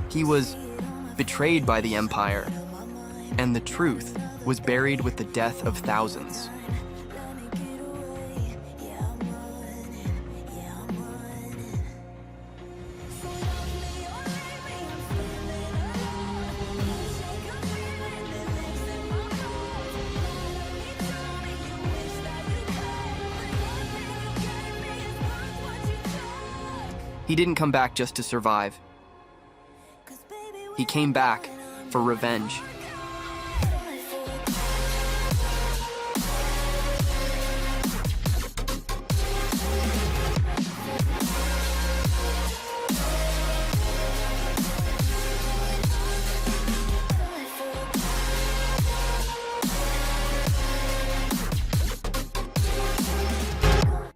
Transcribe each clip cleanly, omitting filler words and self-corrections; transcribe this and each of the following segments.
He was betrayed by the Empire, and the truth was buried with the death of thousands. He didn't come back just to survive. He came back for revenge.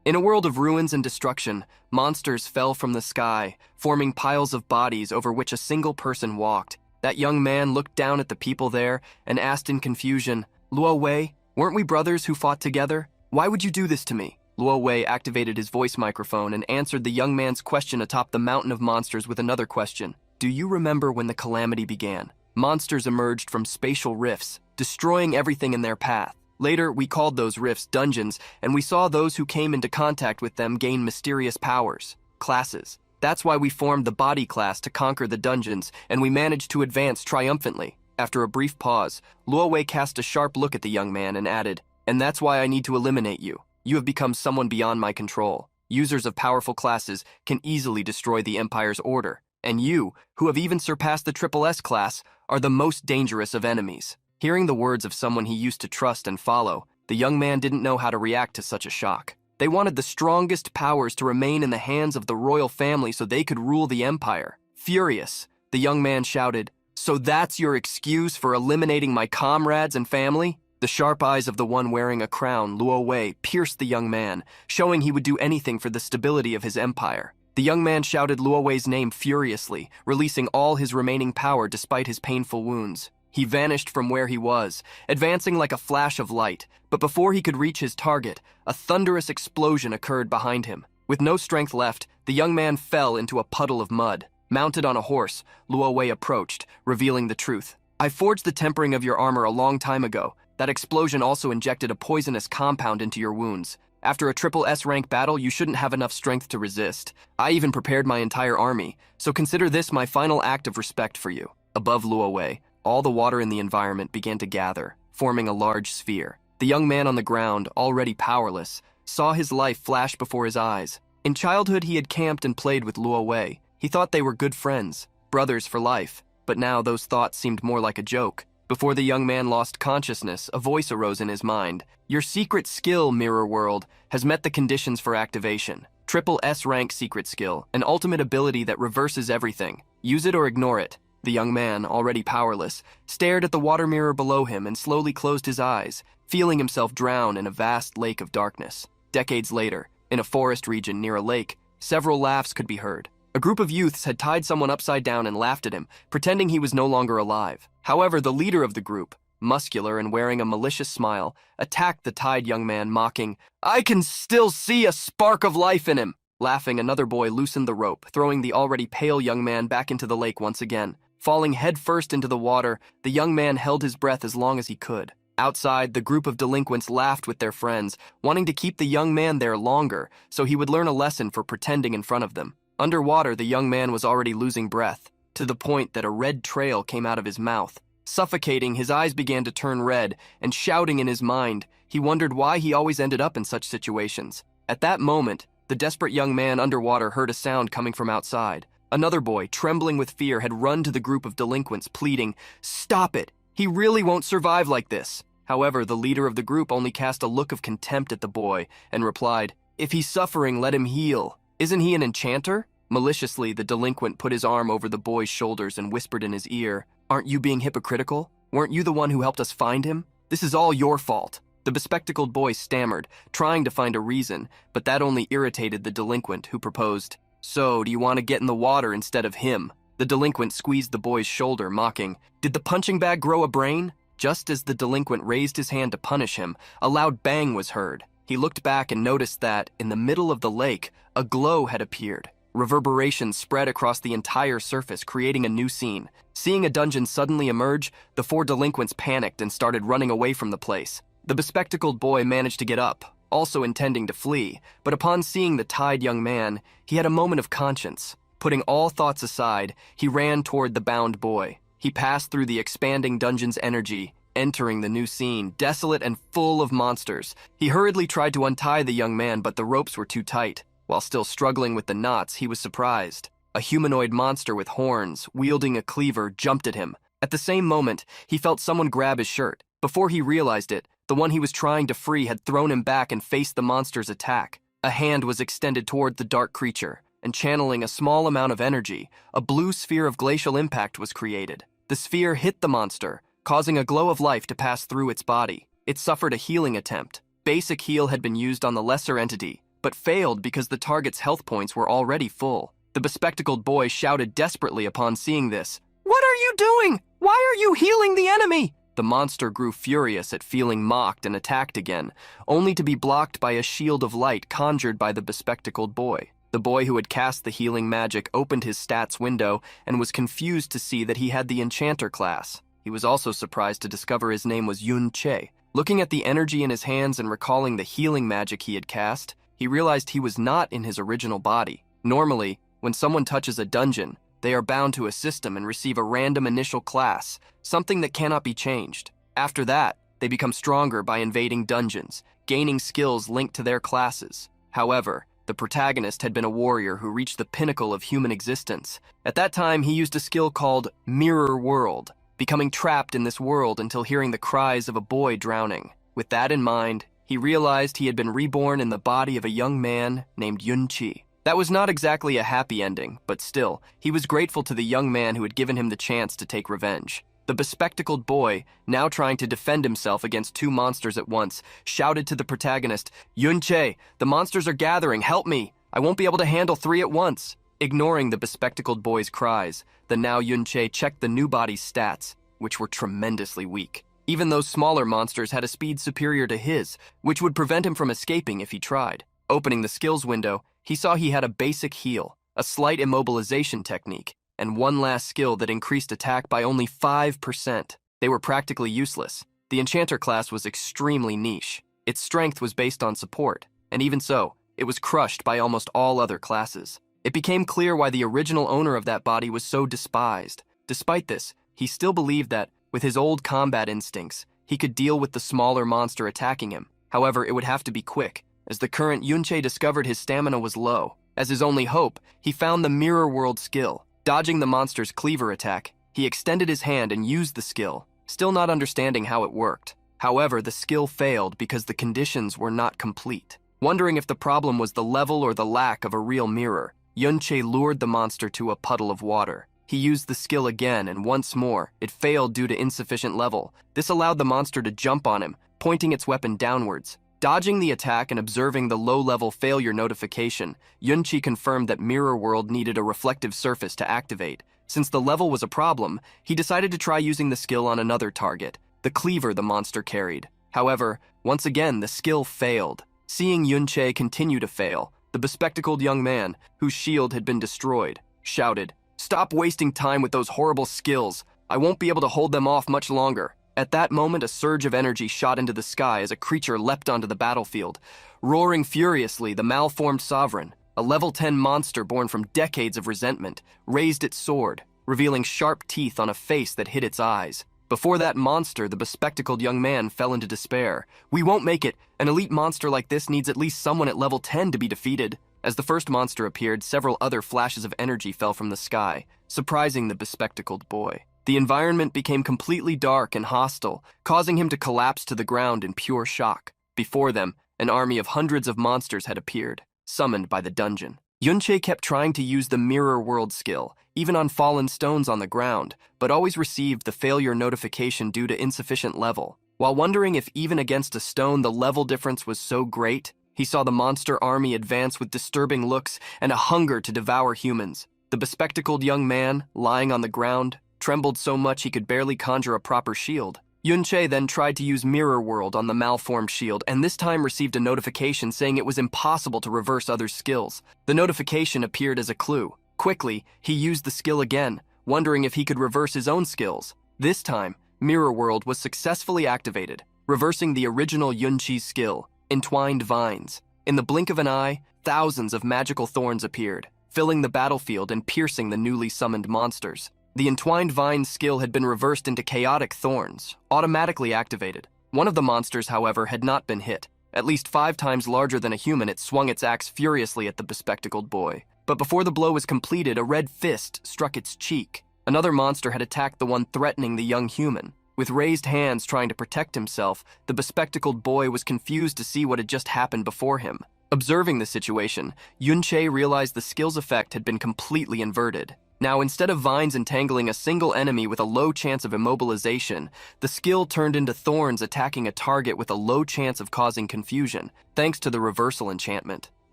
In a world of ruins and destruction, monsters fell from the sky, forming piles of bodies over which a single person walked. That young man looked down at the people there and asked in confusion, "Luo Wei, weren't we brothers who fought together? Why would you do this to me?" Luo Wei activated his voice microphone and answered the young man's question atop the mountain of monsters with another question. "Do you remember when the calamity began? Monsters emerged from spatial rifts, destroying everything in their path. Later, we called those rifts dungeons, and we saw those who came into contact with them gain mysterious powers, classes. That's why we formed the body class to conquer the dungeons, and we managed to advance triumphantly." After a brief pause, Luo Wei cast a sharp look at the young man and added, "And that's why I need to eliminate you. You have become someone beyond my control. Users of powerful classes can easily destroy the Empire's order, and you, who have even surpassed the Triple S class, are the most dangerous of enemies." Hearing the words of someone he used to trust and follow, the young man didn't know how to react to such a shock. They wanted the strongest powers to remain in the hands of the royal family so they could rule the empire. Furious, the young man shouted, "So that's your excuse for eliminating my comrades and family?" The sharp eyes of the one wearing a crown, Luo Wei, pierced the young man, showing he would do anything for the stability of his empire. The young man shouted Luo Wei's name furiously, releasing all his remaining power despite his painful wounds. He vanished from where he was, advancing like a flash of light, but before he could reach his target, a thunderous explosion occurred behind him. With no strength left, the young man fell into a puddle of mud. Mounted on a horse, Luo Wei approached, revealing the truth. "I forged the tempering of your armor a long time ago. That explosion also injected a poisonous compound into your wounds. After a Triple S rank battle, you shouldn't have enough strength to resist. I even prepared my entire army, so consider this my final act of respect for you." Above Luo Wei, all the water in the environment began to gather, forming a large sphere. The young man on the ground, already powerless, saw his life flash before his eyes. In childhood, he had camped and played with Luo Wei. He thought they were good friends, brothers for life, but now those thoughts seemed more like a joke. Before the young man lost consciousness, a voice arose in his mind. "Your secret skill, Mirror World, has met the conditions for activation. Triple S rank secret skill, an ultimate ability that reverses everything. Use it or ignore it." The young man, already powerless, stared at the water mirror below him and slowly closed his eyes, feeling himself drown in a vast lake of darkness. Decades later, in a forest region near a lake, several laughs could be heard. A group of youths had tied someone upside down and laughed at him, pretending he was no longer alive. However, the leader of the group, muscular and wearing a malicious smile, attacked the tied young man, mocking, "I can still see a spark of life in him." Laughing, another boy loosened the rope, throwing the already pale young man back into the lake once again. Falling headfirst into the water, the young man held his breath as long as he could. Outside, the group of delinquents laughed with their friends, wanting to keep the young man there longer so he would learn a lesson for pretending in front of them. Underwater, the young man was already losing breath, to the point that a red trail came out of his mouth. Suffocating, his eyes began to turn red, and shouting in his mind, he wondered why he always ended up in such situations. At that moment, the desperate young man underwater heard a sound coming from outside. Another boy, trembling with fear, had run to the group of delinquents, pleading, "Stop it! He really won't survive like this." However, the leader of the group only cast a look of contempt at the boy and replied, "If he's suffering, let him heal. Isn't he an enchanter?" Maliciously, the delinquent put his arm over the boy's shoulders and whispered in his ear, "Aren't you being hypocritical? Weren't you the one who helped us find him? This is all your fault." The bespectacled boy stammered, trying to find a reason, but that only irritated the delinquent, who proposed, "So, do you want to get in the water instead of him?" The delinquent squeezed the boy's shoulder, mocking, "Did the punching bag grow a brain?" Just as the delinquent raised his hand to punish him, a loud bang was heard. He looked back and noticed that, in the middle of the lake, a glow had appeared. Reverberation spread across the entire surface, creating a new scene. Seeing a dungeon suddenly emerge, the four delinquents panicked and started running away from the place. The bespectacled boy managed to get up, also intending to flee, but upon seeing the tied young man, he had a moment of conscience. Putting all thoughts aside, he ran toward the bound boy. He passed through the expanding dungeon's energy, entering the new scene, desolate and full of monsters. He hurriedly tried to untie the young man, but the ropes were too tight. While still struggling with the knots, he was surprised. A humanoid monster with horns, wielding a cleaver, jumped at him. At the same moment, he felt someone grab his shirt. Before he realized it, the one he was trying to free had thrown him back and faced the monster's attack. A hand was extended toward the dark creature, and channeling a small amount of energy, a blue sphere of glacial impact was created. The sphere hit the monster, causing a glow of life to pass through its body. It suffered a healing attempt. Basic heal had been used on the lesser entity, but failed because the target's health points were already full. The bespectacled boy shouted desperately upon seeing this. "What are you doing? Why are you healing the enemy?" The monster grew furious at feeling mocked and attacked again, only to be blocked by a shield of light conjured by the bespectacled boy. The boy who had cast the healing magic opened his stats window and was confused to see that he had the enchanter class. He was also surprised to discover his name was Yun Che. Looking at the energy in his hands and recalling the healing magic he had cast, he realized he was not in his original body. Normally, when someone touches a dungeon, they are bound to a system and receive a random initial class, something that cannot be changed. After that, they become stronger by invading dungeons, gaining skills linked to their classes. However, the protagonist had been a warrior who reached the pinnacle of human existence. At that time, he used a skill called Mirror World, becoming trapped in this world until hearing the cries of a boy drowning. With that in mind, he realized he had been reborn in the body of a young man named Yun Chi. That was not exactly a happy ending, but still, he was grateful to the young man who had given him the chance to take revenge. The bespectacled boy, now trying to defend himself against two monsters at once, shouted to the protagonist, "Yun Che, the monsters are gathering, help me! I won't be able to handle three at once." Ignoring the bespectacled boy's cries, the now Yun Che checked the new body's stats, which were tremendously weak. Even those smaller monsters had a speed superior to his, which would prevent him from escaping if he tried. Opening the skills window, he saw he had a basic heal, a slight immobilization technique, and one last skill that increased attack by only 5%. They were practically useless. The enchanter class was extremely niche. Its strength was based on support, and even so, it was crushed by almost all other classes. It became clear why the original owner of that body was so despised. Despite this, he still believed that, with his old combat instincts, he could deal with the smaller monster attacking him. However, it would have to be quick, as the current Yun Che discovered his stamina was low. As his only hope, he found the Mirror World skill. Dodging the monster's cleaver attack, he extended his hand and used the skill, still not understanding how it worked. However, the skill failed because the conditions were not complete. Wondering if the problem was the level or the lack of a real mirror, Yun Che lured the monster to a puddle of water. He used the skill again, and once more, it failed due to insufficient level. This allowed the monster to jump on him, pointing its weapon downwards. Dodging the attack and observing the low-level failure notification, Yun Chi confirmed that Mirror World needed a reflective surface to activate. Since the level was a problem, he decided to try using the skill on another target, the cleaver the monster carried. However, once again, the skill failed. Seeing Yun Che continue to fail, the bespectacled young man, whose shield had been destroyed, shouted, "Stop wasting time with those horrible skills. I won't be able to hold them off much longer." At that moment, a surge of energy shot into the sky as a creature leapt onto the battlefield. Roaring furiously, the malformed sovereign, a level 10 monster born from decades of resentment, raised its sword, revealing sharp teeth on a face that hid its eyes. Before that monster, the bespectacled young man fell into despair. "We won't make it. An elite monster like this needs at least someone at level 10 to be defeated." As the first monster appeared, several other flashes of energy fell from the sky, surprising the bespectacled boy. The environment became completely dark and hostile, causing him to collapse to the ground in pure shock. Before them, an army of hundreds of monsters had appeared, summoned by the dungeon. Yun Che kept trying to use the Mirror World skill, even on fallen stones on the ground, but always received the failure notification due to insufficient level. While wondering if even against a stone the level difference was so great, he saw the monster army advance with disturbing looks and a hunger to devour humans. The bespectacled young man, lying on the ground, trembled so much he could barely conjure a proper shield. Yunche then tried to use Mirror World on the malformed shield and this time received a notification saying it was impossible to reverse others' skills. The notification appeared as a clue. Quickly, he used the skill again, wondering if he could reverse his own skills. This time, Mirror World was successfully activated, reversing the original Yunchi's skill, Entwined Vines. In the blink of an eye, thousands of magical thorns appeared, filling the battlefield and piercing the newly summoned monsters. The Entwined Vines skill had been reversed into Chaotic Thorns, automatically activated. One of the monsters, however, had not been hit. At least 5 times larger than a human, it swung its axe furiously at the bespectacled boy. But before the blow was completed, a red fist struck its cheek. Another monster had attacked the one threatening the young human. With raised hands trying to protect himself, the bespectacled boy was confused to see what had just happened before him. Observing the situation, Yunche realized the skill's effect had been completely inverted. Now, instead of vines entangling a single enemy with a low chance of immobilization, the skill turned into thorns attacking a target with a low chance of causing confusion, thanks to the reversal enchantment.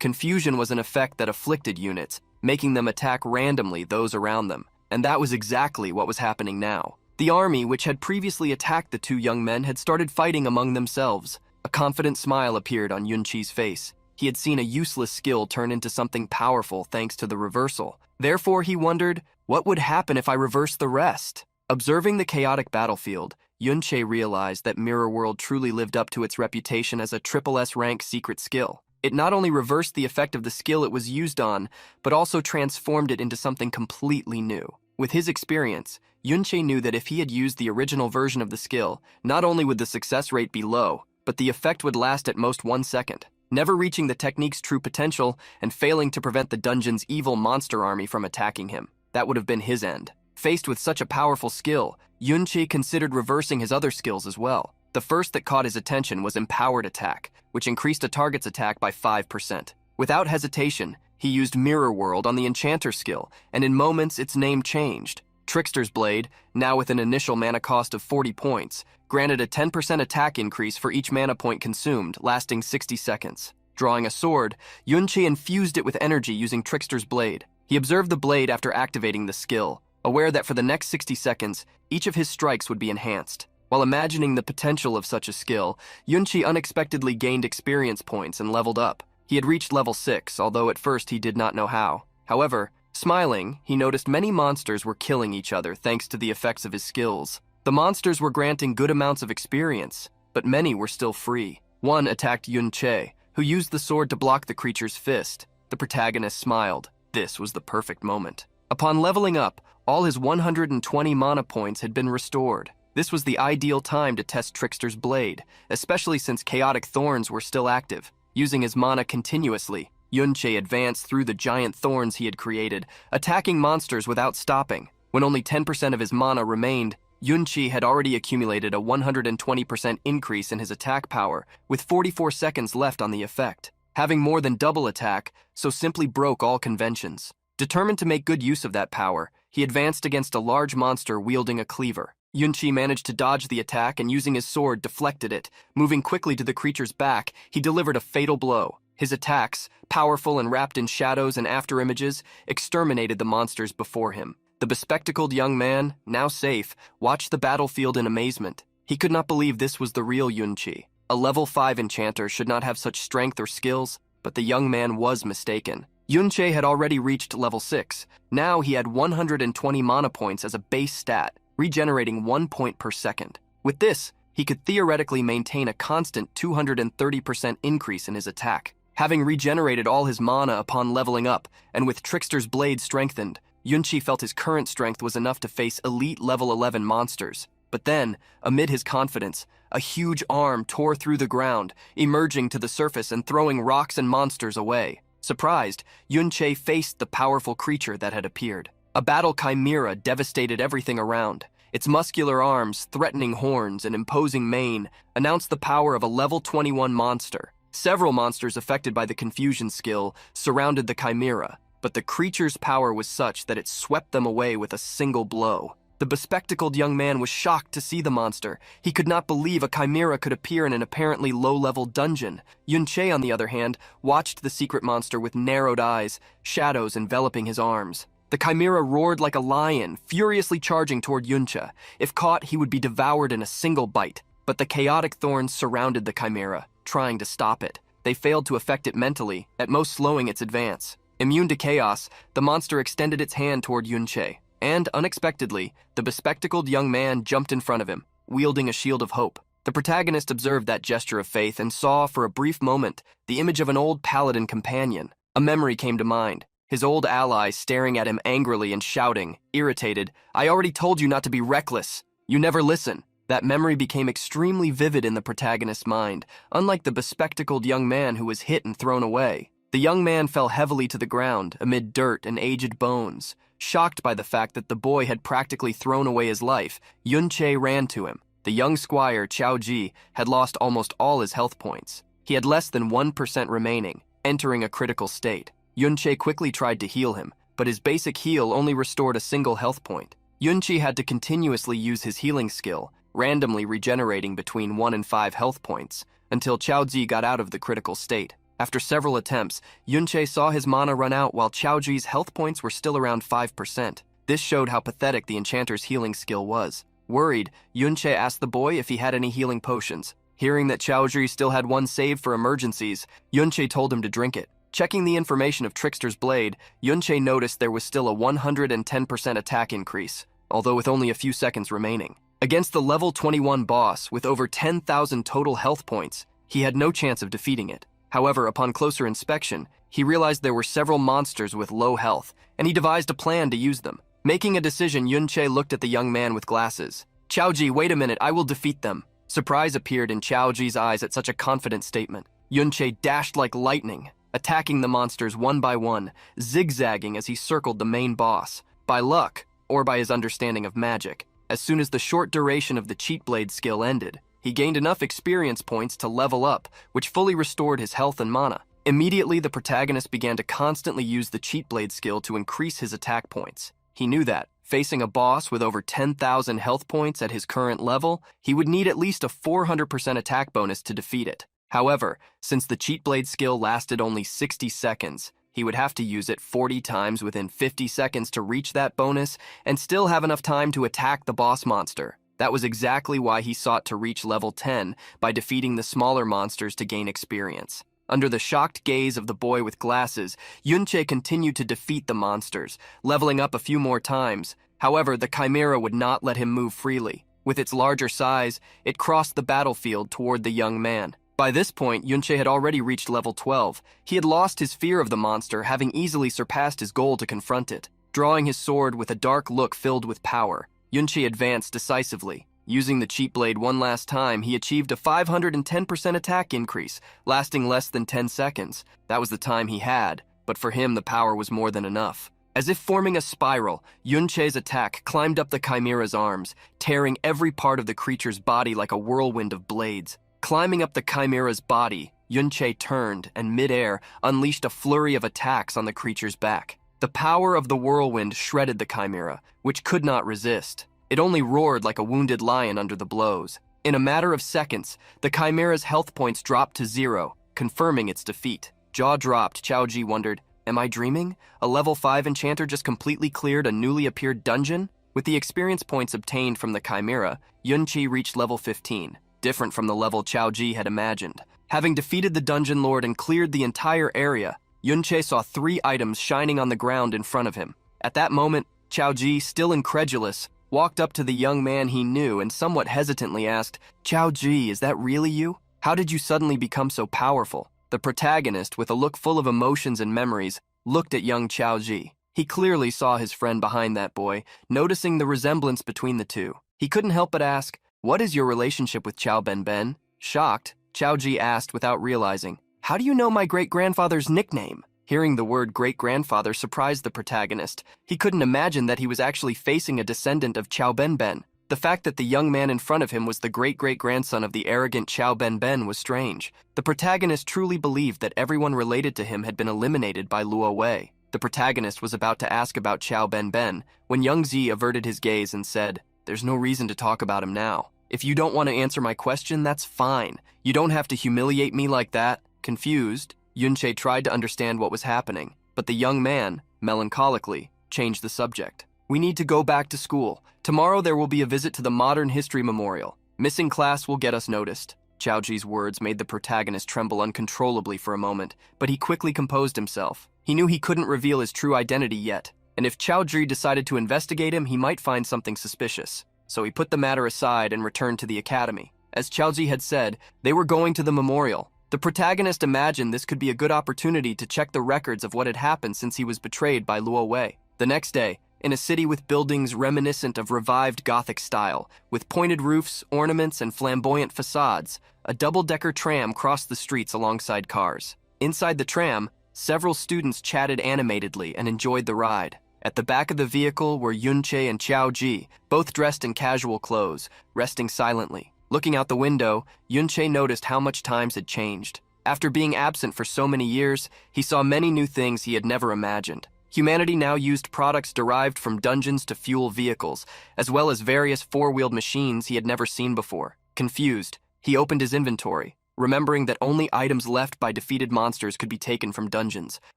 Confusion was an effect that afflicted units, making them attack randomly those around them, and that was exactly what was happening now. The army, which had previously attacked the 2 young men, had started fighting among themselves. A confident smile appeared on Yunchi's face. He had seen a useless skill turn into something powerful thanks to the reversal. Therefore, he wondered, what would happen if I reversed the rest? Observing the chaotic battlefield, Yunche realized that Mirror World truly lived up to its reputation as a triple S rank secret skill. It not only reversed the effect of the skill it was used on, but also transformed it into something completely new. With his experience, Yunche knew that if he had used the original version of the skill, not only would the success rate be low, but the effect would last at most 1 second, never reaching the technique's true potential and failing to prevent the dungeon's evil monster army from attacking him. That would have been his end. Faced with such a powerful skill, Yunche considered reversing his other skills as well. The first that caught his attention was Empowered Attack, which increased a target's attack by 5%. Without hesitation, he used Mirror World on the Enchanter skill, and in moments its name changed. Trickster's Blade, now with an initial mana cost of 40 points, granted a 10% attack increase for each mana point consumed, lasting 60 seconds. Drawing a sword, Yunchi infused it with energy using Trickster's Blade. He observed the blade after activating the skill, aware that for the next 60 seconds, each of his strikes would be enhanced. While imagining the potential of such a skill, Yunchi unexpectedly gained experience points and leveled up. He had reached level 6, although at first he did not know how. However, smiling, he noticed many monsters were killing each other thanks to the effects of his skills. The monsters were granting good amounts of experience, but many were still free. One attacked Yunche, who used the sword to block the creature's fist. The protagonist smiled. This was the perfect moment. Upon leveling up, all his 120 mana points had been restored. This was the ideal time to test Trickster's Blade, especially since Chaotic Thorns were still active. Using his mana continuously, Yunche advanced through the giant thorns he had created, attacking monsters without stopping. When only 10% of his mana remained, Yunchi had already accumulated a 120% increase in his attack power, with 44 seconds left on the effect. Having more than double attack, so simply broke all conventions. Determined to make good use of that power, he advanced against a large monster wielding a cleaver. Yunchi managed to dodge the attack and using his sword deflected it. Moving quickly to the creature's back, he delivered a fatal blow. His attacks, powerful and wrapped in shadows and afterimages, exterminated the monsters before him. The bespectacled young man, now safe, watched the battlefield in amazement. He could not believe this was the real Yunchi. A level 5 enchanter should not have such strength or skills, but the young man was mistaken. Yunche had already reached level 6. Now he had 120 mana points as a base stat, regenerating 1 point per second. With this, he could theoretically maintain a constant 230% increase in his attack. Having regenerated all his mana upon leveling up, and with Trickster's Blade strengthened, Yunchi felt his current strength was enough to face elite level 11 monsters. But then, amid his confidence, a huge arm tore through the ground, emerging to the surface and throwing rocks and monsters away. Surprised, Yunche faced the powerful creature that had appeared. A battle chimera devastated everything around. Its muscular arms, threatening horns, and imposing mane announced the power of a level 21 monster. Several monsters affected by the confusion skill surrounded the chimera, but the creature's power was such that it swept them away with a single blow. The bespectacled young man was shocked to see the monster. He could not believe a chimera could appear in an apparently low-level dungeon. Yunche, on the other hand, watched the secret monster with narrowed eyes, shadows enveloping his arms. The chimera roared like a lion, furiously charging toward Yunche. If caught, he would be devoured in a single bite. But the chaotic thorns surrounded the chimera, trying to stop it. They failed to affect it mentally, at most slowing its advance. Immune to chaos, the monster extended its hand toward Yunche, and, unexpectedly, the bespectacled young man jumped in front of him, wielding a shield of hope. The protagonist observed that gesture of faith and saw, for a brief moment, the image of an old paladin companion. A memory came to mind, his old ally staring at him angrily and shouting, irritated, "I already told you not to be reckless. You never listen." That memory became extremely vivid in the protagonist's mind, unlike the bespectacled young man who was hit and thrown away. The young man fell heavily to the ground, amid dirt and aged bones. Shocked by the fact that the boy had practically thrown away his life, Yunche ran to him. The young squire, Chao Ji, had lost almost all his health points. He had less than 1% remaining, entering a critical state. Yunche quickly tried to heal him, but his basic heal only restored a single health point. Yunche had to continuously use his healing skill, randomly regenerating between 1 and 5 health points, until Chao Ji got out of the critical state. After several attempts, Yunche saw his mana run out while Chao Ji's health points were still around 5%. This showed how pathetic the enchanter's healing skill was. Worried, Yunche asked the boy if he had any healing potions. Hearing that Chao Ji still had one saved for emergencies, Yunche told him to drink it. Checking the information of Trickster's Blade, Yunche noticed there was still a 110% attack increase, although with only a few seconds remaining. Against the level 21 boss with over 10,000 total health points, he had no chance of defeating it. However, upon closer inspection, he realized there were several monsters with low health, and he devised a plan to use them. Making a decision, Yunche looked at the young man with glasses. "Chao Ji, wait a minute, I will defeat them." Surprise appeared in Chao Ji's eyes at such a confident statement. Yunche dashed like lightning, attacking the monsters one by one, zigzagging as he circled the main boss. By luck, or by his understanding of magic, as soon as the short duration of the cheat blade skill ended, he gained enough experience points to level up, which fully restored his health and mana. Immediately, the protagonist began to constantly use the cheat blade skill to increase his attack points. He knew that, facing a boss with over 10,000 health points at his current level, he would need at least a 400% attack bonus to defeat it. However, since the cheat blade skill lasted only 60 seconds, he would have to use it 40 times within 50 seconds to reach that bonus and still have enough time to attack the boss monster. That was exactly why he sought to reach level 10 by defeating the smaller monsters to gain experience. Under the shocked gaze of the boy with glasses, Yunche continued to defeat the monsters, leveling up a few more times. However, the chimera would not let him move freely. With its larger size, it crossed the battlefield toward the young man. By this point, Yunche had already reached level 12. He had lost his fear of the monster, having easily surpassed his goal to confront it. Drawing his sword with a dark look filled with power, Yunche advanced decisively. Using the cheat blade one last time, he achieved a 510% attack increase, lasting less than 10 seconds. That was the time he had, but for him the power was more than enough. As if forming a spiral, Yunche's attack climbed up the chimera's arms, tearing every part of the creature's body like a whirlwind of blades. Climbing up the chimera's body, Yunche turned and mid-air unleashed a flurry of attacks on the creature's back. The power of the whirlwind shredded the chimera, which could not resist. It only roared like a wounded lion under the blows. In a matter of seconds, the chimera's health points dropped to 0, confirming its defeat. Jaw dropped, Chao Ji wondered, "Am I dreaming? A level 5 enchanter just completely cleared a newly appeared dungeon?" With the experience points obtained from the chimera, Yunche reached level 15, different from the level Chao Ji had imagined. Having defeated the dungeon lord and cleared the entire area, Yunche saw 3 items shining on the ground in front of him. At that moment, Chao Ji, still incredulous, walked up to the young man he knew and somewhat hesitantly asked, "Chao Ji, is that really you? How did you suddenly become so powerful?" The protagonist, with a look full of emotions and memories, looked at young Chao Ji. He clearly saw his friend behind that boy, noticing the resemblance between the two. He couldn't help but ask, "What is your relationship with Chao Ben? Shocked, Chao Ji asked without realizing, "How do you know my great-grandfather's nickname?" Hearing the word great-grandfather surprised the protagonist. He couldn't imagine that he was actually facing a descendant of Chao Ben. The fact that the young man in front of him was the great-great-grandson of the arrogant Chao Ben was strange. The protagonist truly believed that everyone related to him had been eliminated by Luo Wei. The protagonist was about to ask about Chao Ben when Young Zi averted his gaze and said, "There's no reason to talk about him now. If you don't want to answer my question, that's fine. You don't have to humiliate me like that." Confused, Yunche tried to understand what was happening, but the young man, melancholically, Change the subject. We need to go back to school. Tomorrow there will be a visit to the Modern History Memorial. Missing class will get us noticed. Chaoji's words made the protagonist tremble uncontrollably for a moment, but he quickly composed himself. He knew he couldn't reveal his true identity yet, and if Chaoji decided to investigate him, he might find something suspicious. So he put the matter aside and returned to the academy. As Chaoji had said, they were going to the memorial. The protagonist imagined this could be a good opportunity to check the records of what had happened since he was betrayed by Luo Wei. The next day, in a city with buildings reminiscent of revived Gothic style, with pointed roofs, ornaments, and flamboyant facades, a double-decker tram crossed the streets alongside cars. Inside the tram, several students chatted animatedly and enjoyed the ride. At the back of the vehicle were Yunche and Chaoji, both dressed in casual clothes, resting silently. Looking out the window, Yunche noticed how much times had changed. After being absent for so many years, he saw many new things he had never imagined. Humanity now used products derived from dungeons to fuel vehicles, as well as various four-wheeled machines he had never seen before. Confused, he opened his inventory, remembering that only items left by defeated monsters could be taken from dungeons.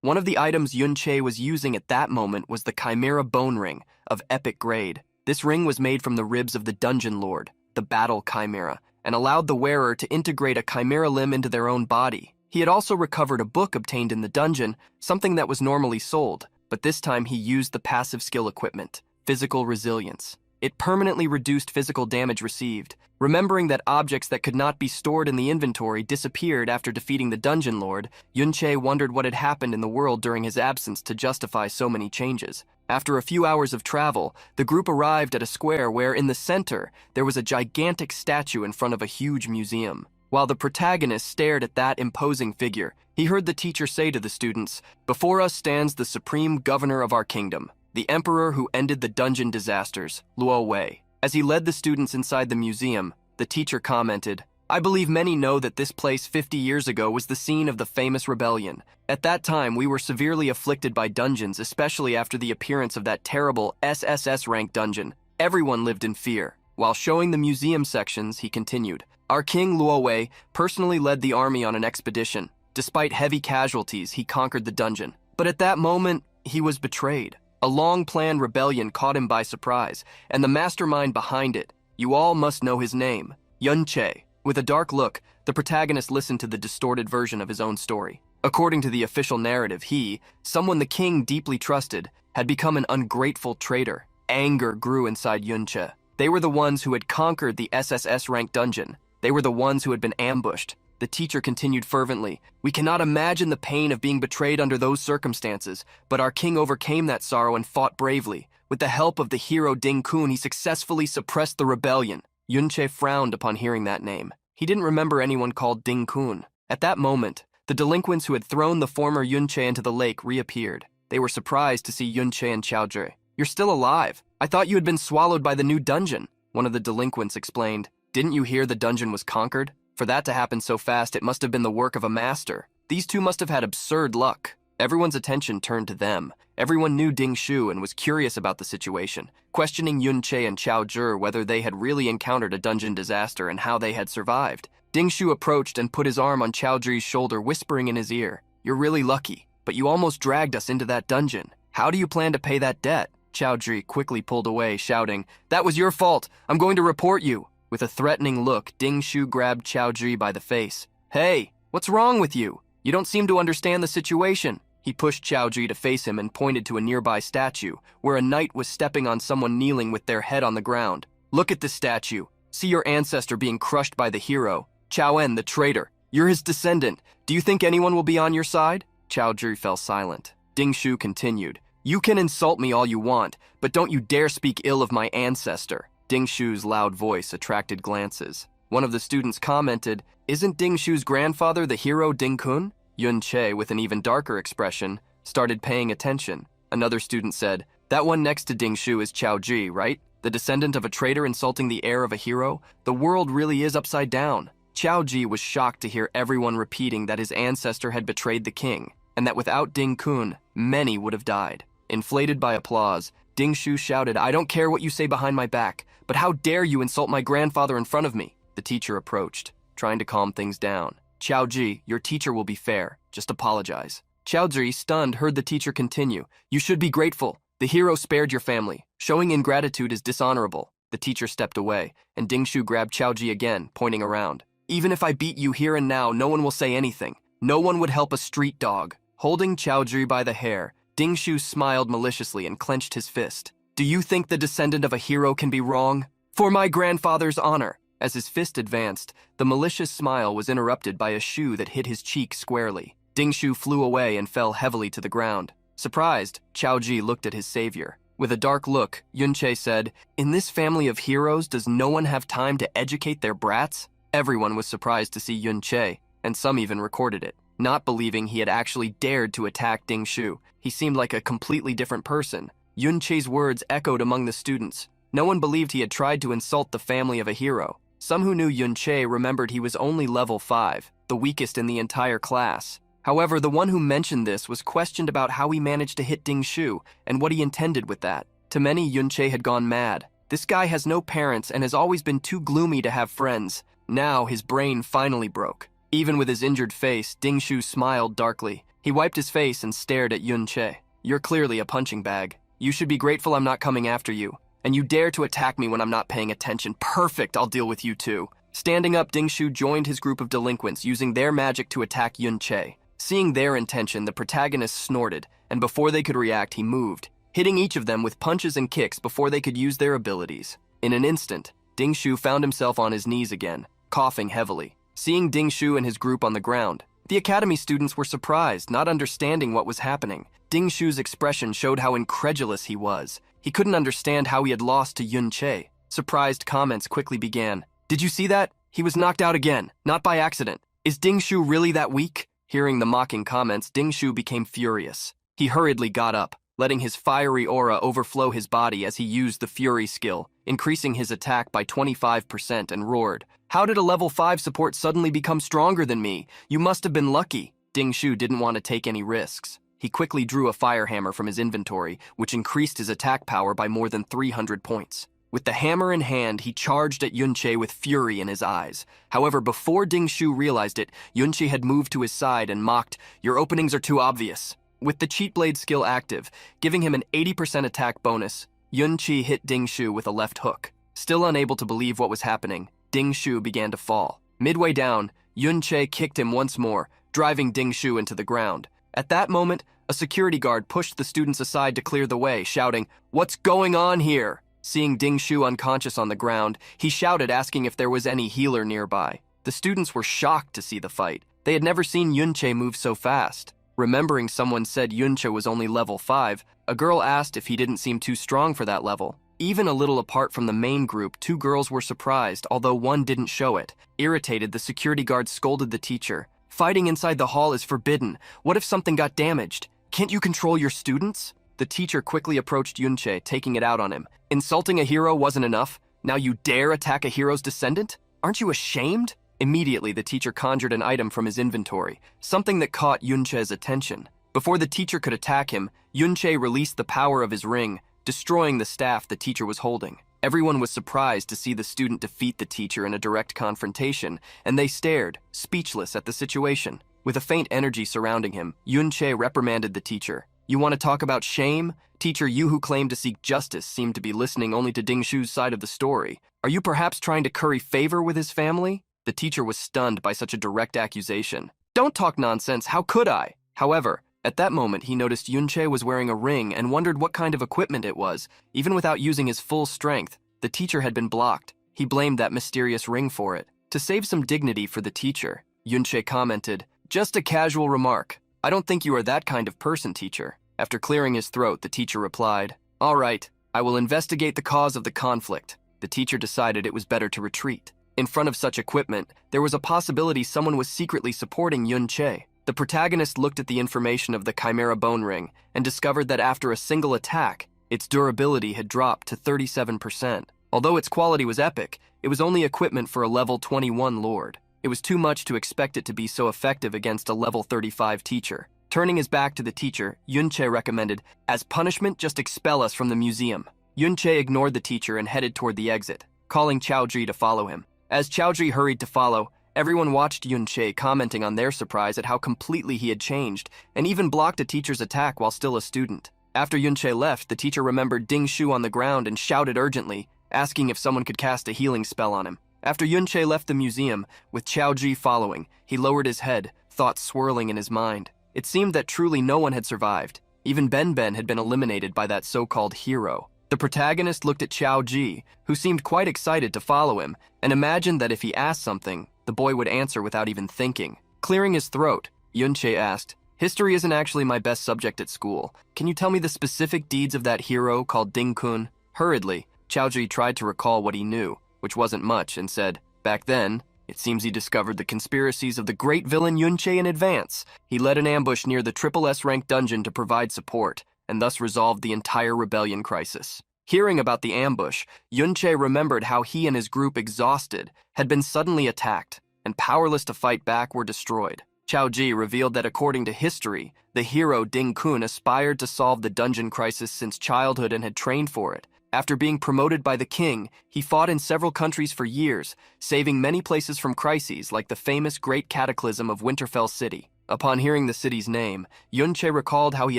One of the items Yunche was using at that moment was the Chimera Bone Ring, of epic grade. This ring was made from the ribs of the Dungeon Lord, the Battle Chimera, and allowed the wearer to integrate a chimera limb into their own body. He had also recovered a book obtained in the dungeon, something that was normally sold, but this time he used the passive skill equipment, Physical Resilience. It permanently reduced physical damage received. Remembering that objects that could not be stored in the inventory disappeared after defeating the Dungeon Lord, Yunche wondered what had happened in the world during his absence to justify so many changes. After a few hours of travel, the group arrived at a square where, in the center, there was a gigantic statue in front of a huge museum. While the protagonist stared at that imposing figure, he heard the teacher say to the students, "Before us stands the supreme governor of our kingdom, the emperor who ended the dungeon disasters, Luo Wei." As he led the students inside the museum, the teacher commented, "I believe many know that this place 50 years ago was the scene of the famous rebellion. At that time, we were severely afflicted by dungeons, especially after the appearance of that terrible SSS-rank dungeon. Everyone lived in fear." While showing the museum sections, he continued, "Our king Luo Wei personally led the army on an expedition. Despite heavy casualties, he conquered the dungeon. But at that moment, he was betrayed. A long-planned rebellion caught him by surprise, and the mastermind behind it, you all must know his name, Yunche." With a dark look, the protagonist listened to the distorted version of his own story. According to the official narrative, he, someone the king deeply trusted, had become an ungrateful traitor. Anger grew inside Yunche. They were the ones who had conquered the SSS-ranked dungeon. They were the ones who had been ambushed. The teacher continued fervently, "We cannot imagine the pain of being betrayed under those circumstances, but our king overcame that sorrow and fought bravely. With the help of the hero Ding Kun, he successfully suppressed the rebellion." Yunche frowned upon hearing that name. He didn't remember anyone called Ding Kun. At that moment, the delinquents who had thrown the former Yunche into the lake reappeared. They were surprised to see Yunche and Chaoji. "You're still alive. I thought you had been swallowed by the new dungeon," one of the delinquents explained. "Didn't you hear the dungeon was conquered? For that to happen so fast, it must have been the work of a master. These two must have had absurd luck." Everyone's attention turned to them. Everyone knew Ding Shu and was curious about the situation, questioning Yunche and Chao Zhi whether they had really encountered a dungeon disaster and how they had survived. Ding Shu approached and put his arm on Chao Zhi's shoulder, whispering in his ear, "You're really lucky, but you almost dragged us into that dungeon. How do you plan to pay that debt?" Chao Zhi quickly pulled away, shouting, "That was your fault. I'm going to report you." With a threatening look, Ding Shu grabbed Chao Zhi by the face. "Hey, what's wrong with you? You don't seem to understand the situation." He pushed Chao Zhi to face him and pointed to a nearby statue, where a knight was stepping on someone kneeling with their head on the ground. "Look at this statue. See your ancestor being crushed by the hero, Chao En, the traitor. You're his descendant. Do you think anyone will be on your side?" Chao Zhi fell silent. Ding Shu continued, "You can insult me all you want, but don't you dare speak ill of my ancestor." Ding Shu's loud voice attracted glances. One of the students commented, "Isn't Ding Shu's grandfather the hero Ding Kun?" Yunche, with an even darker expression, started paying attention. Another student said, "That one next to Ding Shu is Chao Zhi, right? The descendant of a traitor insulting the heir of a hero? The world really is upside down." Chao Zhi was shocked to hear everyone repeating that his ancestor had betrayed the king, and that without Ding Kun, many would have died. Inflated by applause, Ding Shu shouted, "I don't care what you say behind my back, but how dare you insult my grandfather in front of me?" The teacher approached, trying to calm things down. "Chao Zhi, your teacher will be fair. Just apologize." Chao Zhi, stunned, heard the teacher continue, "You should be grateful. The hero spared your family. Showing ingratitude is dishonorable. The teacher stepped away, and Dingshu grabbed Chaoji again, pointing around. Even if I beat you here and now, no one will say anything. No one would help a street dog. Holding Chaoji by the hair, Dingshu smiled maliciously and clenched his fist. Do you think the descendant of a hero can be wrong? For my grandfather's honor. As his fist advanced, the malicious smile was interrupted by a shoe that hit his cheek squarely. Dingshu flew away and fell heavily to the ground. Surprised, Chaoji looked at his savior. With a dark look, Yunche said, In this family of heroes, does no one have time to educate their brats? Everyone was surprised to see Yunche, and some even recorded it. Not believing he had actually dared to attack Dingshu, he seemed like a completely different person. Yunche's words echoed among the students. No one believed he had tried to insult the family of a hero. Some who knew Yunche remembered he was only level 5, the weakest in the entire class. However, the one who mentioned this was questioned about how he managed to hit Dingshu and what he intended with that. To many, Yunche had gone mad. This guy has no parents and has always been too gloomy to have friends. Now his brain finally broke. Even with his injured face, Dingshu smiled darkly. He wiped his face and stared at Yunche. You're clearly a punching bag. You should be grateful I'm not coming after you. And you dare to attack me when I'm not paying attention. Perfect, I'll deal with you too. Standing up, Dingshu joined his group of delinquents, using their magic to attack Yunche. Seeing their intention, the protagonist snorted, and before they could react, he moved, hitting each of them with punches and kicks before they could use their abilities. In an instant, Dingshu found himself on his knees again, coughing heavily. Seeing Dingshu and his group on the ground, the academy students were surprised, not understanding what was happening. Dingshu's expression showed how incredulous he was. He couldn't understand how he had lost to Yunche. Surprised comments quickly began. Did you see that? He was knocked out again, not by accident. Is Dingshu really that weak? Hearing the mocking comments, Dingshu became furious. He hurriedly got up, letting his fiery aura overflow his body as he used the Fury skill, increasing his attack by 25% and roared. How did a level 5 support suddenly become stronger than me? You must have been lucky. Dingshu didn't want to take any risks. He quickly drew a fire hammer from his inventory, which increased his attack power by more than 300 points. With the hammer in hand, he charged at Yunche with fury in his eyes. However, before Dingshu realized it, Yunche had moved to his side and mocked, Your openings are too obvious. With the Cheat Blade skill active, giving him an 80% attack bonus, Yunche hit Dingshu with a left hook. Still unable to believe what was happening, Dingshu began to fall. Midway down, Yunche kicked him once more, driving Dingshu into the ground. At that moment, a security guard pushed the students aside to clear the way, shouting, What's going on here? Seeing Dingshu unconscious on the ground, he shouted, asking if there was any healer nearby. The students were shocked to see the fight. They had never seen Yunche move so fast. Remembering someone said Yunche was only level 5, a girl asked if he didn't seem too strong for that level. Even a little apart from the main group, 2 girls were surprised, although one didn't show it. Irritated, the security guard scolded the teacher. Fighting inside the hall is forbidden. What if something got damaged? Can't you control your students? The teacher quickly approached Yunche, taking it out on him. Insulting a hero wasn't enough? Now you dare attack a hero's descendant? Aren't you ashamed? Immediately, the teacher conjured an item from his inventory, something that caught Yunche's attention. Before the teacher could attack him, Yunche released the power of his ring, destroying the staff the teacher was holding. Everyone was surprised to see the student defeat the teacher in a direct confrontation, and they stared, speechless at the situation. With a faint energy surrounding him, Yunche reprimanded the teacher. You want to talk about shame? Teacher, you who claimed to seek justice seemed to be listening only to Dingshu's side of the story. Are you perhaps trying to curry favor with his family? The teacher was stunned by such a direct accusation. Don't talk nonsense, how could I? However, at that moment he noticed Yunche was wearing a ring and wondered what kind of equipment it was. Even without using his full strength, the teacher had been blocked. He blamed that mysterious ring for it. To save some dignity for the teacher, Yunche commented, Just a casual remark. I don't think you are that kind of person, teacher. After clearing his throat, the teacher replied, All right, I will investigate the cause of the conflict. The teacher decided it was better to retreat. In front of such equipment, there was a possibility someone was secretly supporting Yunche. The protagonist looked at the information of the Chimera Bone Ring and discovered that after a single attack, its durability had dropped to 37%. Although its quality was epic, it was only equipment for a level 21 lord. It was too much to expect it to be so effective against a level 35 teacher. Turning his back to the teacher, Yunche recommended, As punishment, just expel us from the museum. Yunche ignored the teacher and headed toward the exit, calling Chaoji to follow him. As Chaoji hurried to follow, everyone watched Yunche, commenting on their surprise at how completely he had changed, and even blocked a teacher's attack while still a student. After Yunche left, the teacher remembered Ding Shu on the ground and shouted urgently, asking if someone could cast a healing spell on him. After Yunche left the museum, with Qiao Ji following, he lowered his head, thoughts swirling in his mind. It seemed that truly no one had survived. Even Ben Ben had been eliminated by that so-called hero. The protagonist looked at Qiao Ji, who seemed quite excited to follow him, and imagined that if he asked something, the boy would answer without even thinking. Clearing his throat, Yunche asked, "History isn't actually my best subject at school. Can you tell me the specific deeds of that hero called Ding Kun?" Hurriedly, Qiao Ji tried to recall what he knew, which wasn't much, and said, "Back then, it seems he discovered the conspiracies of the great villain Yunche in advance. He led an ambush near the triple S-rank dungeon to provide support, and thus resolved the entire rebellion crisis." Hearing about the ambush, Yunche remembered how he and his group, exhausted, had been suddenly attacked, and powerless to fight back, were destroyed. Qiao Ji revealed that according to history, the hero Ding Kun aspired to solve the dungeon crisis since childhood and had trained for it. After being promoted by the king, he fought in several countries for years, saving many places from crises like the famous Great Cataclysm of Winterfell City. Upon hearing the city's name, Yunche recalled how he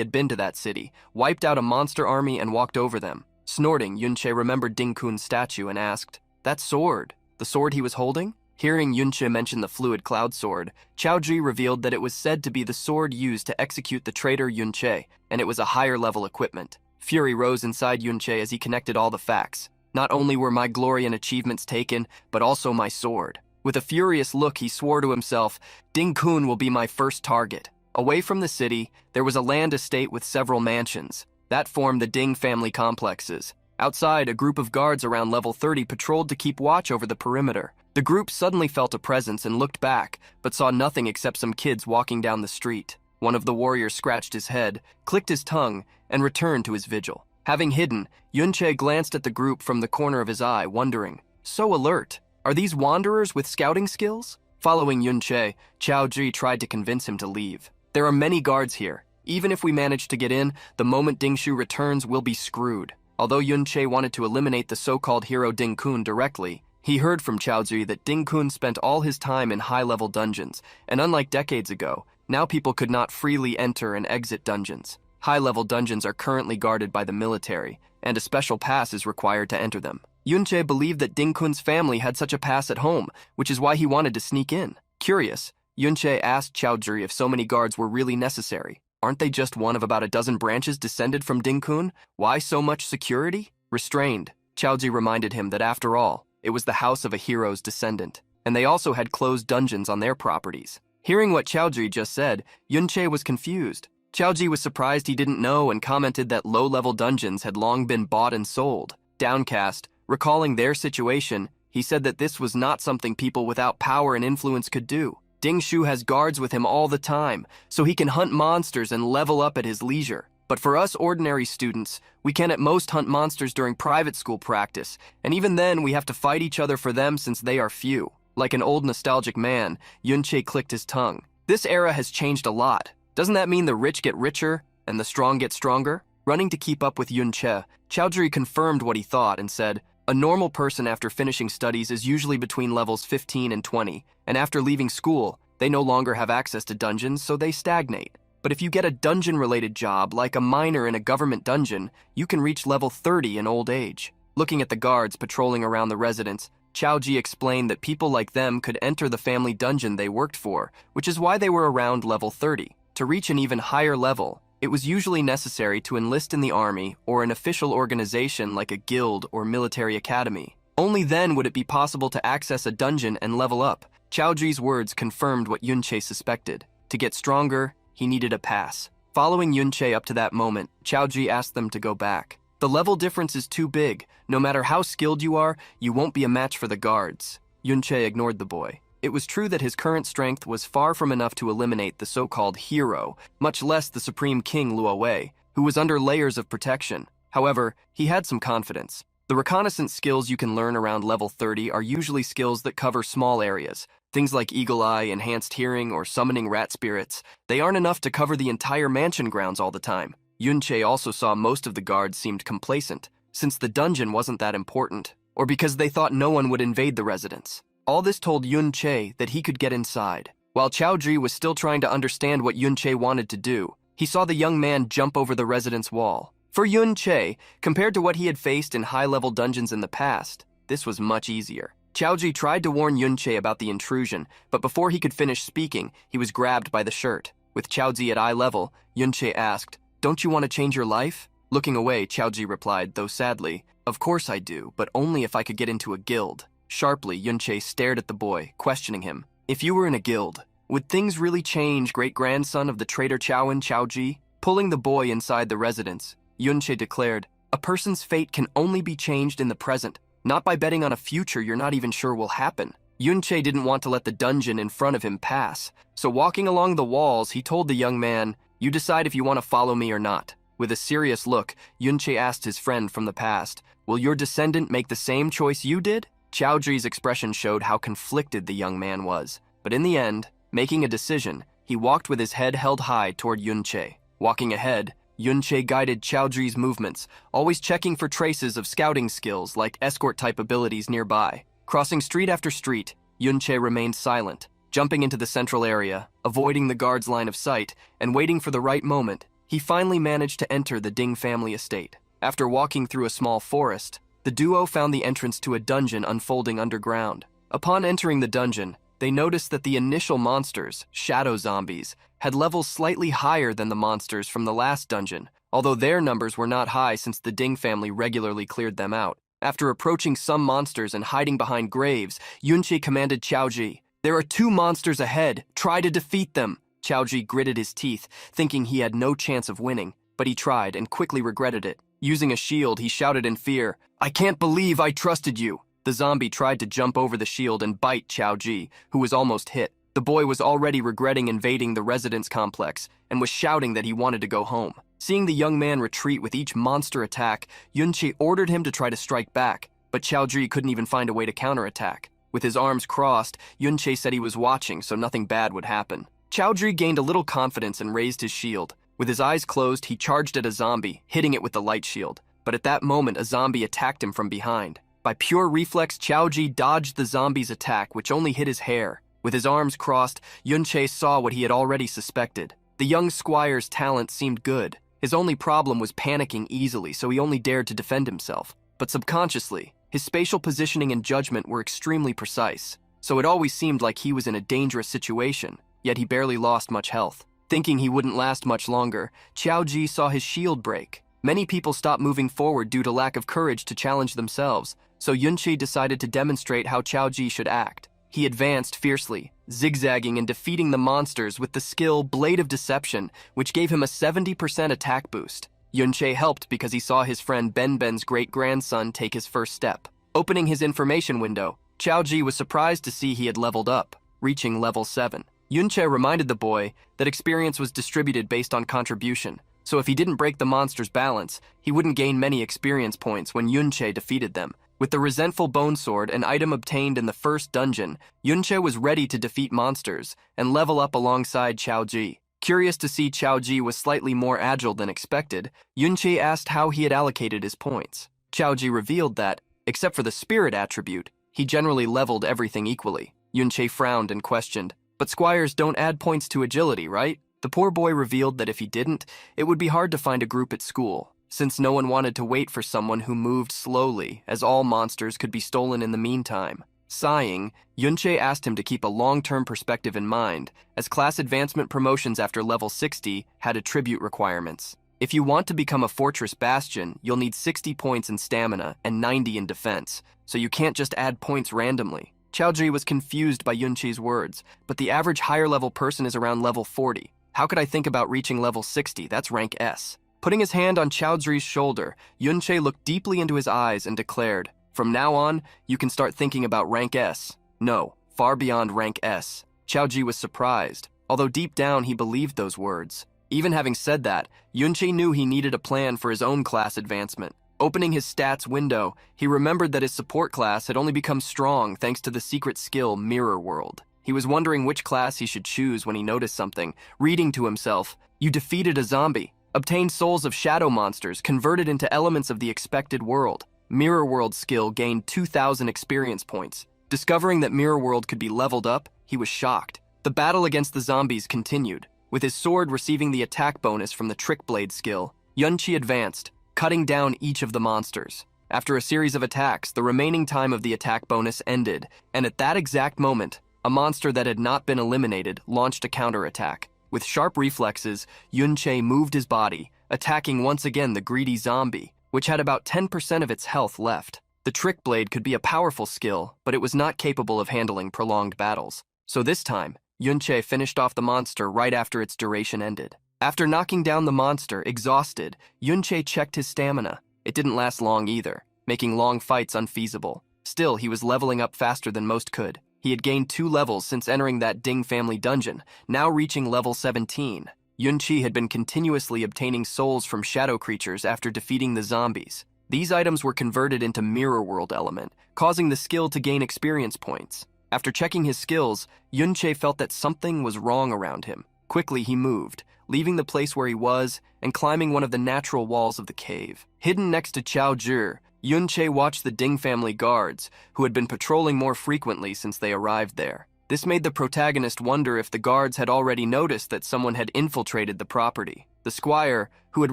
had been to that city, wiped out a monster army, and walked over them. Snorting, Yunche remembered Ding Kun's statue and asked, "That sword, the sword he was holding?" Hearing Yunche mention the fluid cloud sword, Qiao Ji revealed that it was said to be the sword used to execute the traitor Yunche, and it was a higher-level equipment. Fury rose inside Yunche as he connected all the facts. "Not only were my glory and achievements taken, but also my sword." With a furious look, he swore to himself, "Ding Kun will be my first target." Away from the city, there was a land estate with several mansions. That formed the Ding family complexes. Outside, a group of guards around level 30 patrolled to keep watch over the perimeter. The group suddenly felt a presence and looked back, but saw nothing except some kids walking down the street. One of the warriors scratched his head, clicked his tongue, and returned to his vigil. Having hidden, Yunche glanced at the group from the corner of his eye, wondering, "So alert. Are these wanderers with scouting skills?" Following Yunche, Qiao Ji tried to convince him to leave. "There are many guards here. Even if we manage to get in, the moment Ding Shu returns, we'll be screwed." Although Yunche wanted to eliminate the so-called hero Ding Kun directly, he heard from Qiao Ji that Ding Kun spent all his time in high-level dungeons, and unlike decades ago, now people could not freely enter and exit dungeons. High-level dungeons are currently guarded by the military, and a special pass is required to enter them. Yunche believed that Ding Kun's family had such a pass at home, which is why he wanted to sneak in. Curious, Yunche asked Qiao Ji if so many guards were really necessary. Aren't they just one of about a dozen branches descended from Ding Kun? Why so much security? Restrained, Qiao Ji reminded him that after all, it was the house of a hero's descendant, and they also had closed dungeons on their properties. Hearing what Qiao Ji just said, Yunche was confused. Qiao Ji was surprised he didn't know and commented that low-level dungeons had long been bought and sold. Downcast, recalling their situation, he said that this was not something people without power and influence could do. Ding Shu has guards with him all the time, so he can hunt monsters and level up at his leisure. But for us ordinary students, we can at most hunt monsters during private school practice, and even then we have to fight each other for them since they are few. Like an old nostalgic man, Yunche clicked his tongue. This era has changed a lot. Doesn't that mean the rich get richer and the strong get stronger? Running to keep up with Yunche, Qiao Ji confirmed what he thought and said, "A normal person after finishing studies is usually between levels 15 and 20, and after leaving school, they no longer have access to dungeons, so they stagnate. But if you get a dungeon-related job, like a miner in a government dungeon, you can reach level 30 in old age." Looking at the guards patrolling around the residence, Qiao Ji explained that people like them could enter the family dungeon they worked for, which is why they were around level 30. To reach an even higher level, it was usually necessary to enlist in the army or an official organization like a guild or military academy. Only then would it be possible to access a dungeon and level up. Qiao Ji's words confirmed what Yunche suspected. To get stronger, he needed a pass. Following Yunche up to that moment, Qiao Ji asked them to go back. "The level difference is too big. No matter how skilled you are, you won't be a match for the guards." Yunche ignored the boy. It was true that his current strength was far from enough to eliminate the so-called hero, much less the Supreme King Luowei, who was under layers of protection. However, he had some confidence. The reconnaissance skills you can learn around level 30 are usually skills that cover small areas. Things like Eagle Eye, Enhanced Hearing, or Summoning Rat Spirits. They aren't enough to cover the entire mansion grounds all the time. Yunche also saw most of the guards seemed complacent, since the dungeon wasn't that important, or because they thought no one would invade the residence. All this told Yunche that he could get inside. While Qiao Ji was still trying to understand what Yunche wanted to do, he saw the young man jump over the residence wall. For Yun-che, compared to what he had faced in high-level dungeons in the past, this was much easier. Chaoji tried to warn Yun-che about the intrusion, but before he could finish speaking, he was grabbed by the shirt. With Chaoji at eye level, Yun-che asked, "Don't you want to change your life?" Looking away, Chaoji replied, though sadly, "Of course I do, but only if I could get into a guild." Sharply, Yun-che stared at the boy, questioning him. "If you were in a guild, would things really change, great-grandson of the traitor Chaoin Chaoji?" Pulling the boy inside the residence, Yun-che declared, "A person's fate can only be changed in the present, not by betting on a future you're not even sure will happen." Yun-che didn't want to let the dungeon in front of him pass, so walking along the walls, he told the young man, "You decide if you want to follow me or not." With a serious look, Yun-che asked his friend from the past, "Will your descendant make the same choice you did?" Chaoji's expression showed how conflicted the young man was, but in the end, making a decision, he walked with his head held high toward Yun-che. Walking ahead, Yun-che guided Chaoji's movements, always checking for traces of scouting skills like escort-type abilities nearby. Crossing street after street, Yun-che remained silent, jumping into the central area, avoiding the guard's line of sight, and waiting for the right moment. He finally managed to enter the Ding family estate. After walking through a small forest, the duo found the entrance to a dungeon unfolding underground. Upon entering the dungeon, they noticed that the initial monsters, shadow zombies, had levels slightly higher than the monsters from the last dungeon, although their numbers were not high since the Ding family regularly cleared them out. After approaching some monsters and hiding behind graves, Yun-che commanded Chaoji, "There are 2 monsters ahead. Try to defeat them." Chaoji gritted his teeth, thinking he had no chance of winning, but he tried and quickly regretted it. Using a shield, he shouted in fear, "I can't believe I trusted you." The zombie tried to jump over the shield and bite Chaoji, who was almost hit. The boy was already regretting invading the residence complex and was shouting that he wanted to go home. Seeing the young man retreat with each monster attack, Yun-che ordered him to try to strike back, but Chaoji couldn't even find a way to counterattack. With his arms crossed, Yun-che said he was watching so nothing bad would happen. Chaoji gained a little confidence and raised his shield. With his eyes closed, he charged at a zombie, hitting it with the light shield. But at that moment, a zombie attacked him from behind. By pure reflex, Chaoji dodged the zombie's attack, which only hit his hair. With his arms crossed, Yun-che saw what he had already suspected. The young squire's talent seemed good. His only problem was panicking easily, so he only dared to defend himself. But subconsciously, his spatial positioning and judgment were extremely precise, so it always seemed like he was in a dangerous situation, yet he barely lost much health. Thinking he wouldn't last much longer, Chaoji saw his shield break. Many people stopped moving forward due to lack of courage to challenge themselves, so Yun-che decided to demonstrate how Chaoji should act. He advanced fiercely, zigzagging and defeating the monsters with the skill Blade of Deception, which gave him a 70% attack boost. Yun-che helped because he saw his friend Ben's great-grandson take his first step. Opening his information window, Chaoji was surprised to see he had leveled up, reaching level 7. Yun-che reminded the boy that experience was distributed based on contribution, so if he didn't break the monster's balance, he wouldn't gain many experience points when Yun-che defeated them. With the resentful bone sword, an item obtained in the first dungeon, Yun-che was ready to defeat monsters and level up alongside Chaoji. Curious to see Chaoji was slightly more agile than expected, Yun-che asked how he had allocated his points. Chaoji revealed that, except for the spirit attribute, he generally leveled everything equally. Yun-che frowned and questioned, "But squires don't add points to agility, right?" The poor boy revealed that if he didn't, it would be hard to find a group at school, since no one wanted to wait for someone who moved slowly, as all monsters could be stolen in the meantime. Sighing, Yun-che asked him to keep a long-term perspective in mind, as class advancement promotions after level 60 had attribute requirements. If you want to become a fortress bastion, you'll need 60 points in stamina and 90 in defense, so you can't just add points randomly. Chaoji was confused by Yun-che's words, but the average higher-level person is around level 40. How could I think about reaching level 60? That's rank S. Putting his hand on Chaoji's shoulder, Yun-che looked deeply into his eyes and declared, "From now on, you can start thinking about rank S. No, far beyond rank S." Chaoji was surprised, although deep down he believed those words. Even having said that, Yun-che knew he needed a plan for his own class advancement. Opening his stats window, he remembered that his support class had only become strong thanks to the secret skill Mirror World. He was wondering which class he should choose when he noticed something, reading to himself, "You defeated a zombie. Obtained souls of shadow monsters converted into elements of the expected world. Mirror World skill gained 2,000 experience points." Discovering that Mirror World could be leveled up, he was shocked. The battle against the zombies continued. With his sword receiving the attack bonus from the Trick Blade skill, Yun-che advanced, cutting down each of the monsters. After a series of attacks, the remaining time of the attack bonus ended, and at that exact moment, a monster that had not been eliminated launched a counterattack. With sharp reflexes, Yunche moved his body, attacking once again the greedy zombie, which had about 10% of its health left. The Trick Blade could be a powerful skill, but it was not capable of handling prolonged battles. So this time, Yunche finished off the monster right after its duration ended. After knocking down the monster, exhausted, Yunche checked his stamina. It didn't last long either, making long fights unfeasible. Still, he was leveling up faster than most could. He had gained 2 levels since entering that Ding family dungeon, now reaching level 17. Yunchi had been continuously obtaining souls from shadow creatures after defeating the zombies. These items were converted into mirror world element, causing the skill to gain experience points. After checking his skills, Yunche felt that something was wrong around him. Quickly he moved, leaving the place where he was and climbing one of the natural walls of the cave. Hidden next to Chao Zhi, Yunche watched the Ding family guards, who had been patrolling more frequently since they arrived there. This made the protagonist wonder if the guards had already noticed that someone had infiltrated the property. The squire, who had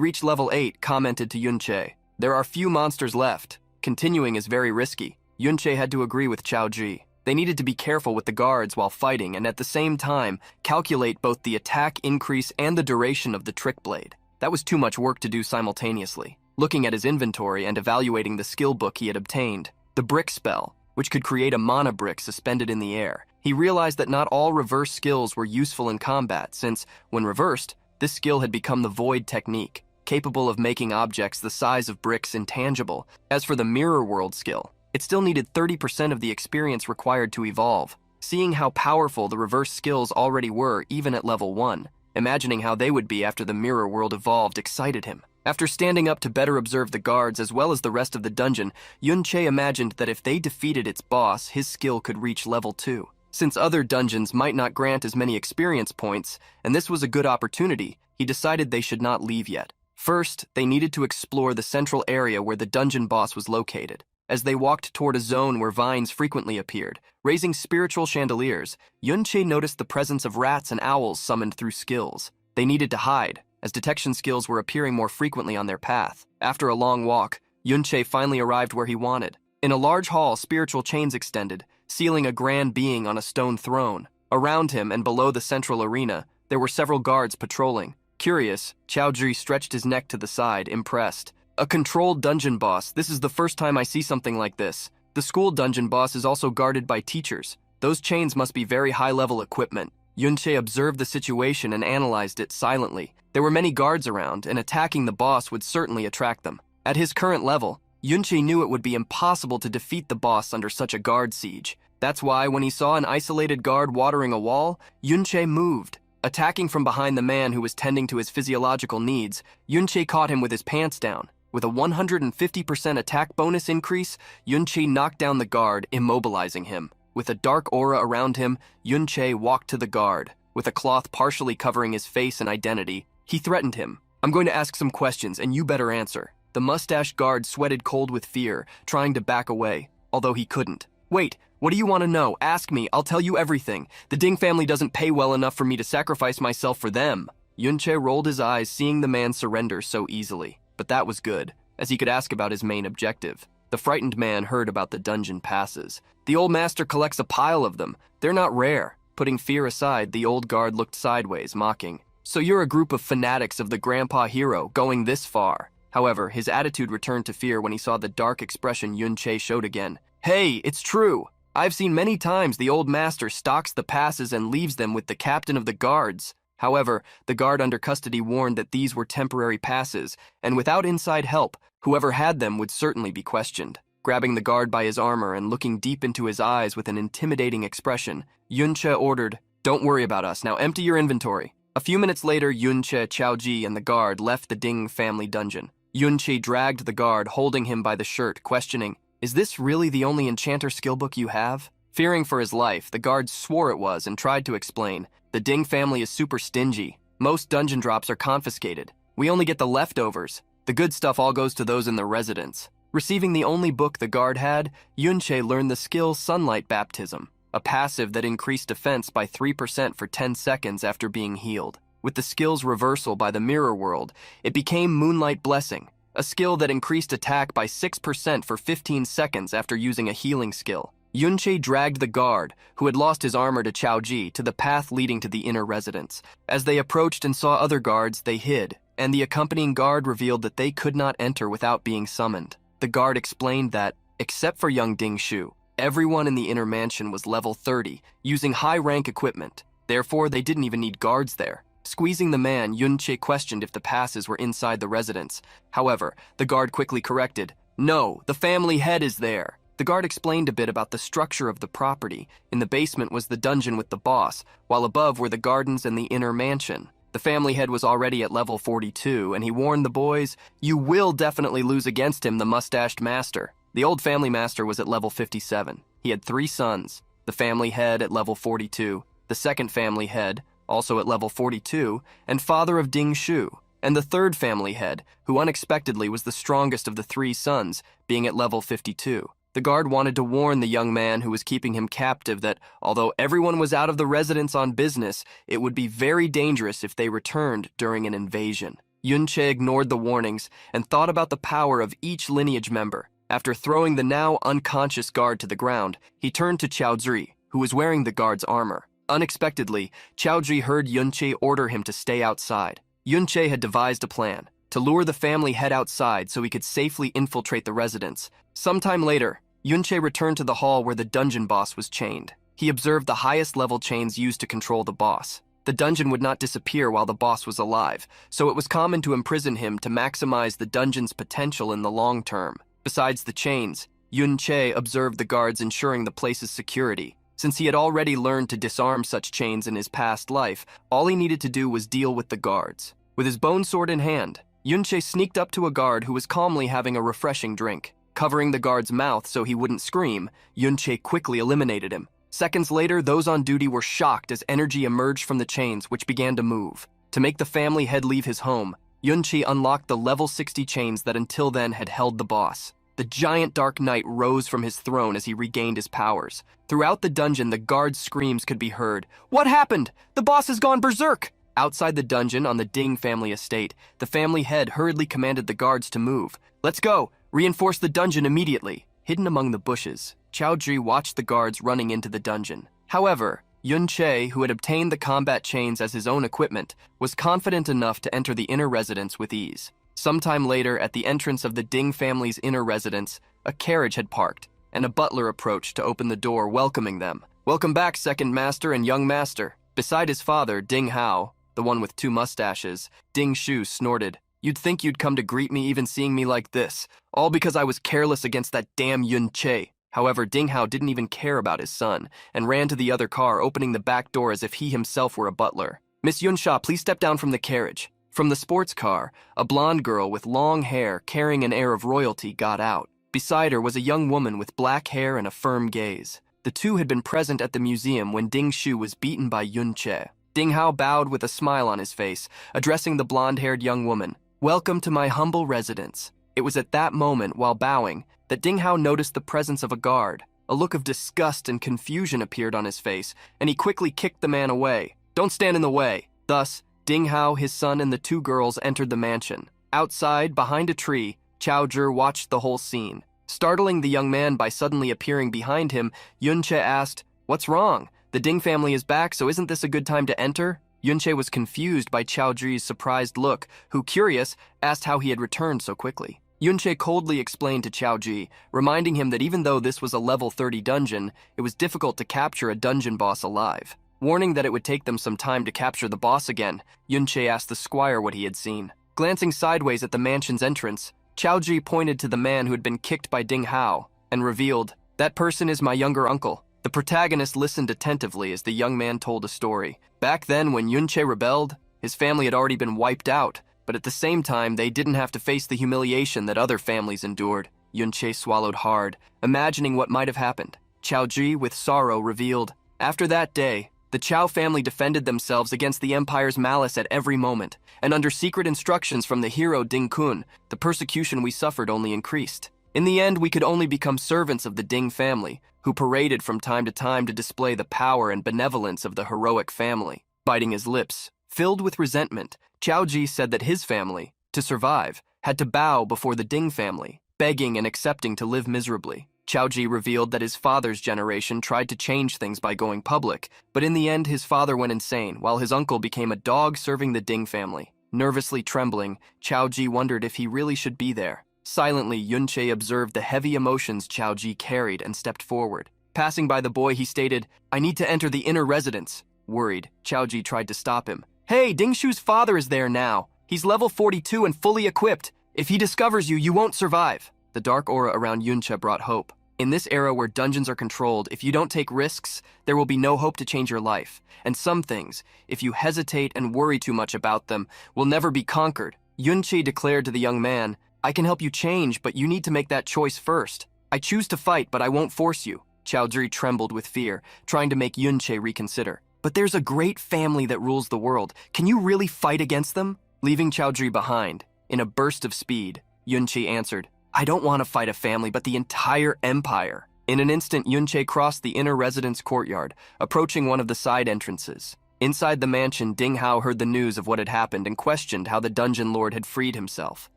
reached level 8, commented to Yunche, "There are few monsters left. Continuing is very risky." Yunche had to agree with Chao Zhi. They needed to be careful with the guards while fighting and at the same time calculate both the attack increase and the duration of the Trick Blade. That was too much work to do simultaneously. Looking at his inventory and evaluating the skill book he had obtained, the brick spell, which could create a mana brick suspended in the air, he realized that not all reverse skills were useful in combat since, when reversed, this skill had become the void technique, capable of making objects the size of bricks intangible. As for the mirror world skill, it still needed 30% of the experience required to evolve. Seeing how powerful the reverse skills already were even at level 1, imagining how they would be after the mirror world evolved excited him. After standing up to better observe the guards as well as the rest of the dungeon, Yunche imagined that if they defeated its boss, his skill could reach level 2. Since other dungeons might not grant as many experience points, and this was a good opportunity, he decided they should not leave yet. First, they needed to explore the central area where the dungeon boss was located. As they walked toward a zone where vines frequently appeared, raising spiritual chandeliers, Yunche noticed the presence of rats and owls summoned through skills. They needed to hide, as detection skills were appearing more frequently on their path. After a long walk, Yunche finally arrived where he wanted. In a large hall, spiritual chains extended, sealing a grand being on a stone throne. Around him and below the central arena, there were several guards patrolling. Curious, Chao Zhi stretched his neck to the side, impressed. "A controlled dungeon boss. This is the first time I see something like this. The school dungeon boss is also guarded by teachers. Those chains must be very high-level equipment." Yunche observed the situation and analyzed it silently. There were many guards around, and attacking the boss would certainly attract them. At his current level, Yunche knew it would be impossible to defeat the boss under such a guard siege. That's why, when he saw an isolated guard watering a wall, Yunche moved. Attacking from behind the man who was tending to his physiological needs, Yunche caught him with his pants down. With a 150% attack bonus increase, Yunche knocked down the guard, immobilizing him. With a dark aura around him, Yunche walked to the guard. With a cloth partially covering his face and identity, he threatened him. "I'm going to ask some questions, and you better answer." The mustached guard sweated cold with fear, trying to back away, although he couldn't. "Wait, what do you want to know? Ask me, I'll tell you everything. The Ding family doesn't pay well enough for me to sacrifice myself for them." Yunche rolled his eyes, seeing the man surrender so easily. But that was good, as he could ask about his main objective. The frightened man heard about the dungeon passes. "The old master collects a pile of them. They're not rare." Putting fear aside, the old guard looked sideways, mocking. "So you're a group of fanatics of the grandpa hero, going this far." However, his attitude returned to fear when he saw the dark expression Yunche showed again. "Hey, it's true. I've seen many times the old master stocks the passes and leaves them with the captain of the guards." However, the guard under custody warned that these were temporary passes, and without inside help, whoever had them would certainly be questioned. Grabbing the guard by his armor and looking deep into his eyes with an intimidating expression, Yunche ordered, "Don't worry about us, now empty your inventory." A few minutes later, Yunche, Chao Zhi, and the guard left the Ding family dungeon. Yunche dragged the guard, holding him by the shirt, questioning, "Is this really the only enchanter skillbook you have?" Fearing for his life, the guard swore it was and tried to explain. "The Ding family is super stingy. Most dungeon drops are confiscated. We only get the leftovers. The good stuff all goes to those in the residence." Receiving the only book the guard had, Yunche learned the skill Sunlight Baptism, a passive that increased defense by 3% for 10 seconds after being healed. With the skill's reversal by the mirror world, it became Moonlight Blessing, a skill that increased attack by 6% for 15 seconds after using a healing skill. Yunche dragged the guard, who had lost his armor to Chaoji, to the path leading to the inner residence. As they approached and saw other guards, they hid, and the accompanying guard revealed that they could not enter without being summoned. The guard explained that, except for young Ding Shu, everyone in the inner mansion was level 30, using high-rank equipment. Therefore, they didn't even need guards there. Squeezing the man, Yunche questioned if the passes were inside the residence. However, the guard quickly corrected, "No, the family head is there." The guard explained a bit about the structure of the property. In the basement was the dungeon with the boss, while above were the gardens and the inner mansion. The family head was already at level 42, and he warned the boys, "You will definitely lose against him, the mustached master." The old family master was at level 57. He had 3 sons, the family head at level 42, the second family head, also at level 42, and father of Ding Shu, and the third family head, who unexpectedly was the strongest of the 3 sons, being at level 52. The guard wanted to warn the young man who was keeping him captive that, although everyone was out of the residence on business, it would be very dangerous if they returned during an invasion. Yunche ignored the warnings and thought about the power of each lineage member. After throwing the now unconscious guard to the ground, he turned to Chaozi, who was wearing the guard's armor. Unexpectedly, Chaozi heard Yunche order him to stay outside. Yunche had devised a plan to lure the family head outside so he could safely infiltrate the residence. Sometime later, Yunche returned to the hall where the dungeon boss was chained. He observed the highest level chains used to control the boss. The dungeon would not disappear while the boss was alive, so it was common to imprison him to maximize the dungeon's potential in the long term. Besides the chains, Yunche observed the guards ensuring the place's security. Since he had already learned to disarm such chains in his past life, all he needed to do was deal with the guards. With his bone sword in hand, Yunche sneaked up to a guard who was calmly having a refreshing drink. Covering the guard's mouth so he wouldn't scream, Yunche quickly eliminated him. Seconds later, those on duty were shocked as energy emerged from the chains, which began to move. To make the family head leave his home, Yunche unlocked the level 60 chains that until then had held the boss. The giant Dark Knight rose from his throne as he regained his powers. Throughout the dungeon, the guards' screams could be heard. "What happened? The boss has gone berserk!" Outside the dungeon on the Ding family estate, the family head hurriedly commanded the guards to move. "Let's go! Reinforce the dungeon immediately!" Hidden among the bushes, Chaoji watched the guards running into the dungeon. However, Yunche, who had obtained the combat chains as his own equipment, was confident enough to enter the inner residence with ease. Sometime later, at the entrance of the Ding family's inner residence, a carriage had parked, and a butler approached to open the door, welcoming them. "Welcome back, second master and young master." Beside his father, Ding Hao, the one with 2 mustaches, Ding Shu snorted. "You'd think you'd come to greet me even seeing me like this, all because I was careless against that damn Yunche." However, Ding Hao didn't even care about his son, and ran to the other car, opening the back door as if he himself were a butler. "Miss Yunsha, please step down from the carriage." From the sports car, a blonde girl with long hair carrying an air of royalty got out. Beside her was a young woman with black hair and a firm gaze. The two had been present at the museum when Ding Shu was beaten by Yunche. Ding Hao bowed with a smile on his face, addressing the blonde-haired young woman. "Welcome to my humble residence." It was at that moment, while bowing, that Ding Hao noticed the presence of a guard. A look of disgust and confusion appeared on his face, and he quickly kicked the man away. "Don't stand in the way." Thus, Ding Hao, his son, and the 2 girls entered the mansion. Outside, behind a tree, Chaozi watched the whole scene. Startling the young man by suddenly appearing behind him, Yunche asked, "What's wrong? The Ding family is back, so isn't this a good time to enter?" Yunche was confused by Chaozi's surprised look, who, curious, asked how he had returned so quickly. Yunche coldly explained to Chaozi, reminding him that even though this was a level 30 dungeon, it was difficult to capture a dungeon boss alive. Warning that it would take them some time to capture the boss again, Yunche asked the squire what he had seen. Glancing sideways at the mansion's entrance, Chaozi pointed to the man who had been kicked by Ding Hao and revealed, "That person is my younger uncle." The protagonist listened attentively as the young man told a story. Back then, when Yunche rebelled, his family had already been wiped out, but at the same time, they didn't have to face the humiliation that other families endured. Yunche swallowed hard, imagining what might have happened. Chaozi, with sorrow, revealed, "After that day, the Chao family defended themselves against the Empire's malice at every moment, and under secret instructions from the hero Ding Kun, the persecution we suffered only increased. In the end, we could only become servants of the Ding family, who paraded from time to time to display the power and benevolence of the heroic family." Biting his lips, filled with resentment, Chaozi said that his family, to survive, had to bow before the Ding family, begging and accepting to live miserably. Chaoji revealed that his father's generation tried to change things by going public, but in the end his father went insane, while his uncle became a dog serving the Ding family. Nervously trembling, Chaoji wondered if he really should be there. Silently, Yunche observed the heavy emotions Chaoji carried and stepped forward. Passing by the boy, he stated, "I need to enter the inner residence." Worried, Chaoji tried to stop him. "Hey, Dingshu's father is there now. He's level 42 and fully equipped. If he discovers you, you won't survive." The dark aura around Yunche brought hope. In this era where dungeons are controlled, if you don't take risks, there will be no hope to change your life. And some things, if you hesitate and worry too much about them, will never be conquered. Yunche declared to the young man, "I can help you change, but you need to make that choice first. I choose to fight, but I won't force you." Chaoji trembled with fear, trying to make Yunche reconsider. "But there's a great family that rules the world. Can you really fight against them?" Leaving Chaoji behind, in a burst of speed, Yunche answered, "I don't want to fight a family, but the entire empire." In an instant, Yunche crossed the inner residence courtyard, approaching one of the side entrances. Inside the mansion, Ding Hao heard the news of what had happened and questioned how the dungeon lord had freed himself.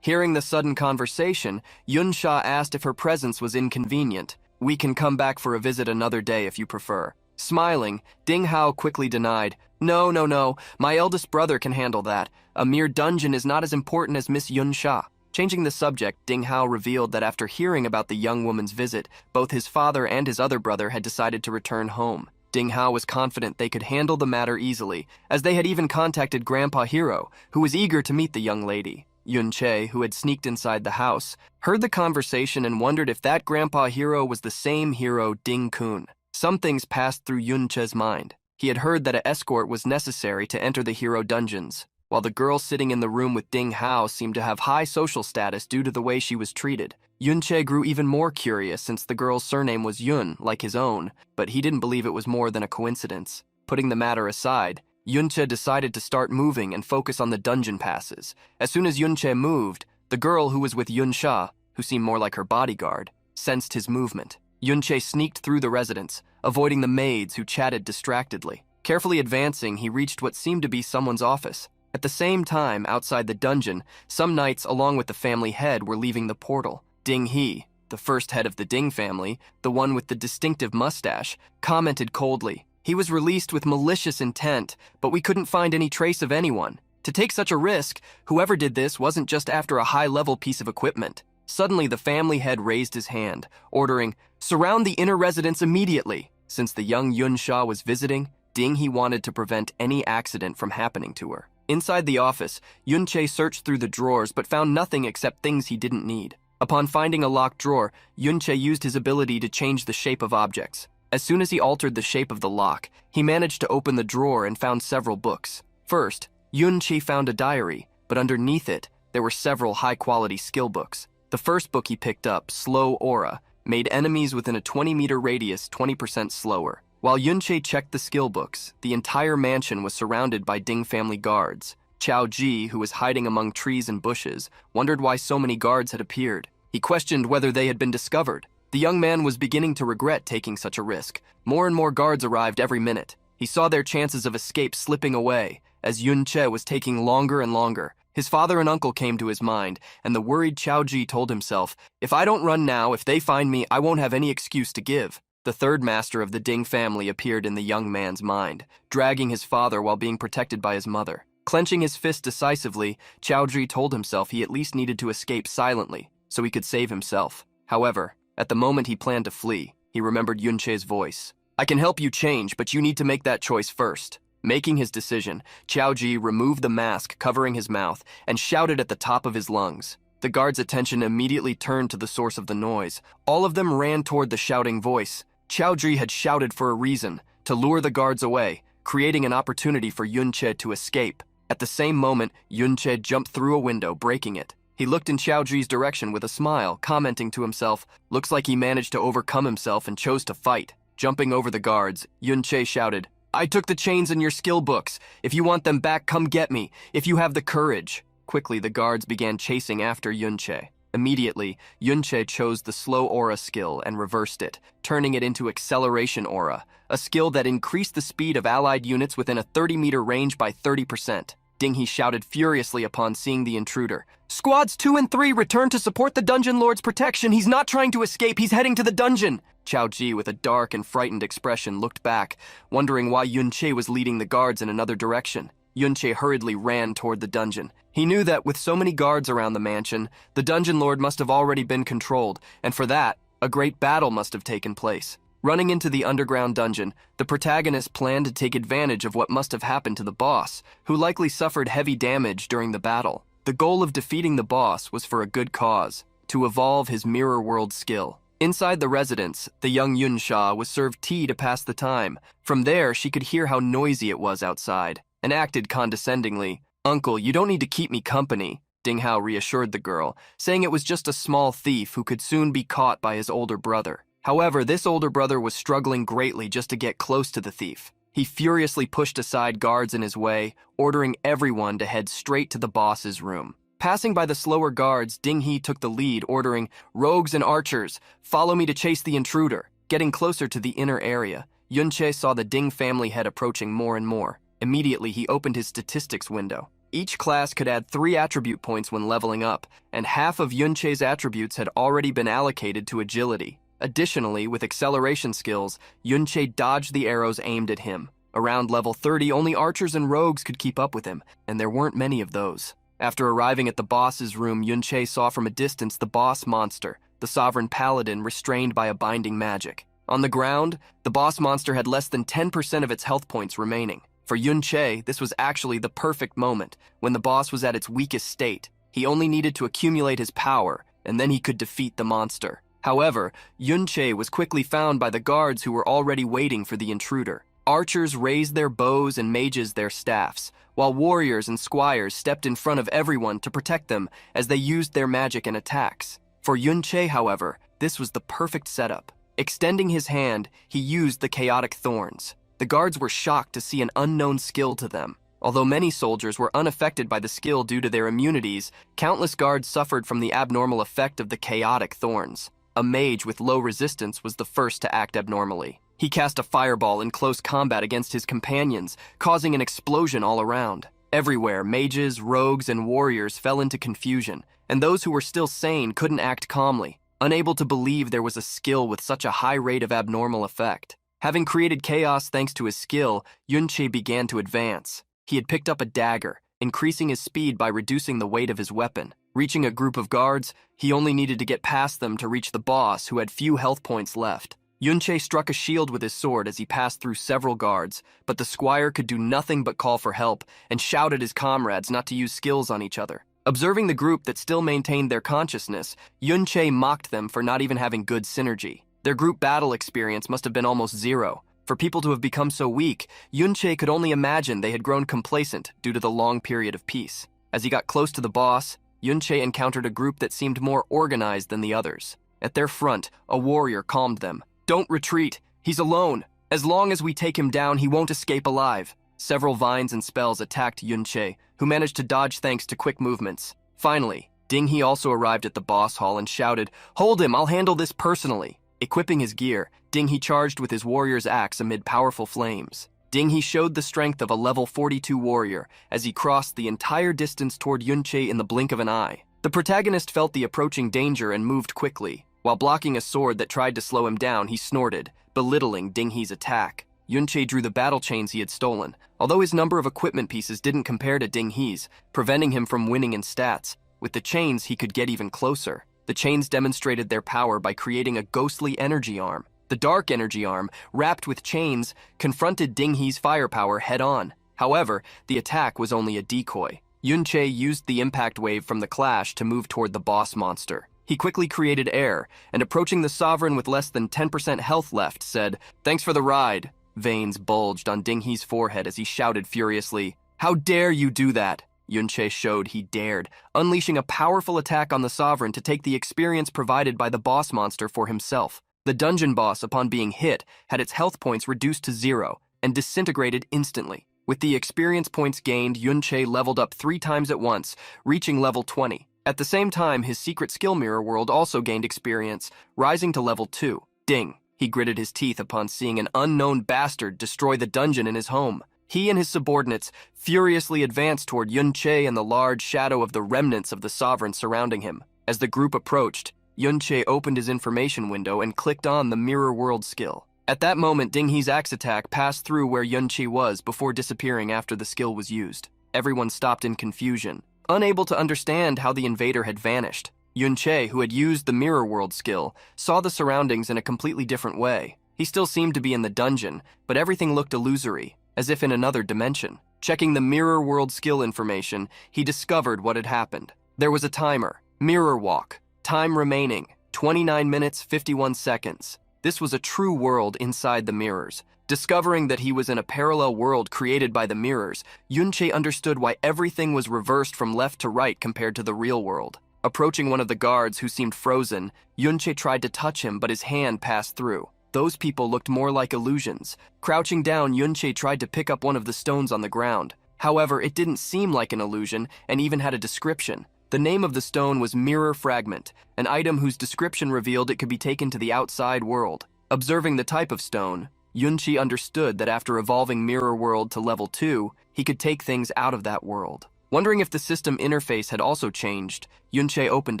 Hearing the sudden conversation, Yunsha asked if her presence was inconvenient. "We can come back for a visit another day if you prefer." Smiling, Ding Hao quickly denied, No, my eldest brother can handle that. A mere dungeon is not as important as Miss Yunsha." Changing the subject, Ding Hao revealed that after hearing about the young woman's visit, both his father and his other brother had decided to return home. Ding Hao was confident they could handle the matter easily, as they had even contacted Grandpa Hero, who was eager to meet the young lady. Yunche, who had sneaked inside the house, heard the conversation and wondered if that Grandpa Hero was the same hero Ding Kun. Some things passed through Yunche's mind. He had heard that an escort was necessary to enter the hero dungeons, while the girl sitting in the room with Ding Hao seemed to have high social status due to the way she was treated. Yunche grew even more curious since the girl's surname was Yun, like his own, but he didn't believe it was more than a coincidence. Putting the matter aside, Yunche decided to start moving and focus on the dungeon passes. As soon as Yunche moved, the girl who was with Yunsha, who seemed more like her bodyguard, sensed his movement. Yunche sneaked through the residence, avoiding the maids who chatted distractedly. Carefully advancing, he reached what seemed to be someone's office. At the same time, outside the dungeon, some knights along with the family head were leaving the portal. Ding He, the first head of the Ding family, the one with the distinctive mustache, commented coldly, "He was released with malicious intent, but we couldn't find any trace of anyone. To take such a risk, whoever did this wasn't just after a high-level piece of equipment." Suddenly, the family head raised his hand, ordering, "Surround the inner residence immediately." Since the young Yunsha was visiting, Ding He wanted to prevent any accident from happening to her. Inside the office, Yunche searched through the drawers but found nothing except things he didn't need. Upon finding a locked drawer, Yunche used his ability to change the shape of objects. As soon as he altered the shape of the lock, he managed to open the drawer and found several books. First, Yunche found a diary, but underneath it, there were several high-quality skill books. The first book he picked up, Slow Aura, made enemies within a 20-meter radius 20% slower. While Yunche checked the skill books, the entire mansion was surrounded by Ding family guards. Chao Ji, who was hiding among trees and bushes, wondered why so many guards had appeared. He questioned whether they had been discovered. The young man was beginning to regret taking such a risk. More and more guards arrived every minute. He saw their chances of escape slipping away, as Yunche was taking longer and longer. His father and uncle came to his mind, and the worried Chao Ji told himself, "If I don't run now, if they find me, I won't have any excuse to give." The third master of the Ding family appeared in the young man's mind, dragging his father while being protected by his mother. Clenching his fist decisively, Chao Ji told himself he at least needed to escape silently, so he could save himself. However, at the moment he planned to flee, he remembered Yunche's voice. "I can help you change, but you need to make that choice first." Making his decision, Chao Ji removed the mask covering his mouth and shouted at the top of his lungs. The guards' attention immediately turned to the source of the noise. All of them ran toward the shouting voice. Chao Ji had shouted for a reason, to lure the guards away, creating an opportunity for Yunche to escape. At the same moment, Yunche jumped through a window, breaking it. He looked in Chao Ji's direction with a smile, commenting to himself, "Looks like he managed to overcome himself and chose to fight." Jumping over the guards, Yunche shouted, "I took the chains in your skill books. If you want them back, come get me, if you have the courage." Quickly, the guards began chasing after Yunche. Immediately, Yunche chose the Slow Aura skill and reversed it, turning it into Acceleration Aura, a skill that increased the speed of allied units within a 30-meter range by 30%. Ding-hee shouted furiously upon seeing the intruder. Squads 2 and 3 return to support the Dungeon Lord's protection. He's not trying to escape, he's heading to the dungeon. Chao Ji, with a dark and frightened expression, looked back, wondering why Yun-che was leading the guards in another direction. Yun-che hurriedly ran toward the dungeon. He knew that with so many guards around the mansion, the Dungeon Lord must have already been controlled, and for that, a great battle must have taken place. Running into the underground dungeon, the protagonist planned to take advantage of what must have happened to the boss, who likely suffered heavy damage during the battle. The goal of defeating the boss was for a good cause, to evolve his mirror world skill. Inside the residence, the young Yunsha was served tea to pass the time. From there, she could hear how noisy it was outside, and acted condescendingly. Uncle, you don't need to keep me company, Ding Hao reassured the girl, saying it was just a small thief who could soon be caught by his older brother. However, this older brother was struggling greatly just to get close to the thief. He furiously pushed aside guards in his way, ordering everyone to head straight to the boss's room. Passing by the slower guards, Ding-hee took the lead, ordering, "Rogues and archers, follow me to chase the intruder." Getting closer to the inner area, Yun-che saw the Ding family head approaching more and more. Immediately, he opened his statistics window. Each class could add 3 attribute points when leveling up, and half of Yun-che's attributes had already been allocated to agility. Additionally, with acceleration skills, Yun-che dodged the arrows aimed at him. Around level 30, only archers and rogues could keep up with him, and there weren't many of those. After arriving at the boss's room, Yun-che saw from a distance the boss monster, the sovereign paladin restrained by a binding magic. On the ground, the boss monster had less than 10% of its health points remaining. For Yun-che, this was actually the perfect moment, when the boss was at its weakest state. He only needed to accumulate his power, and then he could defeat the monster. However, Yun-che was quickly found by the guards who were already waiting for the intruder. Archers raised their bows and mages their staffs, while warriors and squires stepped in front of everyone to protect them as they used their magic and attacks. For Yun-che, however, this was the perfect setup. Extending his hand, he used the chaotic thorns. The guards were shocked to see an unknown skill to them. Although many soldiers were unaffected by the skill due to their immunities, countless guards suffered from the abnormal effect of the chaotic thorns. A mage with low resistance was the first to act abnormally. He cast a fireball in close combat against his companions, causing an explosion all around. Everywhere, mages, rogues, and warriors fell into confusion, and those who were still sane couldn't act calmly, unable to believe there was a skill with such a high rate of abnormal effect. Having created chaos thanks to his skill, Yun-che began to advance. He had picked up a dagger, increasing his speed by reducing the weight of his weapon. Reaching a group of guards, he only needed to get past them to reach the boss, who had few health points left. Yun-che struck a shield with his sword as he passed through several guards, but the squire could do nothing but call for help and shout at his comrades not to use skills on each other. Observing the group that still maintained their consciousness, Yun-che mocked them for not even having good synergy. Their group battle experience must have been almost zero. For people to have become so weak, Yun-che could only imagine they had grown complacent due to the long period of peace. As he got close to the boss, Yun-che encountered a group that seemed more organized than the others. At their front, a warrior calmed them. "Don't retreat. He's alone. As long as we take him down, he won't escape alive." Several vines and spells attacked Yun-che, who managed to dodge thanks to quick movements. Finally, Ding-hee also arrived at the boss hall and shouted, "Hold him, I'll handle this personally." Equipping his gear, Ding-hee charged with his warrior's axe amid powerful flames. Ding-hee showed the strength of a level 42 warrior as he crossed the entire distance toward Yun-che in the blink of an eye. The protagonist felt the approaching danger and moved quickly. While blocking a sword that tried to slow him down, he snorted, belittling Ding-hee's attack. Yun-che drew the battle chains he had stolen, although his number of equipment pieces didn't compare to Ding-hee's, preventing him from winning in stats. With the chains, he could get even closer. The chains demonstrated their power by creating a ghostly energy arm. The dark energy arm, wrapped with chains, confronted Ding-hee's firepower head-on. However, the attack was only a decoy. Yun-che used the impact wave from the clash to move toward the boss monster. He quickly created air, and approaching the sovereign with less than 10% health left, said, "Thanks for the ride." Veins bulged on Ding-hee's forehead as he shouted furiously, "How dare you do that?" Yun-che showed he dared, unleashing a powerful attack on the sovereign to take the experience provided by the boss monster for himself. The dungeon boss, upon being hit, had its health points reduced to 0 and disintegrated instantly. With the experience points gained, Yun-che leveled up 3 times at once, reaching level 20. At the same time, his secret skill mirror world also gained experience, rising to level 2. Ding! He gritted his teeth upon seeing an unknown bastard destroy the dungeon in his home. He and his subordinates furiously advanced toward Yun-che and the large shadow of the remnants of the sovereign surrounding him. As the group approached, Yun-che opened his information window and clicked on the Mirror World skill. At that moment, Ding-hee's axe attack passed through where Yun-che was before disappearing after the skill was used. Everyone stopped in confusion, unable to understand how the invader had vanished. Yun-che, who had used the Mirror World skill, saw the surroundings in a completely different way. He still seemed to be in the dungeon, but everything looked illusory, as if in another dimension. Checking the Mirror World skill information, he discovered what had happened. There was a timer. Mirror walk. Time remaining, 29 minutes, 51 seconds. This was a true world inside the mirrors. Discovering that he was in a parallel world created by the mirrors, Yun-che understood why everything was reversed from left to right compared to the real world. Approaching one of the guards who seemed frozen, Yun-che tried to touch him, but his hand passed through. Those people looked more like illusions. Crouching down, Yun-che tried to pick up one of the stones on the ground. However, it didn't seem like an illusion and even had a description. The name of the stone was Mirror Fragment, an item whose description revealed it could be taken to the outside world. Observing the type of stone, Yun-che understood that after evolving Mirror World to level 2, he could take things out of that world. Wondering if the system interface had also changed, Yun-che opened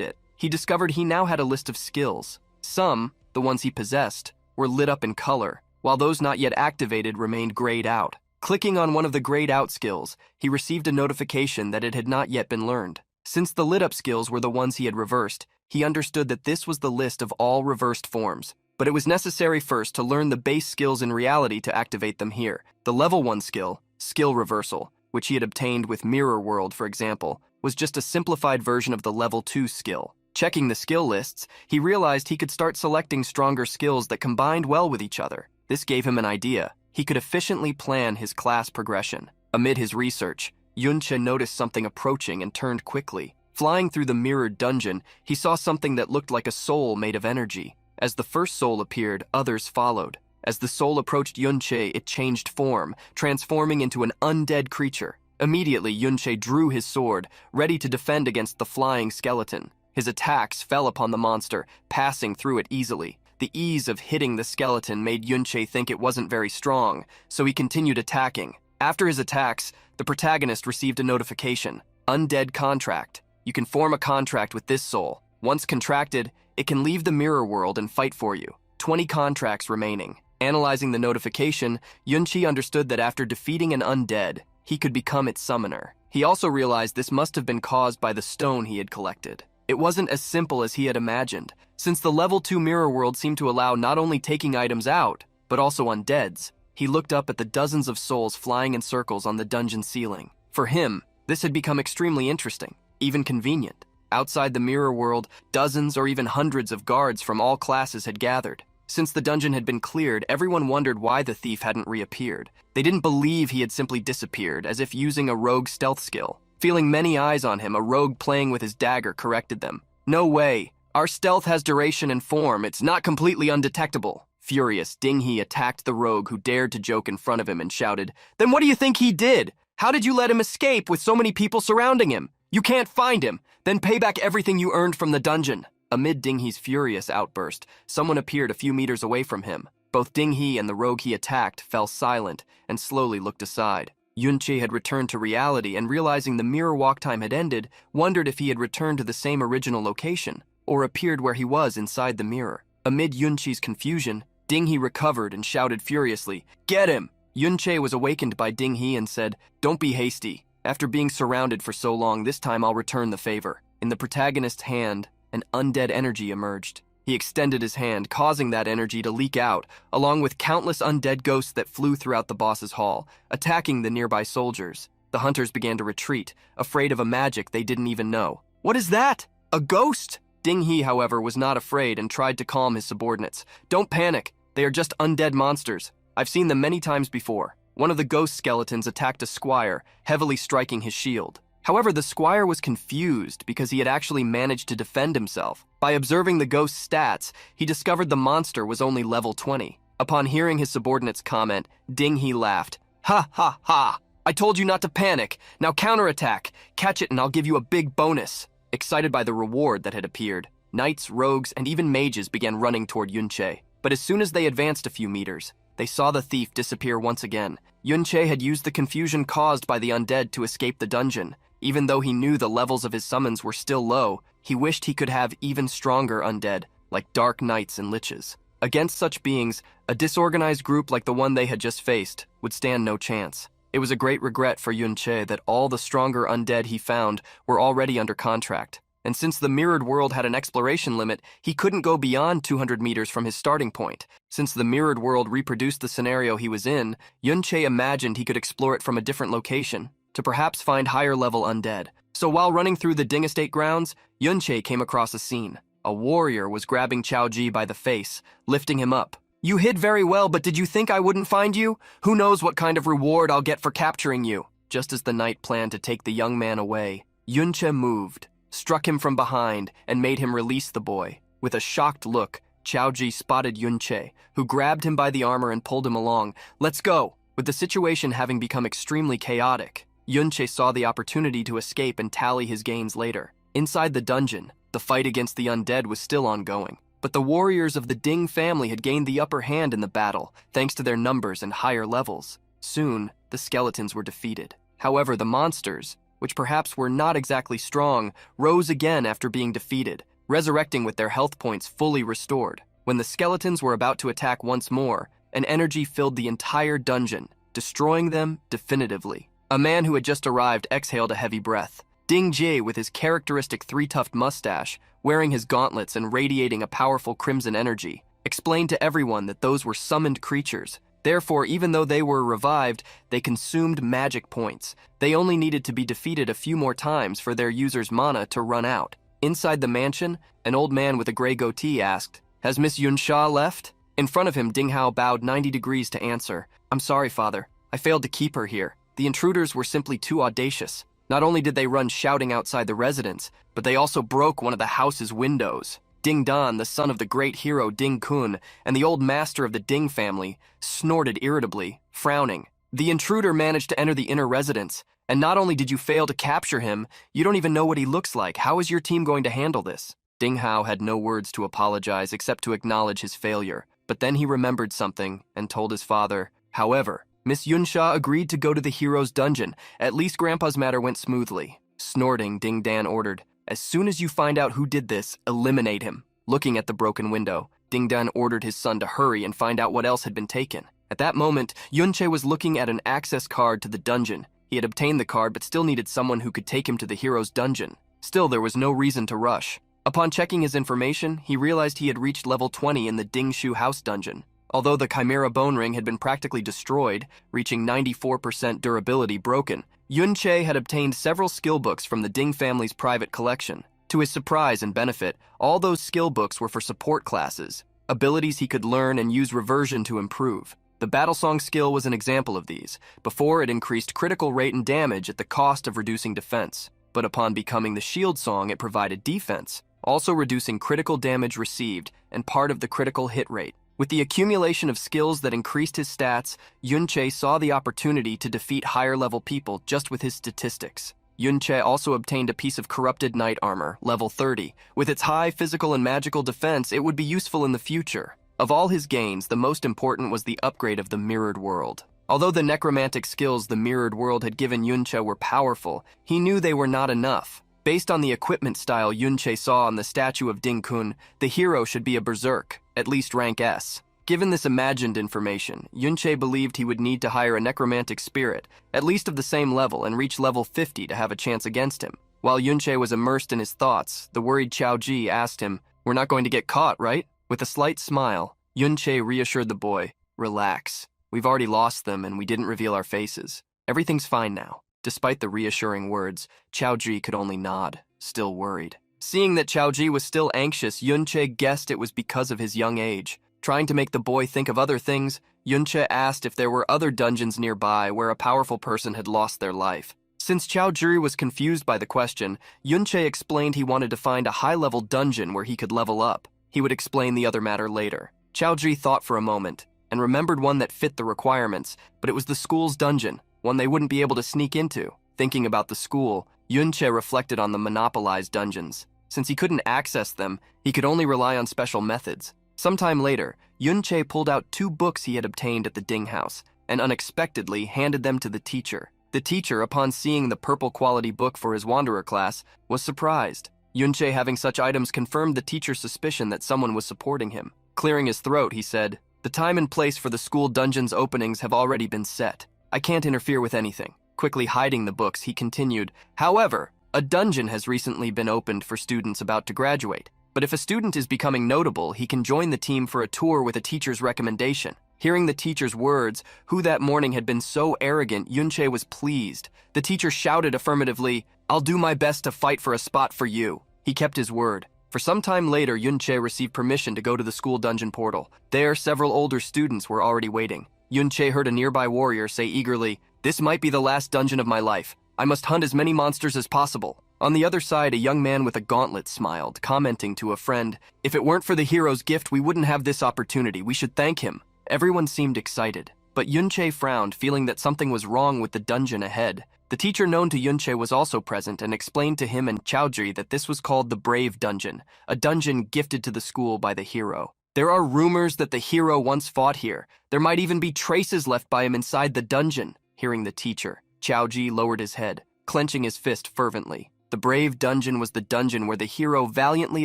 it. He discovered he now had a list of skills. Some, the ones he possessed, were lit up in color, while those not yet activated remained grayed out. Clicking on one of the grayed out skills, he received a notification that it had not yet been learned. Since the lit up skills were the ones he had reversed, he understood that this was the list of all reversed forms. But it was necessary first to learn the base skills in reality to activate them here. The level 1 skill, Skill Reversal, which he had obtained with Mirror World, for example, was just a simplified version of the level 2 skill. Checking the skill lists, he realized he could start selecting stronger skills that combined well with each other. This gave him an idea. He could efficiently plan his class progression. Amid his research, Yun-che noticed something approaching and turned quickly. Flying through the mirrored dungeon, he saw something that looked like a soul made of energy. As the first soul appeared, others followed. As the soul approached Yun-che, it changed form, transforming into an undead creature. Immediately, Yun-che drew his sword, ready to defend against the flying skeleton. His attacks fell upon the monster, passing through it easily. The ease of hitting the skeleton made Yun-che think it wasn't very strong, so he continued attacking. After his attacks, the protagonist received a notification. Undead contract. You can form a contract with this soul. Once contracted, it can leave the mirror world and fight for you. 20 contracts remaining. Analyzing the notification, Yun-che understood that after defeating an undead, he could become its summoner. He also realized this must have been caused by the stone he had collected. It wasn't as simple as he had imagined, since the level 2 mirror world seemed to allow not only taking items out, but also undeads. He looked up at the dozens of souls flying in circles on the dungeon ceiling. For him, this had become extremely interesting, even convenient. Outside the mirror world, dozens or even hundreds of guards from all classes had gathered. Since the dungeon had been cleared, everyone wondered why the thief hadn't reappeared. They didn't believe he had simply disappeared, as if using a rogue stealth skill. Feeling many eyes on him, a rogue playing with his dagger corrected them. "No way. Our stealth has duration and form. It's not completely undetectable." Furious, Ding-hee attacked the rogue who dared to joke in front of him and shouted, "Then what do you think he did? How did you let him escape with so many people surrounding him? You can't find him. Then pay back everything you earned from the dungeon." Amid Ding-hee's furious outburst, someone appeared a few meters away from him. Both Ding-hee and the rogue he attacked fell silent and slowly looked aside. Yun-che had returned to reality and, realizing the mirror walk time had ended, wondered if he had returned to the same original location or appeared where he was inside the mirror. Amid Yun-che's confusion, Ding-hee recovered and shouted furiously, "Get him!" Yun-che was awakened by Ding-hee and said, "Don't be hasty. After being surrounded for so long, this time I'll return the favor." In the protagonist's hand, an undead energy emerged. He extended his hand, causing that energy to leak out, along with countless undead ghosts that flew throughout the boss's hall, attacking the nearby soldiers. The hunters began to retreat, afraid of a magic they didn't even know. "What is that? A ghost?" Ding-hee, however, was not afraid and tried to calm his subordinates. "Don't panic. They are just undead monsters. I've seen them many times before." One of the ghost skeletons attacked a squire, heavily striking his shield. However, the squire was confused because he had actually managed to defend himself. By observing the ghost's stats, he discovered the monster was only level 20. Upon hearing his subordinate's comment, Ding-hee laughed. "Ha ha ha! I told you not to panic. Now counterattack. Catch it and I'll give you a big bonus." Excited by the reward that had appeared, knights, rogues, and even mages began running toward Yun-che. But as soon as they advanced a few meters, they saw the thief disappear once again. Yunche had used the confusion caused by the undead to escape the dungeon. Even though he knew the levels of his summons were still low, he wished he could have even stronger undead, like dark knights and liches. Against such beings, a disorganized group like the one they had just faced would stand no chance. It was a great regret for Yunche that all the stronger undead he found were already under contract. And since the mirrored world had an exploration limit, he couldn't go beyond 200 meters from his starting point. Since the mirrored world reproduced the scenario he was in, Yunche imagined he could explore it from a different location, to perhaps find higher-level undead. So while running through the Ding Estate grounds, Yunche came across a scene. A warrior was grabbing Qiao Ji by the face, lifting him up. "You hid very well, but did you think I wouldn't find you? Who knows what kind of reward I'll get for capturing you?" Just as the knight planned to take the young man away, Yunche moved, struck him from behind, and made him release the boy. With a shocked look, Qiao Ji spotted Yunche, who grabbed him by the armor and pulled him along. "Let's go!" With the situation having become extremely chaotic, Yunche saw the opportunity to escape and tally his gains later. Inside the dungeon, the fight against the undead was still ongoing, but the warriors of the Ding family had gained the upper hand in the battle, thanks to their numbers and higher levels. Soon, the skeletons were defeated. However, the monsters, which perhaps were not exactly strong, rose again after being defeated, resurrecting with their health points fully restored. When the skeletons were about to attack once more, an energy filled the entire dungeon, destroying them definitively. A man who had just arrived exhaled a heavy breath. Ding Jie, with his characteristic three-tuft mustache, wearing his gauntlets and radiating a powerful crimson energy, explained to everyone that those were summoned creatures. Therefore, even though they were revived, they consumed magic points. They only needed to be defeated a few more times for their user's mana to run out. Inside the mansion, an old man with a gray goatee asked, "Has Miss Yunsha left?" In front of him, Ding Hao bowed 90 degrees to answer, "I'm sorry, father. I failed to keep her here. The intruders were simply too audacious. Not only did they run shouting outside the residence, but they also broke one of the house's windows." Ding Dan, the son of the great hero Ding Kun, and the old master of the Ding family, snorted irritably, frowning. "The intruder managed to enter the inner residence, and not only did you fail to capture him, you don't even know what he looks like. How is your team going to handle this?" Ding Hao had no words to apologize except to acknowledge his failure, but then he remembered something and told his father, "However, Miss Yunsha agreed to go to the hero's dungeon. At least Grandpa's matter went smoothly." Snorting, Ding Dan ordered, "As soon as you find out who did this, eliminate him." Looking at the broken window, Ding Dan ordered his son to hurry and find out what else had been taken. At that moment, Yunche was looking at an access card to the dungeon. He had obtained the card but still needed someone who could take him to the hero's dungeon. Still, there was no reason to rush. Upon checking his information, he realized he had reached level 20 in the Ding Shu house dungeon. Although the Chimera Bone Ring had been practically destroyed, reaching 94% durability broken, Yunche had obtained several skill books from the Ding family's private collection. To his surprise and benefit, all those skill books were for support classes, abilities he could learn and use Reversion to improve. The Battle Song skill was an example of these. Before, it increased critical rate and damage at the cost of reducing defense, but upon becoming the Shield Song, it provided defense, also reducing critical damage received and part of the critical hit rate. With the accumulation of skills that increased his stats, Yunche saw the opportunity to defeat higher-level people just with his statistics. Yunche also obtained a piece of corrupted knight armor, level 30. With its high physical and magical defense, it would be useful in the future. Of all his gains, the most important was the upgrade of the mirrored world. Although the necromantic skills the mirrored world had given Yunche were powerful, he knew they were not enough. Based on the equipment style Yunche saw on the statue of Ding Kun, the hero should be a berserk, at least rank S. Given this imagined information, Yunche believed he would need to hire a necromantic spirit, at least of the same level, and reach level 50 to have a chance against him. While Yunche was immersed in his thoughts, the worried Qiao Ji asked him, "We're not going to get caught, right?" With a slight smile, Yunche reassured the boy, "Relax. We've already lost them and we didn't reveal our faces. Everything's fine now." Despite the reassuring words, Qiao Ji could only nod, still worried. Seeing that Qiao Ji was still anxious, Yunche guessed it was because of his young age. Trying to make the boy think of other things, Yunche asked if there were other dungeons nearby where a powerful person had lost their life. Since Qiao Ji was confused by the question, Yunche explained he wanted to find a high-level dungeon where he could level up. He would explain the other matter later. Qiao Ji thought for a moment and remembered one that fit the requirements, but it was the school's dungeon, one they wouldn't be able to sneak into. Thinking about the school, Yunche reflected on the monopolized dungeons. Since he couldn't access them, he could only rely on special methods. Sometime later, Yunche pulled out 2 books he had obtained at the Ding house. and unexpectedly handed them to the teacher. The teacher, upon seeing the purple quality book for his Wanderer class, was surprised. Yunche having such items confirmed the teacher's suspicion that someone was supporting him. Clearing his throat, he said, "The time and place for the school dungeon's openings have already been set. I can't interfere with anything." Quickly hiding the books, he continued, "However, a dungeon has recently been opened for students about to graduate. But if a student is becoming notable, he can join the team for a tour with a teacher's recommendation." Hearing the teacher's words, who that morning had been so arrogant, Yunche was pleased. The teacher shouted affirmatively, "I'll do my best to fight for a spot for you." He kept his word. For some time later, Yunche received permission to go to the school dungeon portal. There, several older students were already waiting. Yunche heard a nearby warrior say eagerly, "This might be the last dungeon of my life. I must hunt as many monsters as possible." On the other side, a young man with a gauntlet smiled, commenting to a friend, "If it weren't for the hero's gift, we wouldn't have this opportunity. We should thank him." Everyone seemed excited, but Yunche frowned, feeling that something was wrong with the dungeon ahead. The teacher known to Yunche was also present and explained to him and Chaoji that this was called the Brave Dungeon, a dungeon gifted to the school by the hero. "There are rumors that the hero once fought here. There might even be traces left by him inside the dungeon." Hearing the teacher, Chaoji lowered his head, clenching his fist fervently. The Brave Dungeon was the dungeon where the hero valiantly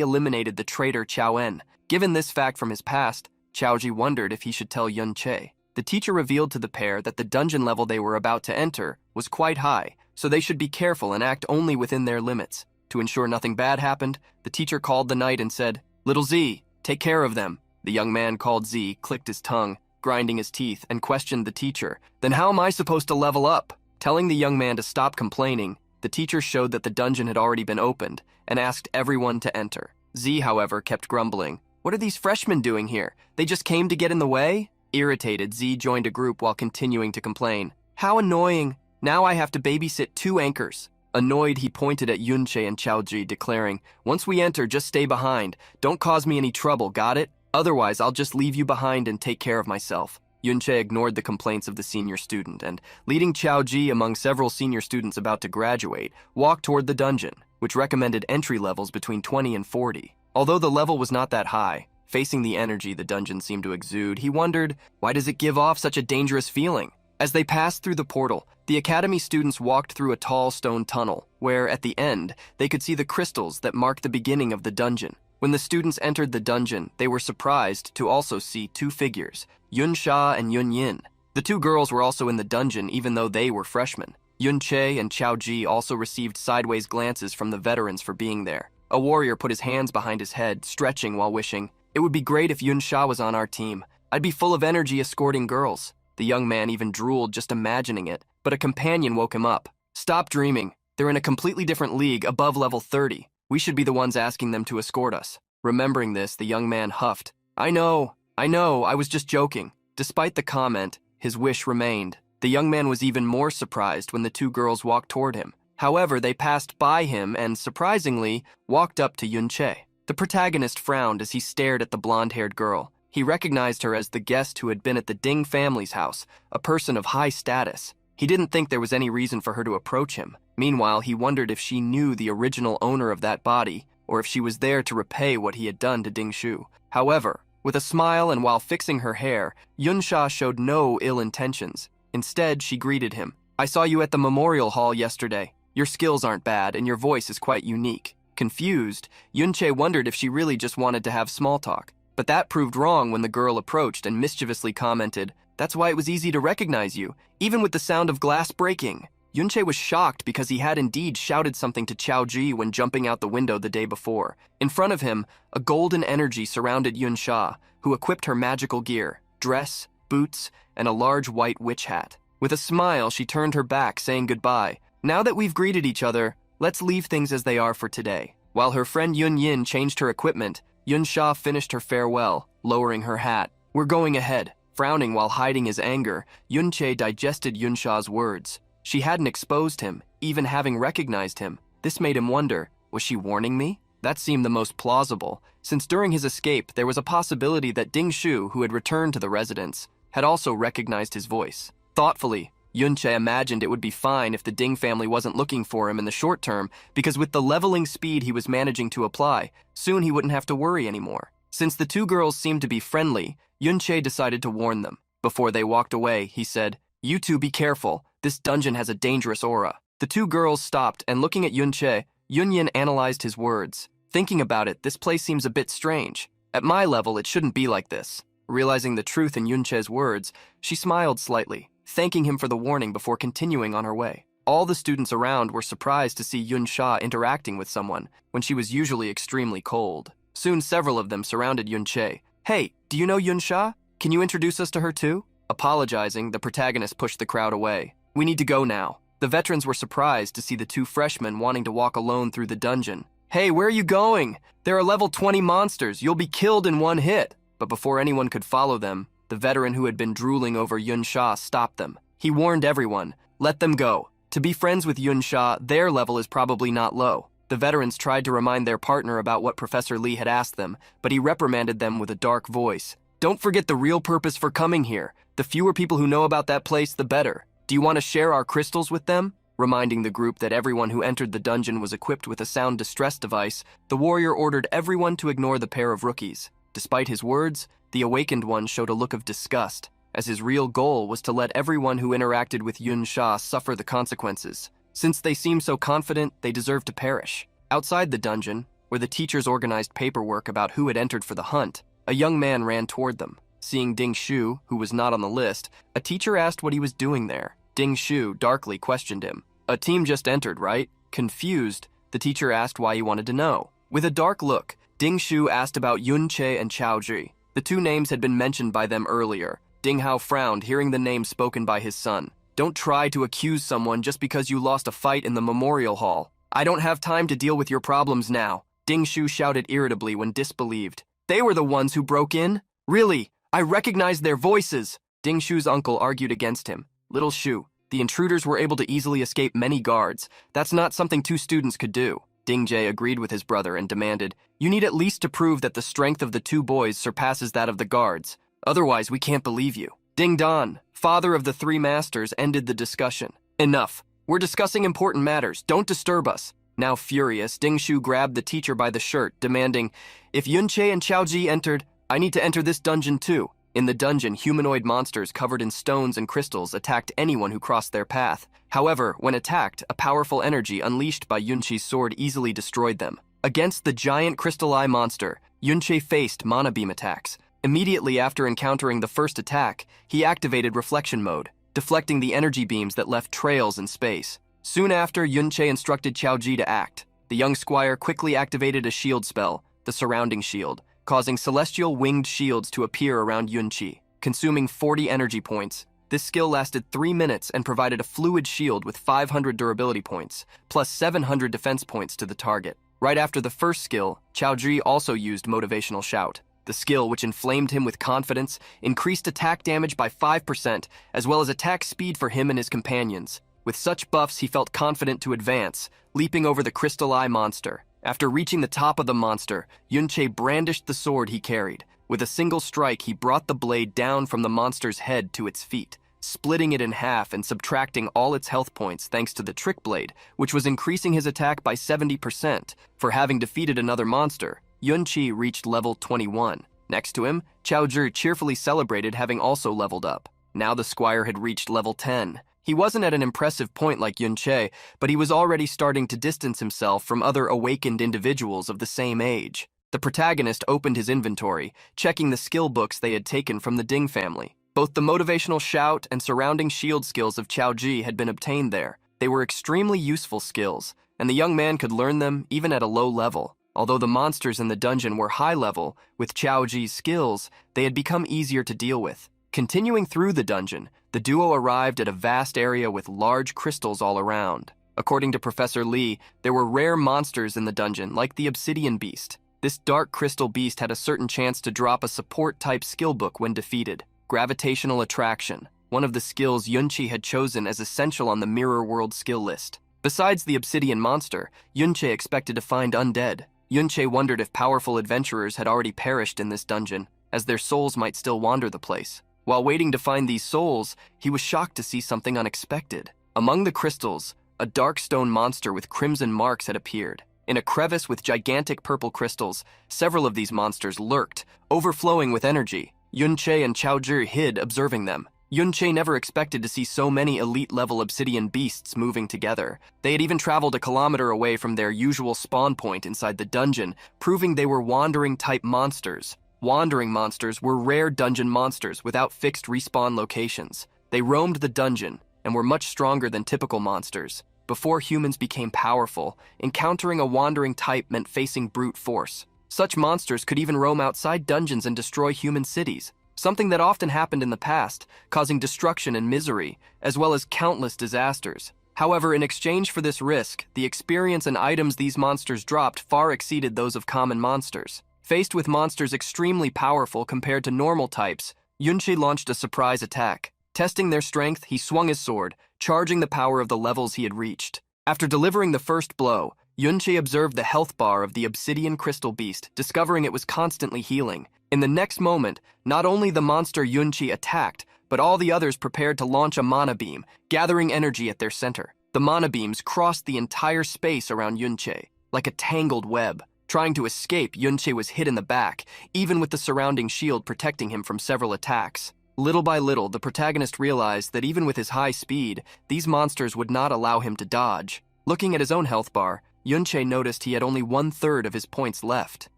eliminated the traitor Chao En. Given this fact from his past, Chaoji wondered if he should tell Yunche. The teacher revealed to the pair that the dungeon level they were about to enter was quite high, so they should be careful and act only within their limits. To ensure nothing bad happened, the teacher called the knight and said, "Little Z, take care of them." The young man called Z clicked his tongue, grinding his teeth, and questioned the teacher, "Then how am I supposed to level up?" Telling the young man to stop complaining, the teacher showed that the dungeon had already been opened and asked everyone to enter. Z, however, kept grumbling. "What are these freshmen doing here? They just came to get in the way?" Irritated, Z joined a group while continuing to complain. "How annoying. Now I have to babysit 2 anchors." Annoyed, he pointed at Yunche and Chaoji, declaring, "Once we enter, just stay behind. Don't cause me any trouble, got it? Otherwise, I'll just leave you behind and take care of myself." Yunche ignored the complaints of the senior student and, leading Chaoji among several senior students about to graduate, walked toward the dungeon, which recommended entry levels between 20 and 40. Although the level was not that high, facing the energy the dungeon seemed to exude, he wondered, why does it give off such a dangerous feeling? As they passed through the portal, the academy students walked through a tall stone tunnel, where, at the end, they could see the crystals that marked the beginning of the dungeon. When the students entered the dungeon, they were surprised to also see 2 figures, Yun Sha and Yun Yin. The 2 girls were also in the dungeon even though they were freshmen. Yun Che and Chao Ji also received sideways glances from the veterans for being there. A warrior put his hands behind his head, stretching while wishing, "It would be great if Yun Sha was on our team. I'd be full of energy escorting girls." The young man even drooled just imagining it, but a companion woke him up. "Stop dreaming. They're in a completely different league, above level 30. We should be the ones asking them to escort us." Remembering this, the young man huffed. I know, I was just joking." Despite the comment, his wish remained. The young man was even more surprised when the 2 girls walked toward him. However, they passed by him and, surprisingly, walked up to Yunche. The protagonist frowned as he stared at the blonde-haired girl. He recognized her as the guest who had been at the Ding family's house, a person of high status. He didn't think there was any reason for her to approach him. Meanwhile, he wondered if she knew the original owner of that body, or if she was there to repay what he had done to Ding Shu. However, with a smile and while fixing her hair, Yun Sha showed no ill intentions. Instead, she greeted him. "I saw you at the memorial hall yesterday. Your skills aren't bad, and your voice is quite unique." Confused, Yunche wondered if she really just wanted to have small talk. But that proved wrong when the girl approached and mischievously commented, "That's why it was easy to recognize you, even with the sound of glass breaking." Yunche was shocked because he had indeed shouted something to Chao Ji when jumping out the window the day before. In front of him, a golden energy surrounded Yun Sha, who equipped her magical gear, dress, boots, and a large white witch hat. With a smile, she turned her back, saying goodbye. "Now that we've greeted each other, let's leave things as they are for today." While her friend Yun Yin changed her equipment, Yun Sha finished her farewell, lowering her hat. "We're going ahead." Frowning while hiding his anger, Yunche digested Yun Sha's words. She hadn't exposed him, even having recognized him. This made him wonder, was she warning me? That seemed the most plausible, since during his escape there was a possibility that Ding Shu, who had returned to the residence, had also recognized his voice. Thoughtfully, Yunche imagined it would be fine if the Ding family wasn't looking for him in the short term, because with the leveling speed he was managing to apply, soon he wouldn't have to worry anymore. Since the 2 girls seemed to be friendly, Yunche decided to warn them. Before they walked away, he said, "You two be careful. This dungeon has a dangerous aura." The two girls stopped, and looking at Yunche, Yunyin analyzed his words. Thinking about it, this place seems a bit strange. At my level, it shouldn't be like this. Realizing the truth in Yunche's words, she smiled slightly, thanking him for the warning before continuing on her way. All the students around were surprised to see Yun Sha interacting with someone when she was usually extremely cold. Soon several of them surrounded Yunche. "Hey, do you know Yun Sha? Can you introduce us to her too?" Apologizing, the protagonist pushed the crowd away. "We need to go now." The veterans were surprised to see the two freshmen wanting to walk alone through the dungeon. "Hey, where are you going? There are level 20 monsters. You'll be killed in one hit." But before anyone could follow them, the veteran who had been drooling over Yun Sha stopped them. He warned everyone, "Let them go. To be friends with Yun Sha, their level is probably not low." The veterans tried to remind their partner about what Professor Lee had asked them, but he reprimanded them with a dark voice. "Don't forget the real purpose for coming here. The fewer people who know about that place, the better. Do you want to share our crystals with them?" Reminding the group that everyone who entered the dungeon was equipped with a sound distress device, the warrior ordered everyone to ignore the pair of rookies. Despite his words, the awakened one showed a look of disgust, as his real goal was to let everyone who interacted with Yun Sha suffer the consequences. Since they seemed so confident, they deserved to perish. Outside the dungeon, where the teachers organized paperwork about who had entered for the hunt, a young man ran toward them. Seeing Ding Shu, who was not on the list, a teacher asked what he was doing there. Ding Shu darkly questioned him. "A team just entered, right?" Confused, the teacher asked why he wanted to know. With a dark look, Ding Shu asked about Yun Che and Chao Ji. The two names had been mentioned by them earlier. Ding Hao frowned, hearing the name spoken by his son. "Don't try to accuse someone just because you lost a fight in the memorial hall. I don't have time to deal with your problems now," Ding Shu shouted irritably when disbelieved. "They were the ones who broke in? Really? I recognized their voices." Ding Shu's uncle argued against him. "Little Shu, the intruders were able to easily escape many guards. That's not something two students could do." Ding Jie agreed with his brother and demanded, "You need at least to prove that the strength of the two boys surpasses that of the guards. Otherwise, we can't believe you." Ding Dan, father of the three masters, ended the discussion. "Enough. We're discussing important matters. Don't disturb us." Now furious, Ding Shu grabbed the teacher by the shirt, demanding, "If Yun Che and Chao Ji entered, I need to enter this dungeon too." In the dungeon, humanoid monsters covered in stones and crystals attacked anyone who crossed their path. However, when attacked, a powerful energy unleashed by Yunchi's sword easily destroyed them. Against the giant crystal eye monster, Yunche faced mana beam attacks. Immediately after encountering the first attack, he activated reflection mode, deflecting the energy beams that left trails in space. Soon after, Yunche instructed Chao Ji to act. The young squire quickly activated a shield spell, the Surrounding Shield, causing celestial winged shields to appear around Yunchi, consuming 40 energy points. This skill lasted 3 minutes and provided a fluid shield with 500 durability points, plus 700 defense points to the target. Right after the first skill, Chao Ji also used Motivational Shout. The skill, which inflamed him with confidence, increased attack damage by 5%, as well as attack speed for him and his companions. With such buffs, he felt confident to advance, leaping over the crystal eye monster. After reaching the top of the monster, Yunche brandished the sword he carried. With a single strike, he brought the blade down from the monster's head to its feet, splitting it in half and subtracting all its health points thanks to the trick blade, which was increasing his attack by 70%. For having defeated another monster, Yunchi reached level 21. Next to him, Chao Zhi cheerfully celebrated having also leveled up. Now the squire had reached level 10. He wasn't at an impressive point like Yunche, but he was already starting to distance himself from other awakened individuals of the same age. The protagonist opened his inventory, checking the skill books they had taken from the Ding family. Both the Motivational Shout and Surrounding Shield skills of Chao Ji had been obtained there. They were extremely useful skills, and the young man could learn them even at a low level. Although the monsters in the dungeon were high level, with Chao Ji's skills, they had become easier to deal with. Continuing through the dungeon, the duo arrived at a vast area with large crystals all around. According to Professor Lee, there were rare monsters in the dungeon, like the Obsidian Beast. This dark crystal beast had a certain chance to drop a support-type skill book when defeated. Gravitational Attraction, one of the skills Yunchi had chosen as essential on the Mirror World skill list. Besides the Obsidian monster, Yunche expected to find undead. Yunche wondered if powerful adventurers had already perished in this dungeon, as their souls might still wander the place. While waiting to find these souls, he was shocked to see something unexpected. Among the crystals, a dark stone monster with crimson marks had appeared. In a crevice with gigantic purple crystals, several of these monsters lurked, overflowing with energy. Yunche and Chaozhi hid, observing them. Yunche never expected to see so many elite-level obsidian beasts moving together. They had even traveled a kilometer away from their usual spawn point inside the dungeon, proving they were wandering-type monsters. Wandering monsters were rare dungeon monsters without fixed respawn locations. They roamed the dungeon and were much stronger than typical monsters. Before humans became powerful, encountering a wandering type meant facing brute force. Such monsters could even roam outside dungeons and destroy human cities, something that often happened in the past, causing destruction and misery, as well as countless disasters. However, in exchange for this risk, the experience and items these monsters dropped far exceeded those of common monsters. Faced with monsters extremely powerful compared to normal types, Yunche launched a surprise attack. Testing their strength, he swung his sword, charging the power of the levels he had reached. After delivering the first blow, Yunche observed the health bar of the obsidian crystal beast, discovering it was constantly healing. In the next moment, not only the monster Yunche attacked, but all the others prepared to launch a mana beam, gathering energy at their center. The mana beams crossed the entire space around Yunche, like a tangled web. Trying to escape, Yunche was hit in the back, even with the surrounding shield protecting him from several attacks. Little by little, the protagonist realized that even with his high speed, these monsters would not allow him to dodge. Looking at his own health bar, Yunche noticed he had only 1/3 of his points left.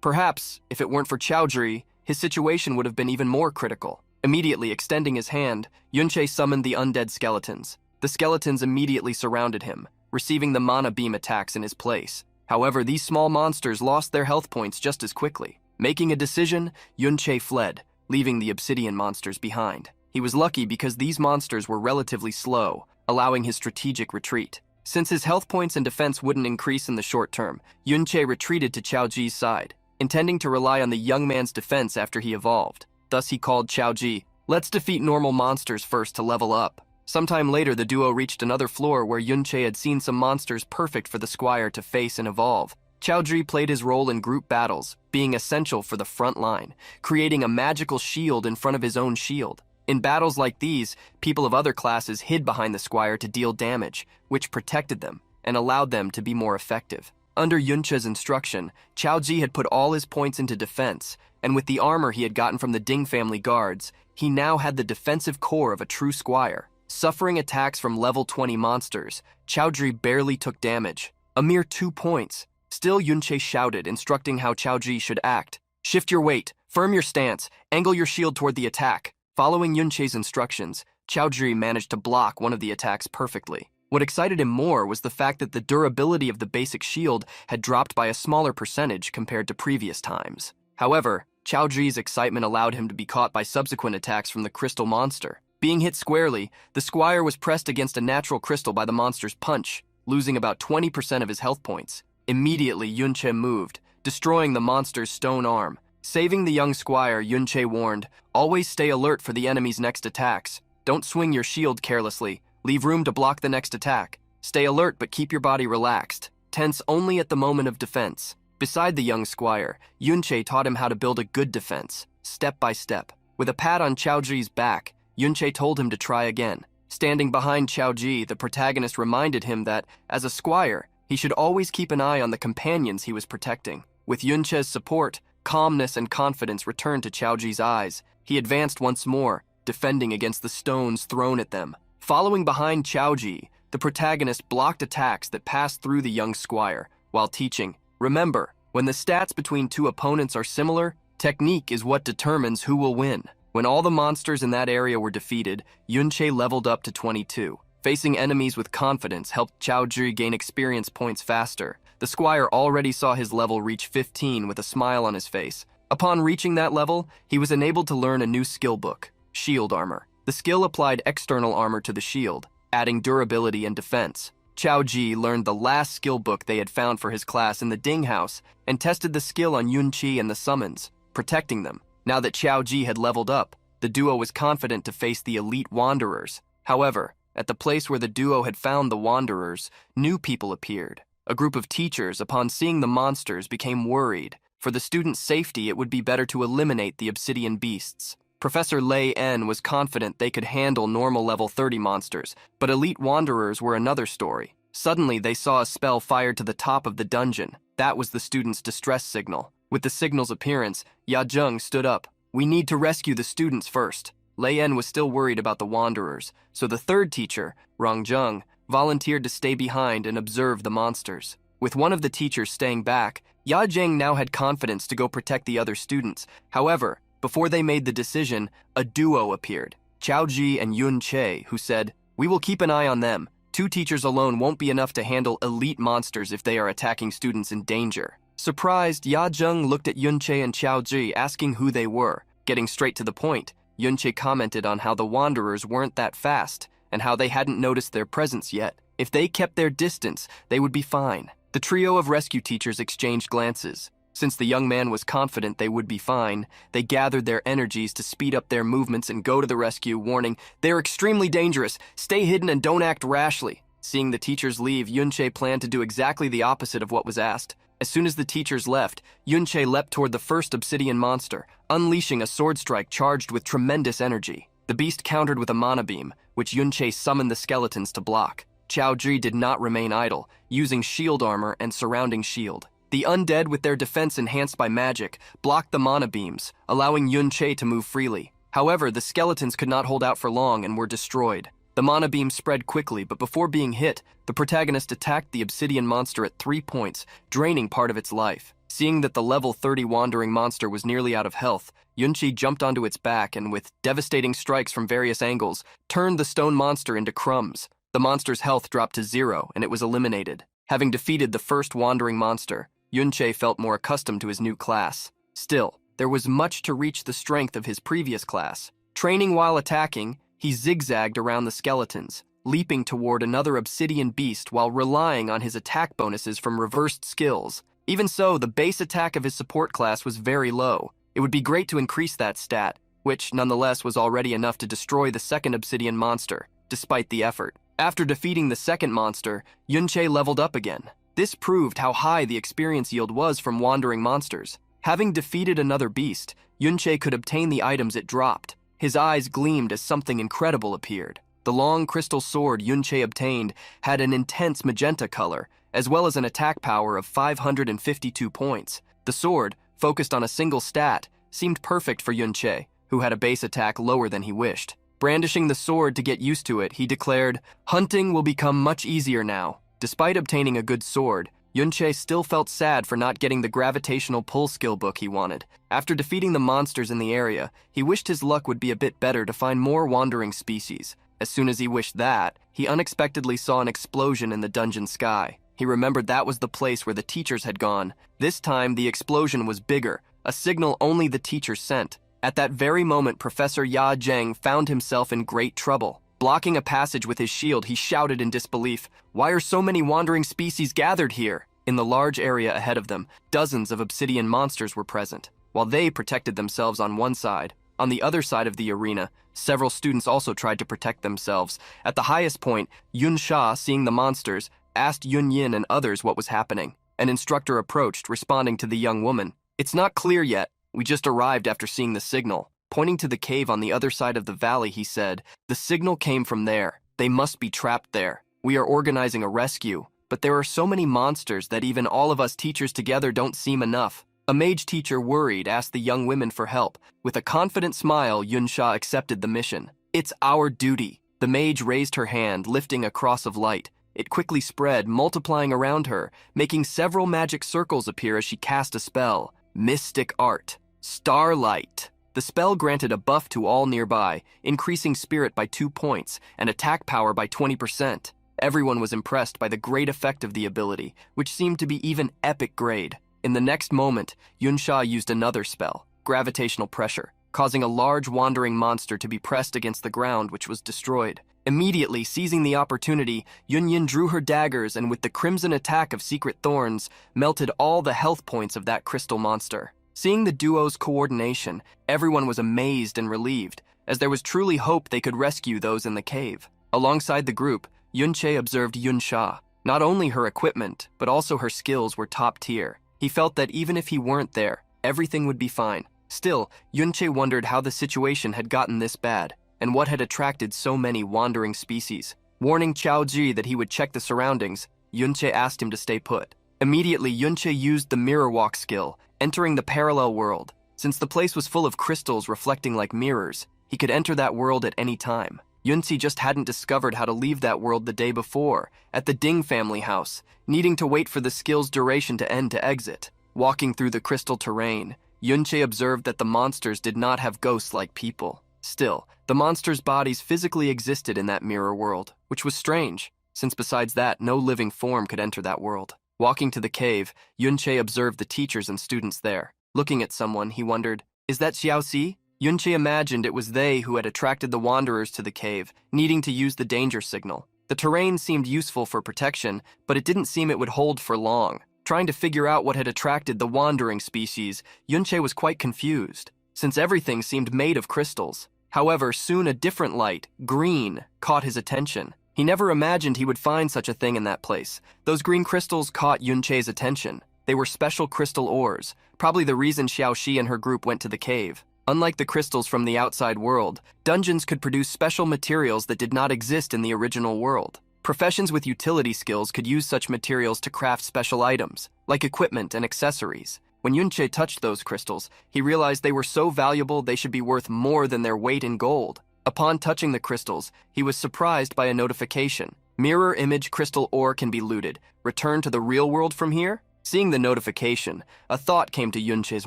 Perhaps, if it weren't for Chaozhi, his situation would have been even more critical. Immediately extending his hand, Yunche summoned the undead skeletons. The skeletons immediately surrounded him, receiving the mana beam attacks in his place. However, these small monsters lost their health points just as quickly. Making a decision, Yunche fled, leaving the obsidian monsters behind. He was lucky because these monsters were relatively slow, allowing his strategic retreat. Since his health points and defense wouldn't increase in the short term, Yunche retreated to Chaozhi's side, intending to rely on the young man's defense after he evolved. Thus he called Chaozhi, "Let's defeat normal monsters first to level up." Sometime later, the duo reached another floor where Yunche had seen some monsters perfect for the squire to face and evolve. Chaozhi played his role in group battles, being essential for the front line, creating a magical shield in front of his own shield. In battles like these, people of other classes hid behind the squire to deal damage, which protected them and allowed them to be more effective. Under Yunche's instruction, Chaozhi had put all his points into defense, and with the armor he had gotten from the Ding family guards, he now had the defensive core of a true squire. Suffering attacks from level 20 monsters, Chaozhi barely took damage, a mere 2 points. Still, Yunche shouted, instructing how Chaozhi should act. "Shift your weight, firm your stance, angle your shield toward the attack." Following Yunche's instructions, Chaozhi managed to block one of the attacks perfectly. What excited him more was the fact that the durability of the basic shield had dropped by a smaller percentage compared to previous times. However, Chaozhi's excitement allowed him to be caught by subsequent attacks from the crystal monster. Being hit squarely, the squire was pressed against a natural crystal by the monster's punch, losing about 20% of his health points. Immediately, Yunche moved, destroying the monster's stone arm. Saving the young squire, Yunche warned, "Always stay alert for the enemy's next attacks. Don't swing your shield carelessly. Leave room to block the next attack. Stay alert but keep your body relaxed. Tense only at the moment of defense." Beside the young squire, Yunche taught him how to build a good defense, step by step. With a pat on Chaozhi's back, Yunche told him to try again. Standing behind Chaozhi, the protagonist reminded him that, as a squire, he should always keep an eye on the companions he was protecting. With Yunche's support, calmness and confidence returned to Chaozhi's eyes. He advanced once more, defending against the stones thrown at them. Following behind Chaozhi, the protagonist blocked attacks that passed through the young squire, while teaching, "Remember, when the stats between two opponents are similar, technique is what determines who will win." When all the monsters in that area were defeated, Yunche leveled up to 22. Facing enemies with confidence helped Chaozhi gain experience points faster. The squire already saw his level reach 15 with a smile on his face. Upon reaching that level, he was enabled to learn a new skill book, Shield Armor. The skill applied external armor to the shield, adding durability and defense. Chaozhi learned the last skill book they had found for his class in the Ding house and tested the skill on Yunche and the summons, protecting them. Now that Chaozhi had leveled up, the duo was confident to face the elite wanderers. However, at the place where the duo had found the wanderers, new people appeared. A group of teachers, upon seeing the monsters, became worried. For the students' safety, it would be better to eliminate the obsidian beasts. Professor Lei En was confident they could handle normal level 30 monsters, but elite wanderers were another story. Suddenly, they saw a spell fired to the top of the dungeon. That was the students' distress signal. With the signal's appearance, Ya Zheng stood up. "We need to rescue the students first." Lei En was still worried about the wanderers, so the third teacher, Rong Zheng, volunteered to stay behind and observe the monsters. With one of the teachers staying back, Ya Zheng now had confidence to go protect the other students. However, before they made the decision, a duo appeared, Chao Ji and Yun Che, who said, "We will keep an eye on them. 2 teachers alone won't be enough to handle elite monsters if they are attacking students in danger." Surprised, Ya Zheng looked at Yun Che and Chao Ji, asking who they were. Getting straight to the point, Yun Che commented on how the wanderers weren't that fast and how they hadn't noticed their presence yet. If they kept their distance, they would be fine. The trio of rescue teachers exchanged glances. Since the young man was confident they would be fine, they gathered their energies to speed up their movements and go to the rescue, warning, "They're extremely dangerous. Stay hidden and don't act rashly." Seeing the teachers leave, Yun Che planned to do exactly the opposite of what was asked. As soon as the teachers left, Yun Che leapt toward the first obsidian monster, unleashing a sword strike charged with tremendous energy. The beast countered with a mana beam, which Yun Che summoned the skeletons to block. Chao Ji did not remain idle, using shield armor and surrounding shield. The undead, with their defense enhanced by magic, blocked the mana beams, allowing Yun Che to move freely. However, the skeletons could not hold out for long and were destroyed. The mana beam spread quickly, but before being hit, the protagonist attacked the obsidian monster at 3 points, draining part of its life. Seeing that the level 30 wandering monster was nearly out of health, Yunchi jumped onto its back and, with devastating strikes from various angles, turned the stone monster into crumbs. The monster's health dropped to 0, and it was eliminated. Having defeated the first wandering monster, Yunche felt more accustomed to his new class. Still, there was much to reach the strength of his previous class. Training while attacking, he zigzagged around the skeletons, leaping toward another obsidian beast while relying on his attack bonuses from reversed skills. Even so, the base attack of his support class was very low. It would be great to increase that stat, which nonetheless was already enough to destroy the second obsidian monster, despite the effort. After defeating the second monster, Yunche leveled up again. This proved how high the experience yield was from wandering monsters. Having defeated another beast, Yunche could obtain the items it dropped. His eyes gleamed as something incredible appeared. The long crystal sword Yunche obtained had an intense magenta color, as well as an attack power of 552 points. The sword, focused on a single stat, seemed perfect for Yunche, who had a base attack lower than he wished. Brandishing the sword to get used to it, he declared, "Hunting will become much easier now." Despite obtaining a good sword, Yunche still felt sad for not getting the gravitational pull skill book he wanted. After defeating the monsters in the area, he wished his luck would be a bit better to find more wandering species. As soon as he wished that, he unexpectedly saw an explosion in the dungeon sky. He remembered that was the place where the teachers had gone. This time, the explosion was bigger, a signal only the teachers sent. At that very moment, Professor Ya Zheng found himself in great trouble. Blocking a passage with his shield, he shouted in disbelief, "Why are so many wandering species gathered here?" In the large area ahead of them, dozens of obsidian monsters were present. While they protected themselves on one side, on the other side of the arena, several students also tried to protect themselves. At the highest point, Yun Sha, seeing the monsters, asked Yun Yin and others what was happening. An instructor approached, responding to the young woman. "It's not clear yet. We just arrived after seeing the signal." Pointing to the cave on the other side of the valley, he said, "The signal came from there. They must be trapped there. We are organizing a rescue, but there are so many monsters that even all of us teachers together don't seem enough." A mage teacher, worried, asked the young women for help. With a confident smile, Yunsha accepted the mission. "It's our duty." The mage raised her hand, lifting a cross of light. It quickly spread, multiplying around her, making several magic circles appear as she cast a spell. Mystic Art. Starlight. The spell granted a buff to all nearby, increasing spirit by 2 points and attack power by 20%. Everyone was impressed by the great effect of the ability, which seemed to be even epic grade. In the next moment, Yunsha used another spell, Gravitational Pressure, causing a large wandering monster to be pressed against the ground, which was destroyed. Immediately seizing the opportunity, Yunyin drew her daggers and with the crimson attack of Secret Thorns, melted all the health points of that crystal monster. Seeing the duo's coordination, everyone was amazed and relieved, as there was truly hope they could rescue those in the cave. Alongside the group, Yunche observed Yunsha. Not only her equipment, but also her skills were top tier. He felt that even if he weren't there, everything would be fine. Still, Yunche wondered how the situation had gotten this bad, and what had attracted so many wandering species. Warning Chao Ji that he would check the surroundings, Yunche asked him to stay put. Immediately, Yunche used the Mirror Walk skill, entering the parallel world. Since the place was full of crystals reflecting like mirrors, he could enter that world at any time. Yunci just hadn't discovered how to leave that world the day before, at the Ding family house, needing to wait for the skill's duration to end to exit. Walking through the crystal terrain, Yunci observed that the monsters did not have ghosts like people. Still, the monsters' bodies physically existed in that mirror world, which was strange, since besides that, no living form could enter that world. Walking to the cave, Yunci observed the teachers and students there. Looking at someone, he wondered, "Is that Xiaoxi?" Yunci imagined it was they who had attracted the wanderers to the cave, needing to use the danger signal. The terrain seemed useful for protection, but it didn't seem it would hold for long. Trying to figure out what had attracted the wandering species, Yunci was quite confused, since everything seemed made of crystals. However, soon a different light, green, caught his attention. He never imagined he would find such a thing in that place. Those green crystals caught Yunci's attention. They were special crystal ores, probably the reason Xiaoxi and her group went to the cave. Unlike the crystals from the outside world, dungeons could produce special materials that did not exist in the original world. Professions with utility skills could use such materials to craft special items, like equipment and accessories. When Yunci touched those crystals, he realized they were so valuable they should be worth more than their weight in gold. Upon touching the crystals, he was surprised by a notification. Mirror image crystal ore can be looted. Return to the real world from here? Seeing the notification, a thought came to Yunci's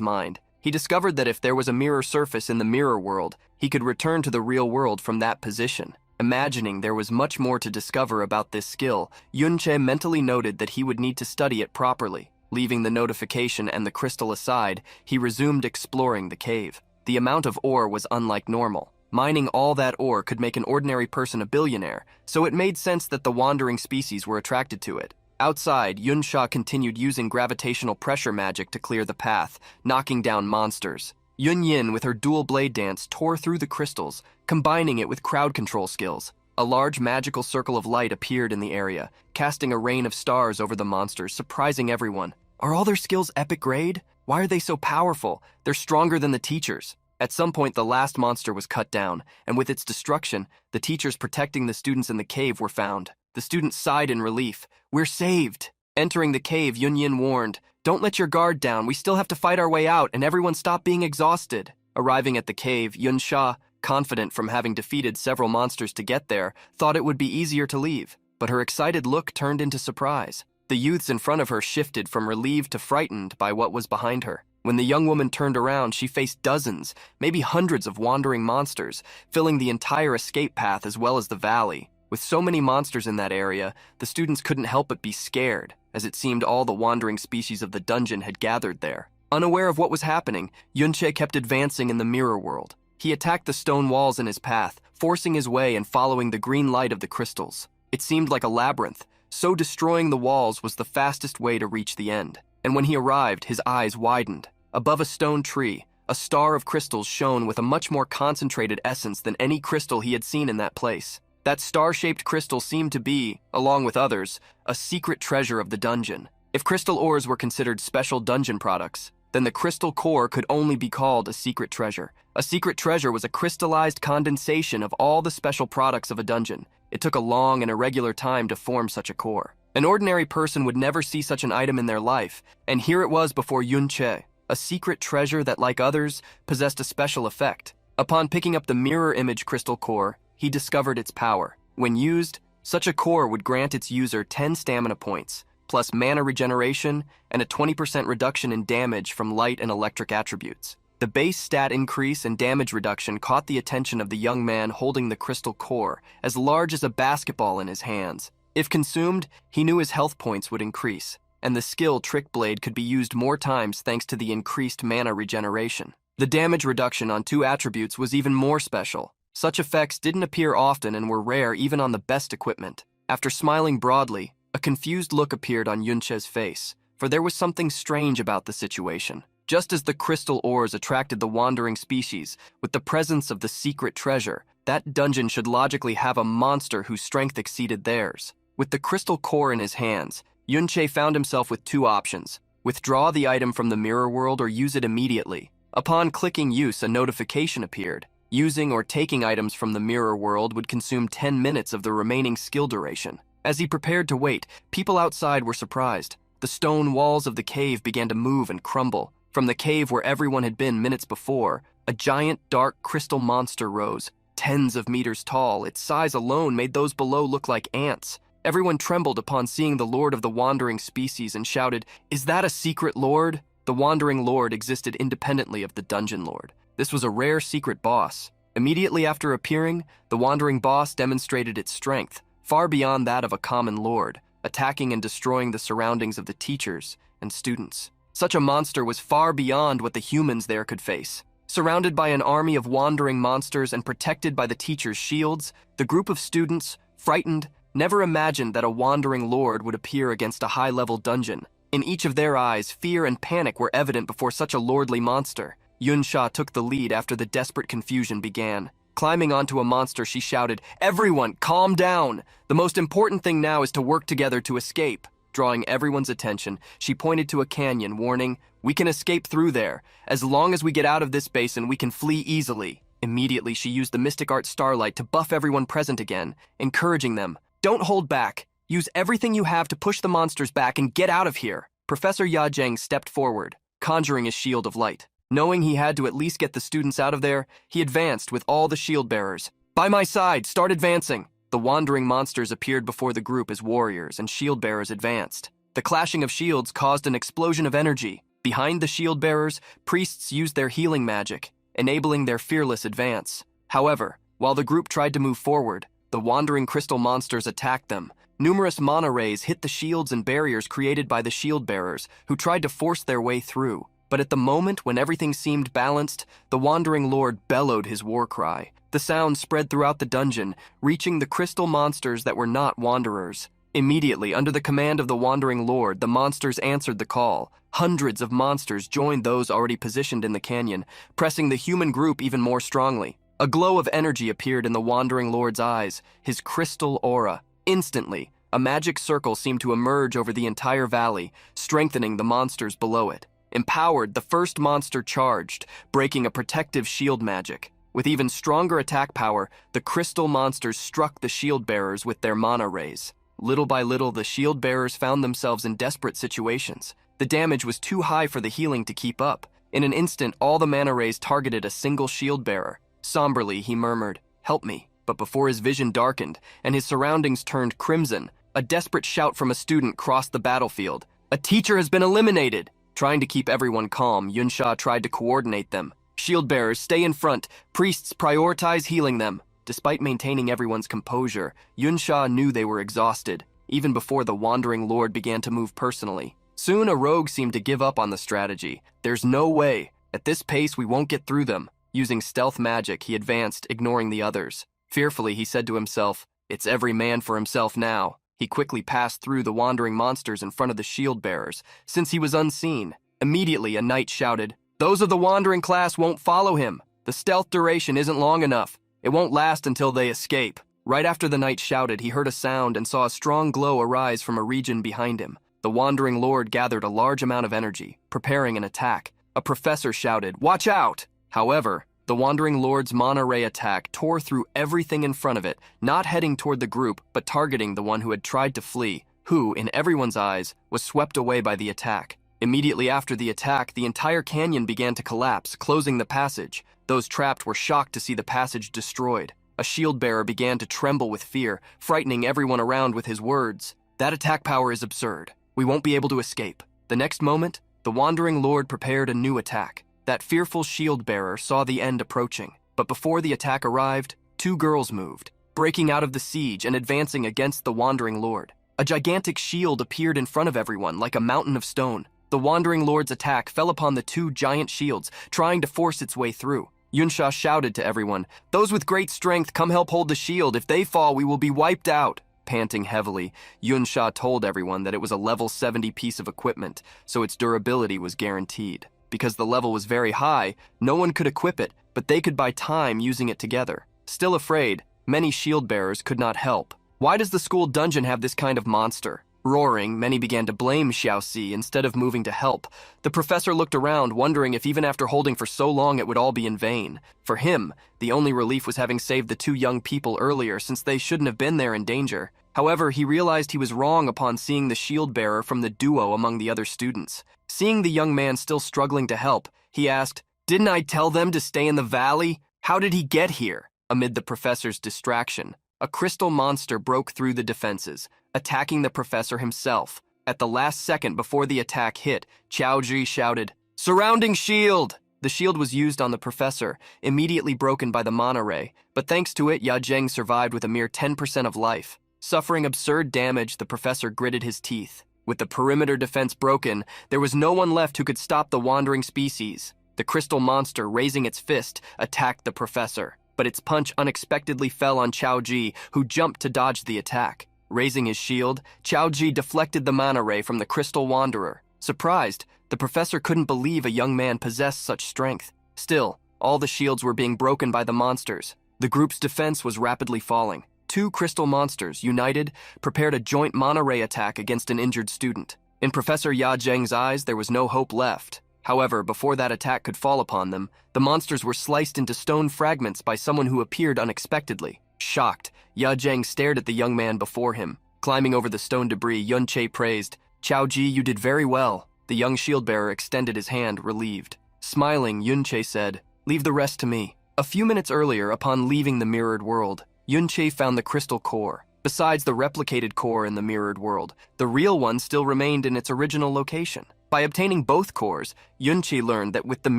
mind. He discovered that if there was a mirror surface in the mirror world, he could return to the real world from that position. Imagining there was much more to discover about this skill, Yunci mentally noted that he would need to study it properly. Leaving the notification and the crystal aside, he resumed exploring the cave. The amount of ore was unlike normal. Mining all that ore could make an ordinary person a billionaire, so it made sense that the wandering species were attracted to it. Outside, Yunsha continued using gravitational pressure magic to clear the path, knocking down monsters. Yunyin, with her dual blade dance, tore through the crystals, combining it with crowd control skills. A large magical circle of light appeared in the area, casting a rain of stars over the monsters, surprising everyone. Are all their skills epic grade? Why are they so powerful? They're stronger than the teachers. At some point, the last monster was cut down, and with its destruction, the teachers protecting the students in the cave were found. The students sighed in relief. "We're saved." Entering the cave, Yunyin warned, "Don't let your guard down. We still have to fight our way out, and everyone stop being exhausted." Arriving at the cave, Yunsha, confident from having defeated several monsters to get there, thought it would be easier to leave. But her excited look turned into surprise. The youths in front of her shifted from relieved to frightened by what was behind her. When the young woman turned around, she faced dozens, maybe hundreds of wandering monsters, filling the entire escape path as well as the valley. With so many monsters in that area, the students couldn't help but be scared, as it seemed all the wandering species of the dungeon had gathered there. Unaware of what was happening, Yunche kept advancing in the mirror world. He attacked the stone walls in his path, forcing his way and following the green light of the crystals. It seemed like a labyrinth, so destroying the walls was the fastest way to reach the end. And when he arrived, his eyes widened. Above a stone tree, a star of crystals shone with a much more concentrated essence than any crystal he had seen in that place. That star-shaped crystal seemed to be, along with others, a secret treasure of the dungeon. If crystal ores were considered special dungeon products, then the crystal core could only be called a secret treasure. A secret treasure was a crystallized condensation of all the special products of a dungeon. It took a long and irregular time to form such a core. An ordinary person would never see such an item in their life, and here it was before Yunche, a secret treasure that, like others, possessed a special effect. Upon picking up the mirror image crystal core, he discovered its power. When used, such a core would grant its user 10 stamina points, plus mana regeneration and a 20% reduction in damage from light and electric attributes. The base stat increase and damage reduction caught the attention of the young man holding the crystal core, as large as a basketball in his hands. If consumed, he knew his health points would increase, and the skill Trick Blade could be used more times thanks to the increased mana regeneration. The damage reduction on 2 attributes was even more special. Such effects didn't appear often and were rare even on the best equipment. After smiling broadly, a confused look appeared on Yunche's face, for there was something strange about the situation. Just as the crystal ores attracted the wandering species, with the presence of the secret treasure, that dungeon should logically have a monster whose strength exceeded theirs. With the crystal core in his hands, Yunche found himself with 2 options: withdraw the item from the mirror world or use it immediately. Upon clicking use, a notification appeared. Using or taking items from the mirror world would consume 10 minutes of the remaining skill duration. As he prepared to wait, people outside were surprised. The stone walls of the cave began to move and crumble. From the cave where everyone had been minutes before, a giant, dark crystal monster rose, tens of meters tall. Its size alone made those below look like ants. Everyone trembled upon seeing the Lord of the Wandering Species and shouted, "Is that a secret lord?" The Wandering Lord existed independently of the Dungeon Lord. This was a rare secret boss. Immediately after appearing, the Wandering Boss demonstrated its strength, far beyond that of a common lord, attacking and destroying the surroundings of the teachers and students. Such a monster was far beyond what the humans there could face. Surrounded by an army of wandering monsters and protected by the teachers' shields, the group of students, frightened, never imagined that a wandering lord would appear against a high-level dungeon. In each of their eyes, fear and panic were evident before such a lordly monster. Yunsha took the lead after the desperate confusion began. Climbing onto a monster, she shouted, "Everyone, calm down! The most important thing now is to work together to escape." Drawing everyone's attention, she pointed to a canyon, warning, "We can escape through there. As long as we get out of this basin, we can flee easily." Immediately, she used the Mystic Art Starlight to buff everyone present again, encouraging them, "Don't hold back. Use everything you have to push the monsters back and get out of here." Professor Yajeng stepped forward, conjuring his shield of light. Knowing he had to at least get the students out of there, he advanced with all the shield bearers. "By my side, start advancing." The wandering monsters appeared before the group as warriors, and shield bearers advanced. The clashing of shields caused an explosion of energy. Behind the shield bearers, priests used their healing magic, enabling their fearless advance. However, while the group tried to move forward, the wandering crystal monsters attacked them. Numerous mana rays hit the shields and barriers created by the shield bearers, who tried to force their way through. But at the moment when everything seemed balanced, the Wandering Lord bellowed his war cry. The sound spread throughout the dungeon, reaching the crystal monsters that were not wanderers. Immediately, under the command of the Wandering Lord, the monsters answered the call. Hundreds of monsters joined those already positioned in the canyon, pressing the human group even more strongly. A glow of energy appeared in the Wandering Lord's eyes, his crystal aura. Instantly, a magic circle seemed to emerge over the entire valley, strengthening the monsters below it. Empowered, the first monster charged, breaking a protective shield magic. With even stronger attack power, the crystal monsters struck the shield bearers with their mana rays. Little by little, the shield bearers found themselves in desperate situations. The damage was too high for the healing to keep up. In an instant, all the mana rays targeted a single shield bearer. Somberly, he murmured, "Help me." But before his vision darkened and his surroundings turned crimson, a desperate shout from a student crossed the battlefield. "A teacher has been eliminated!" Trying to keep everyone calm, Yunsha tried to coordinate them. "Shield bearers, stay in front. Priests, prioritize healing them." Despite maintaining everyone's composure, Yunsha knew they were exhausted, even before the Wandering Lord began to move personally. Soon a rogue seemed to give up on the strategy. "There's no way. At this pace, we won't get through them." Using stealth magic, he advanced, ignoring the others. Fearfully, he said to himself, "It's every man for himself now." He quickly passed through the wandering monsters in front of the shield bearers. Since he was unseen, immediately a knight shouted, "Those of the wandering class won't follow him. The stealth duration isn't long enough. It won't last until they escape." Right after the knight shouted, he heard a sound and saw a strong glow arise from a region behind him. The Wandering Lord gathered a large amount of energy, preparing an attack. A professor shouted, "Watch out!" However, the Wandering Lord's mana ray attack tore through everything in front of it, not heading toward the group, but targeting the one who had tried to flee, who, in everyone's eyes, was swept away by the attack. Immediately after the attack, the entire canyon began to collapse, closing the passage. Those trapped were shocked to see the passage destroyed. A shield bearer began to tremble with fear, frightening everyone around with his words. "That attack power is absurd. We won't be able to escape." The next moment, the Wandering Lord prepared a new attack. That fearful shield bearer saw the end approaching, but before the attack arrived, two girls moved, breaking out of the siege and advancing against the Wandering Lord. A gigantic shield appeared in front of everyone like a mountain of stone. The Wandering Lord's attack fell upon the two giant shields, trying to force its way through. Yunsha shouted to everyone, "Those with great strength, come help hold the shield. If they fall, we will be wiped out." Panting heavily, Yunsha told everyone that it was a level 70 piece of equipment, so its durability was guaranteed. Because the level was very high, no one could equip it, but they could buy time using it together. Still afraid, many shield bearers could not help. "Why does the school dungeon have this kind of monster?" Roaring, many began to blame Xiaoxi instead of moving to help. The professor looked around, wondering if even after holding for so long it would all be in vain. For him, the only relief was having saved the two young people earlier, since they shouldn't have been there in danger. However, he realized he was wrong upon seeing the shield bearer from the duo among the other students. Seeing the young man still struggling to help, he asked, "Didn't I tell them to stay in the valley? How did he get here?" Amid the professor's distraction, a crystal monster broke through the defenses, attacking the professor himself. At the last second before the attack hit, Qiaoji shouted, "Surrounding shield!" The shield was used on the professor, immediately broken by the mana ray, but thanks to it, Ya Zheng survived with a mere 10% of life. Suffering absurd damage, the professor gritted his teeth. With the perimeter defense broken, there was no one left who could stop the wandering species. The crystal monster, raising its fist, attacked the professor, but its punch unexpectedly fell on Qiaoji, who jumped to dodge the attack. Raising his shield, Qiaoji deflected the mana ray from the crystal wanderer. Surprised, the professor couldn't believe a young man possessed such strength. Still, all the shields were being broken by the monsters. The group's defense was rapidly falling. Two crystal monsters, united, prepared a joint mana ray attack against an injured student. In Professor Ya Zheng's eyes, there was no hope left. However, before that attack could fall upon them, the monsters were sliced into stone fragments by someone who appeared unexpectedly. Shocked, Ya Zheng stared at the young man before him. Climbing over the stone debris, Yunche praised, "Qiaoji, you did very well." The young shield-bearer extended his hand, relieved. Smiling, Yunche said, "Leave the rest to me." A few minutes earlier, upon leaving the mirrored world, Yunche found the crystal core. Besides the replicated core in the mirrored world, the real one still remained in its original location. By obtaining both cores, Yunche learned that with the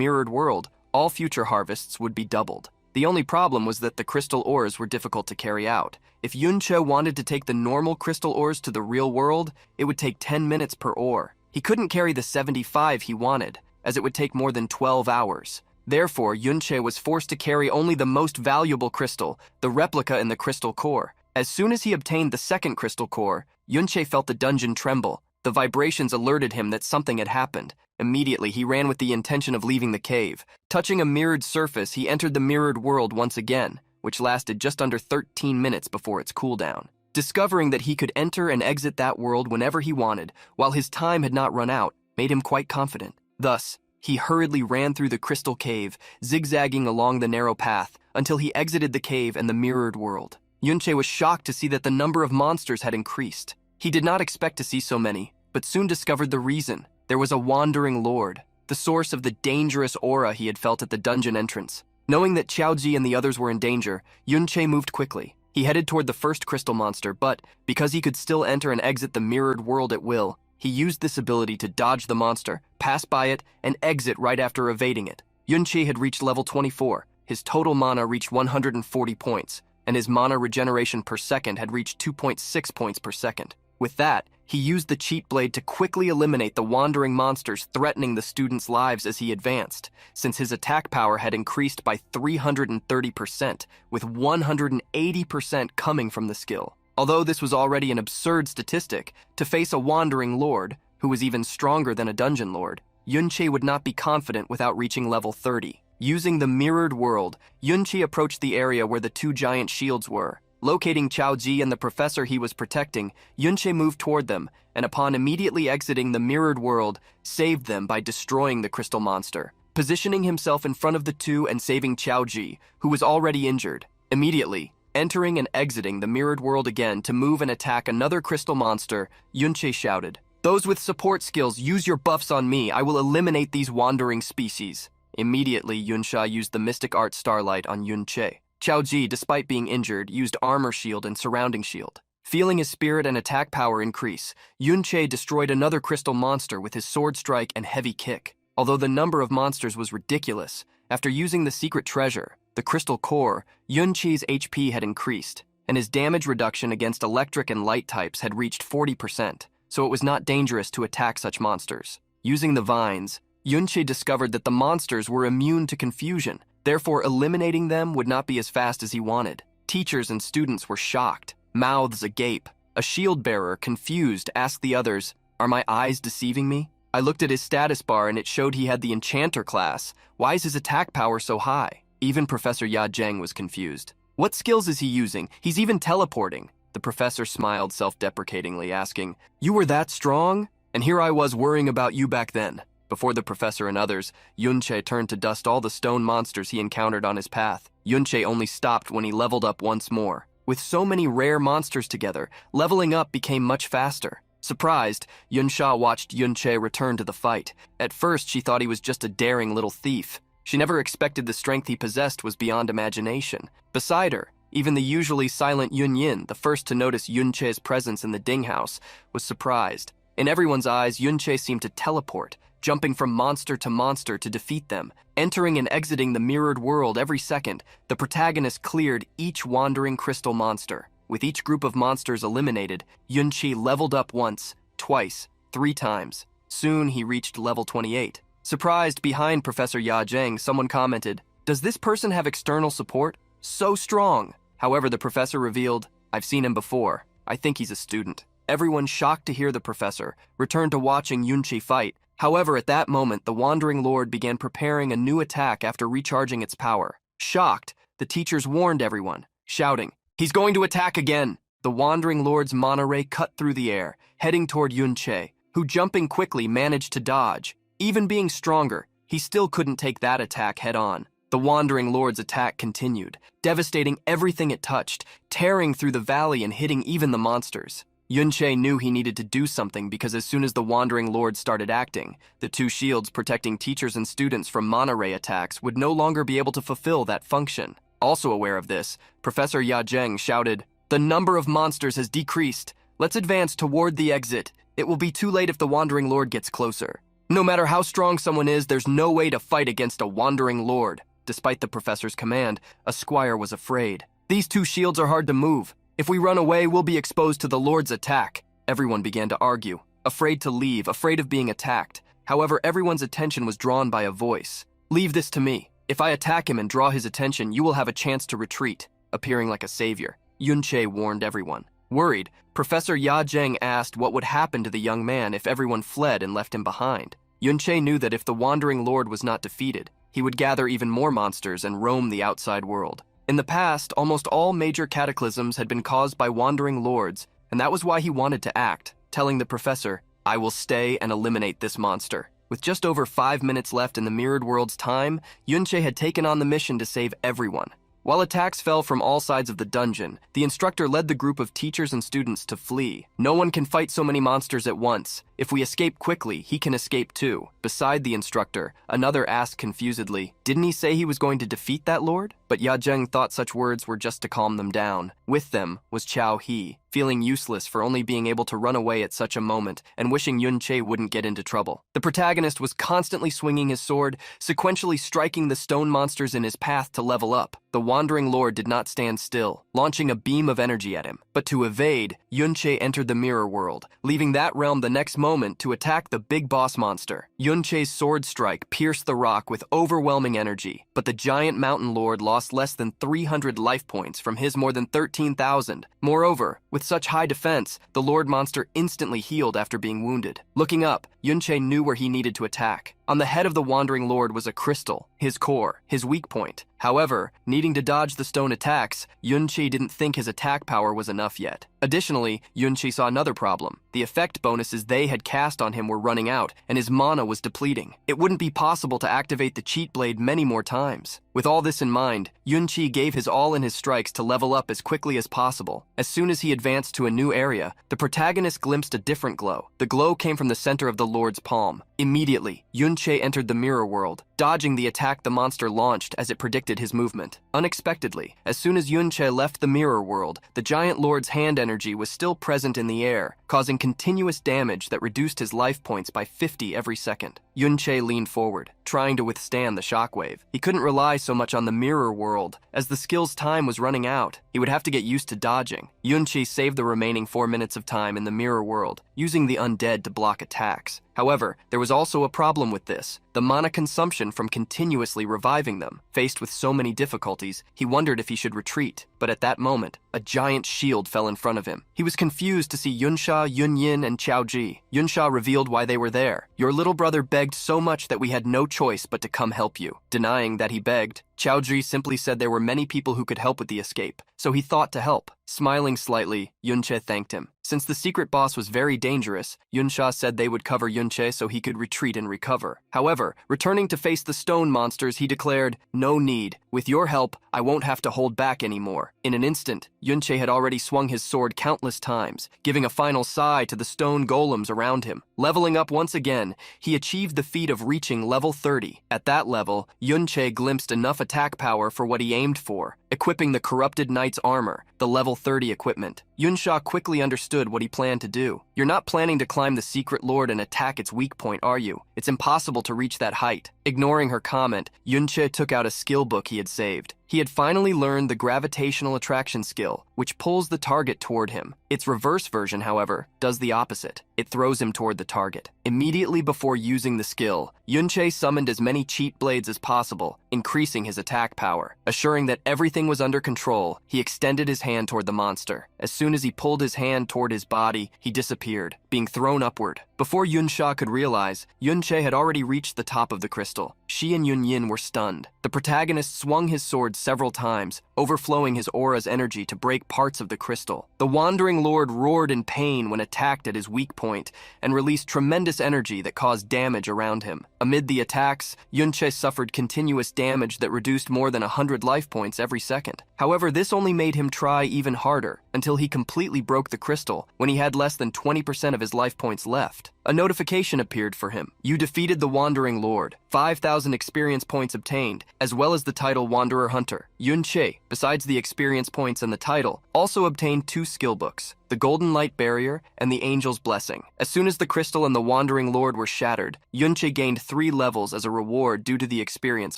mirrored world, all future harvests would be doubled. The only problem was that the crystal ores were difficult to carry out. If Yunche wanted to take the normal crystal ores to the real world, it would take 10 minutes per ore. He couldn't carry the 75 he wanted, as it would take more than 12 hours. Therefore, Yunche was forced to carry only the most valuable crystal, the replica in the crystal core. As soon as he obtained the second crystal core, Yunche felt the dungeon tremble. The vibrations alerted him that something had happened. Immediately, he ran with the intention of leaving the cave. Touching a mirrored surface, he entered the mirrored world once again, which lasted just under 13 minutes before its cooldown. Discovering that he could enter and exit that world whenever he wanted, while his time had not run out, made him quite confident. Thus, he hurriedly ran through the crystal cave, zigzagging along the narrow path, until he exited the cave and the mirrored world. Yunche was shocked to see that the number of monsters had increased. He did not expect to see so many, but soon discovered the reason. There was a wandering lord, the source of the dangerous aura he had felt at the dungeon entrance. Knowing that Qiaoji and the others were in danger, Yunche moved quickly. He headed toward the first crystal monster, but because he could still enter and exit the mirrored world at will, he used this ability to dodge the monster, pass by it, and exit right after evading it. Yunche had reached level 24. His total mana reached 140 points, and his mana regeneration per second had reached 2.6 points per second. With that, he used the cheat blade to quickly eliminate the wandering monsters threatening the students' lives as he advanced, since his attack power had increased by 330%, with 180% coming from the skill. Although this was already an absurd statistic, to face a wandering lord, who was even stronger than a dungeon lord, Yunche would not be confident without reaching level 30. Using the mirrored world, Yunche approached the area where the two giant shields were. Locating Qiaoji and the professor he was protecting, Yunche moved toward them, and upon immediately exiting the mirrored world, saved them by destroying the crystal monster, positioning himself in front of the two and saving Qiaoji, who was already injured. Immediately, entering and exiting the mirrored world again to move and attack another crystal monster, Yunche shouted, "Those with support skills, use your buffs on me. I will eliminate these wandering species." Immediately, Yunsha used the Mystic Art Starlight on Yunche. Qiaoji, despite being injured, used Armor Shield and Surrounding Shield. Feeling his spirit and attack power increase, Yunche destroyed another crystal monster with his Sword Strike and Heavy Kick. Although the number of monsters was ridiculous, after using the secret treasure, the crystal core, Yunche's HP had increased, and his damage reduction against electric and light types had reached 40%, so it was not dangerous to attack such monsters. Using the vines, Yunche discovered that the monsters were immune to confusion. Therefore, eliminating them would not be as fast as he wanted. Teachers and students were shocked, mouths agape. A shield bearer, confused, asked the others, "Are my eyes deceiving me?" I looked at his status bar and it showed he had the Enchanter class. Why is his attack power so high? Even Professor Ya Zheng was confused. What skills is he using? He's even teleporting. The professor smiled self-deprecatingly, asking, "You were that strong? And here I was worrying about you back then." Before the professor and others, Yunche turned to dust all the stone monsters he encountered on his path. Yunche only stopped when he leveled up once more. With so many rare monsters together, leveling up became much faster. Surprised, Yunsha watched Yunche return to the fight. At first, she thought he was just a daring little thief. She never expected the strength he possessed was beyond imagination. Beside her, even the usually silent Yunyin, the first to notice Yunche's presence in the Ding house, was surprised. In everyone's eyes, Yunche seemed to teleport, jumping from monster to defeat them. Entering and exiting the mirrored world every second, the protagonist cleared each wandering crystal monster. With each group of monsters eliminated, Yunchi leveled up once, twice, 3 times. Soon he reached level 28. Surprised behind Professor Ya Zheng, someone commented, "Does this person have external support? So strong." However, the professor revealed, "I've seen him before. I think he's a student." Everyone, shocked to hear the professor, returned to watching Yunchi fight. However, at that moment, the Wandering Lord began preparing a new attack after recharging its power. Shocked, the teachers warned everyone, shouting, "He's going to attack again!" The Wandering Lord's mana ray cut through the air, heading toward Yunche, who, jumping quickly, managed to dodge. Even being stronger, he still couldn't take that attack head-on. The Wandering Lord's attack continued, devastating everything it touched, tearing through the valley and hitting even the monsters. Yunche knew he needed to do something because as soon as the Wandering Lord started acting, the 2 shields protecting teachers and students from mana ray attacks would no longer be able to fulfill that function. Also aware of this, Professor Ya Zheng shouted, "The number of monsters has decreased. Let's advance toward the exit. It will be too late if the Wandering Lord gets closer." No matter how strong someone is, there's no way to fight against a Wandering Lord. Despite the professor's command, a squire was afraid. "These 2 shields are hard to move. If we run away, we'll be exposed to the Lord's attack." Everyone began to argue, afraid to leave, afraid of being attacked. However, everyone's attention was drawn by a voice. "Leave this to me. If I attack him and draw his attention, you will have a chance to retreat," appearing like a savior. Yunche warned everyone. Worried, Professor Ya Zheng asked what would happen to the young man if everyone fled and left him behind. Yunche knew that if the Wandering Lord was not defeated, he would gather even more monsters and roam the outside world. In the past, almost all major cataclysms had been caused by Wandering Lords, and that was why he wanted to act, telling the professor, "I will stay and eliminate this monster." With just over 5 minutes left in the mirrored world's time, Yunche had taken on the mission to save everyone. While attacks fell from all sides of the dungeon, the instructor led the group of teachers and students to flee. "No one can fight so many monsters at once. If we escape quickly, he can escape too." Beside the instructor, another asked confusedly, "Didn't he say he was going to defeat that lord?" But Ya Zheng thought such words were just to calm them down. With them was Chao He, feeling useless for only being able to run away at such a moment and wishing Yunche wouldn't get into trouble. The protagonist was constantly swinging his sword, sequentially striking the stone monsters in his path to level up. The Wandering Lord did not stand still, launching a beam of energy at him. But to evade, Yunche entered the mirror world, leaving that realm the next moment to attack the big boss monster. Yunche's sword strike pierced the rock with overwhelming energy, but the giant mountain lord lost less than 300 life points from his more than 13,000. Moreover, with such high defense, the lord monster instantly healed after being wounded. Looking up, Yunche knew where he needed to attack. On the head of the Wandering Lord was a crystal, his core, his weak point. However, needing to dodge the stone attacks, Yunchi didn't think his attack power was enough yet. Additionally, Yunchi saw another problem. The effect bonuses they had cast on him were running out, and his mana was depleting. It wouldn't be possible to activate the cheat blade many more times. With all this in mind, Yunchi gave his all in his strikes to level up as quickly as possible. As soon as he advanced to a new area, the protagonist glimpsed a different glow. The glow came from the center of the Lord's palm. Immediately, Yunche entered the mirror world, dodging the attack the monster launched as it predicted his movement. Unexpectedly, as soon as Yunche left the mirror world, the giant lord's hand energy was still present in the air, causing continuous damage that reduced his life points by 50 every second. Yunche leaned forward, trying to withstand the shockwave. He couldn't rely so much on the mirror world, as the skill's time was running out. He would have to get used to dodging. Yunchi saved the remaining 4 minutes of time in the mirror world, using the undead to block attacks. However, there was also a problem with this: the mana consumption from continuously reviving them. Faced with so many difficulties, he wondered if he should retreat. But at that moment, a giant shield fell in front of him. He was confused to see Yunsha, Yunyin, and Chaoji. Yunsha revealed why they were there. "Your little brother begged so much that we had no choice but to come help you." Denying that he begged, Chao Ji simply said there were many people who could help with the escape, so he thought to help. Smiling slightly, Yunche thanked him. Since the secret boss was very dangerous, Yunsha said they would cover Yunche so he could retreat and recover. However, returning to face the stone monsters, he declared, "No need. With your help, I won't have to hold back anymore." In an instant, Yunche had already swung his sword countless times, giving a final sigh to the stone golems around him. Leveling up once again, he achieved the feat of reaching level 30. At that level, Yunche glimpsed enough attack power for what he aimed for, equipping the corrupted knight's armor, the level 30 equipment. Yunsha quickly understood what he planned to do. You're not planning to climb the secret lord and attack its weak point, are you? It's impossible to reach that height. Ignoring her comment, Yunche took out a skill book he had saved. He had finally learned the gravitational attraction skill, which pulls the target toward him. Its reverse version, however, does the opposite. It throws him toward the target. Immediately before using the skill, Yunche summoned as many cheat blades as possible, increasing his attack power. Assuring that everything was under control, he extended his hand toward the monster. As soon as he pulled his hand toward his body, he disappeared, being thrown upward. Before Yunsha could realize, Yunche had already reached the top of the crystal. She and Yunyin were stunned. The protagonist swung his sword several times, overflowing his aura's energy to break parts of the crystal. The Wandering Lord roared in pain when attacked at his weak point and released tremendous energy that caused damage around him. Amid the attacks, Yunche suffered continuous damage that reduced more than 100 life points every second. However, this only made him try even harder until he completely broke the crystal when he had less than 20% of his life points left. A notification appeared for him. You defeated the Wandering Lord. 5,000 experience points obtained, as well as the title Wanderer Hunter. Yunche, besides the experience points and the title, also obtained 2 skill books, the Golden Light Barrier and the Angel's Blessing. As soon as the crystal and the Wandering Lord were shattered, Yunche gained 3 levels as a reward due to the experience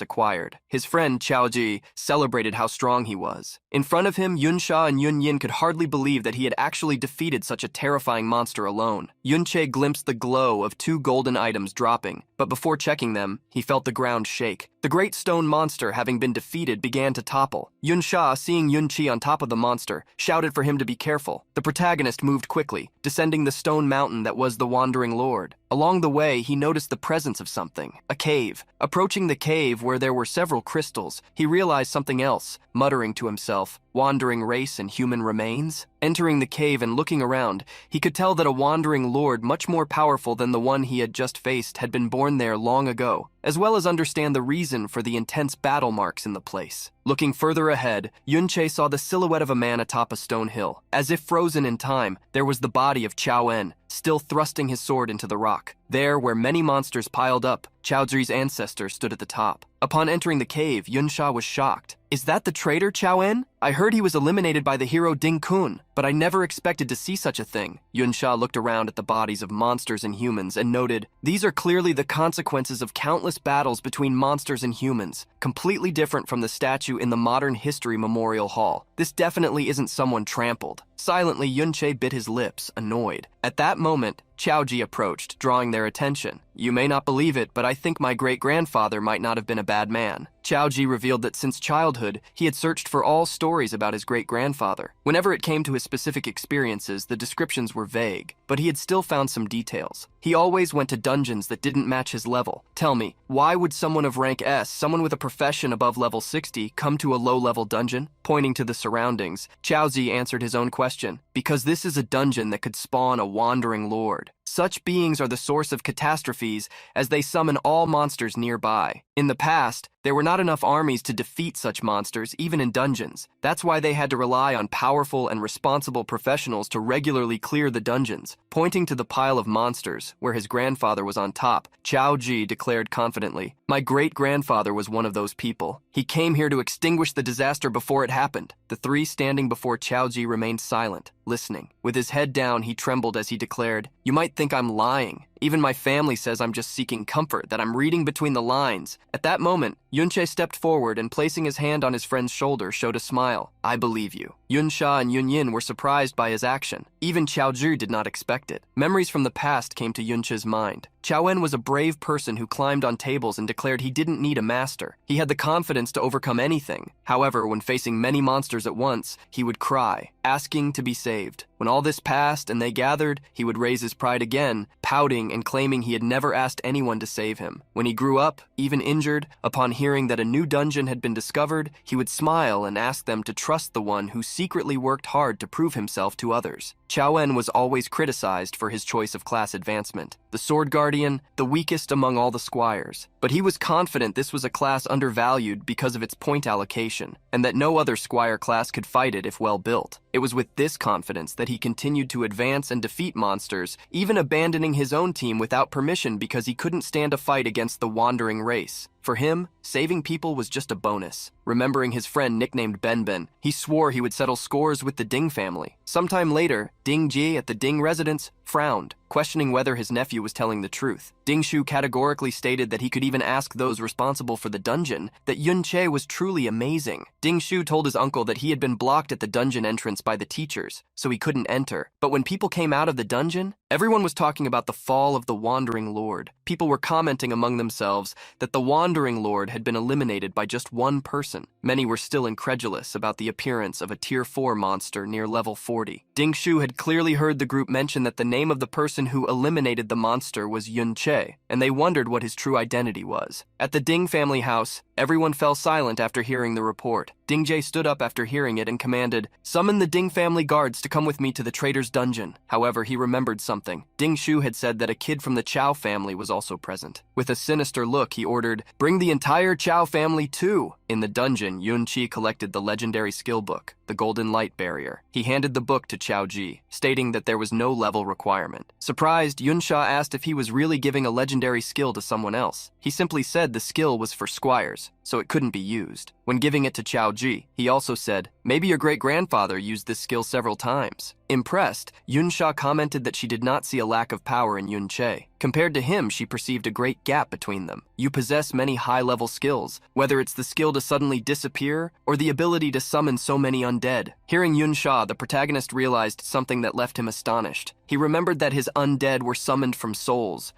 acquired. His friend Chao Ji celebrated how strong he was. In front of him, Yunsha and Yunyin could hardly believe that he had actually defeated such a terrifying monster alone. Yunche glimpsed the glow of 2 golden items dropping, but before checking them, he felt the ground shake. The great stone monster, having been defeated, began to topple. Yunsha, seeing Yunchi on top of the monster, shouted for him to be careful. The protagonist moved quickly, descending the stone mountain that was the Wandering Lord. Along the way, he noticed the presence of something, a cave. Approaching the cave where there were several crystals, he realized something else, muttering to himself, "Wandering race and human remains?" Entering the cave and looking around, he could tell that a Wandering Lord much more powerful than the one he had just faced had been born there long ago, as well as understand the reason for the intense battle marks in the place. Looking further ahead, Yunche saw the silhouette of a man atop a stone hill. As if frozen in time, there was the body of Chao En, still thrusting his sword into the rock. There, where many monsters piled up, Chao Zhi's ancestor stood at the top. Upon entering the cave, Yunsha was shocked. "Is that the traitor Chao En? I heard he was eliminated by the hero Ding Kun, but I never expected to see such a thing." Yunsha looked around at the bodies of monsters and humans and noted, "These are clearly the consequences of countless battles between monsters and humans, completely different from the statue in the Modern History Memorial Hall. This definitely isn't someone trampled." Silently, Yunche bit his lips, annoyed. At that moment, Chao Ji approached, drawing their attention. "You may not believe it, but I think my great-grandfather might not have been a bad man." Chao Ji revealed that since childhood, he had searched for all stories about his great-grandfather. Whenever it came to his specific experiences, the descriptions were vague, but he had still found some details. He always went to dungeons that didn't match his level. "Tell me, why would someone of rank S, someone with a profession above level 60, come to a low-level dungeon?" Pointing to the surroundings, Chao Ji answered his own question. "Because this is a dungeon that could spawn a Wandering Lord. Such beings are the source of catastrophes as they summon all monsters nearby. In the past, there were not enough armies to defeat such monsters, even in dungeons. That's why they had to rely on powerful and responsible professionals to regularly clear the dungeons." Pointing to the pile of monsters, where his grandfather was on top, Chao Ji declared confidently, "My great-grandfather was one of those people. He came here to extinguish the disaster before it happened." The 3 standing before Chao Ji remained silent, listening. With his head down, he trembled as he declared, "You might think I'm lying. Even my family says I'm just seeking comfort, that I'm reading between the lines." At that moment, Yunche stepped forward and placing his hand on his friend's shoulder showed a smile. "I believe you." Yunsha and Yunyin were surprised by his action. Even Chao Zhi did not expect it. Memories from the past came to Yunche's mind. Chao En was a brave person who climbed on tables and declared he didn't need a master. He had the confidence to overcome anything. However, when facing many monsters at once, he would cry, asking to be saved. When all this passed and they gathered, he would raise his pride again, pouting crying and claiming he had never asked anyone to save him. When he grew up, even injured, upon hearing that a new dungeon had been discovered, he would smile and ask them to trust the one who secretly worked hard to prove himself to others. Chao En was always criticized for his choice of class advancement. The Sword Guardian, the weakest among all the squires. But he was confident this was a class undervalued because of its point allocation, and that no other squire class could fight it if well built. It was with this confidence that he continued to advance and defeat monsters, even abandoning his own team without permission because he couldn't stand a fight against the wandering race. For him, saving people was just a bonus. Remembering his friend nicknamed Ben, he swore he would settle scores with the Ding family. Sometime later, Ding Ji at the Ding residence frowned, questioning whether his nephew was telling the truth. Ding Shu categorically stated that he could even ask those responsible for the dungeon that Yun Che was truly amazing. Ding Shu told his uncle that he had been blocked at the dungeon entrance by the teachers, so he couldn't enter. But when people came out of the dungeon, everyone was talking about the fall of the Wandering Lord. People were commenting among themselves that the Wandering Lord had been eliminated by just one person. Many were still incredulous about the appearance of a Tier 4 monster near level 40. Ding Shu had clearly heard the group mention that the name of the person who eliminated the monster was Yun Che, and they wondered what his true identity was. At the Ding family house, everyone fell silent after hearing the report. Ding Jae stood up after hearing it and commanded, "Summon the Ding family guards to come with me to the traitor's dungeon." However, he remembered something. Ding Shu had said that a kid from the Chao family was also present. With a sinister look, he ordered, "Bring the entire Chao family too." In the dungeon, Yun Chi collected the legendary skill book, the Golden Light Barrier. He handed the book to Chao Ji, stating that there was no level requirement. Surprised, Yun Sha asked if he was really giving a legendary skill to someone else. He simply said the skill was for squires, so it couldn't be used. When giving it to Chao Ji, he also said, "Maybe your great-grandfather used this skill several times." Impressed, Yun Sha commented that she did not see a lack of power in Yun Che. Compared to him, she perceived a great gap between them. You possess many high-level skills, whether it's the skill to suddenly disappear or the ability to summon so many undead. Hearing Yun Sha, the protagonist realized something that left him astonished. He remembered that his undead were summoned from souls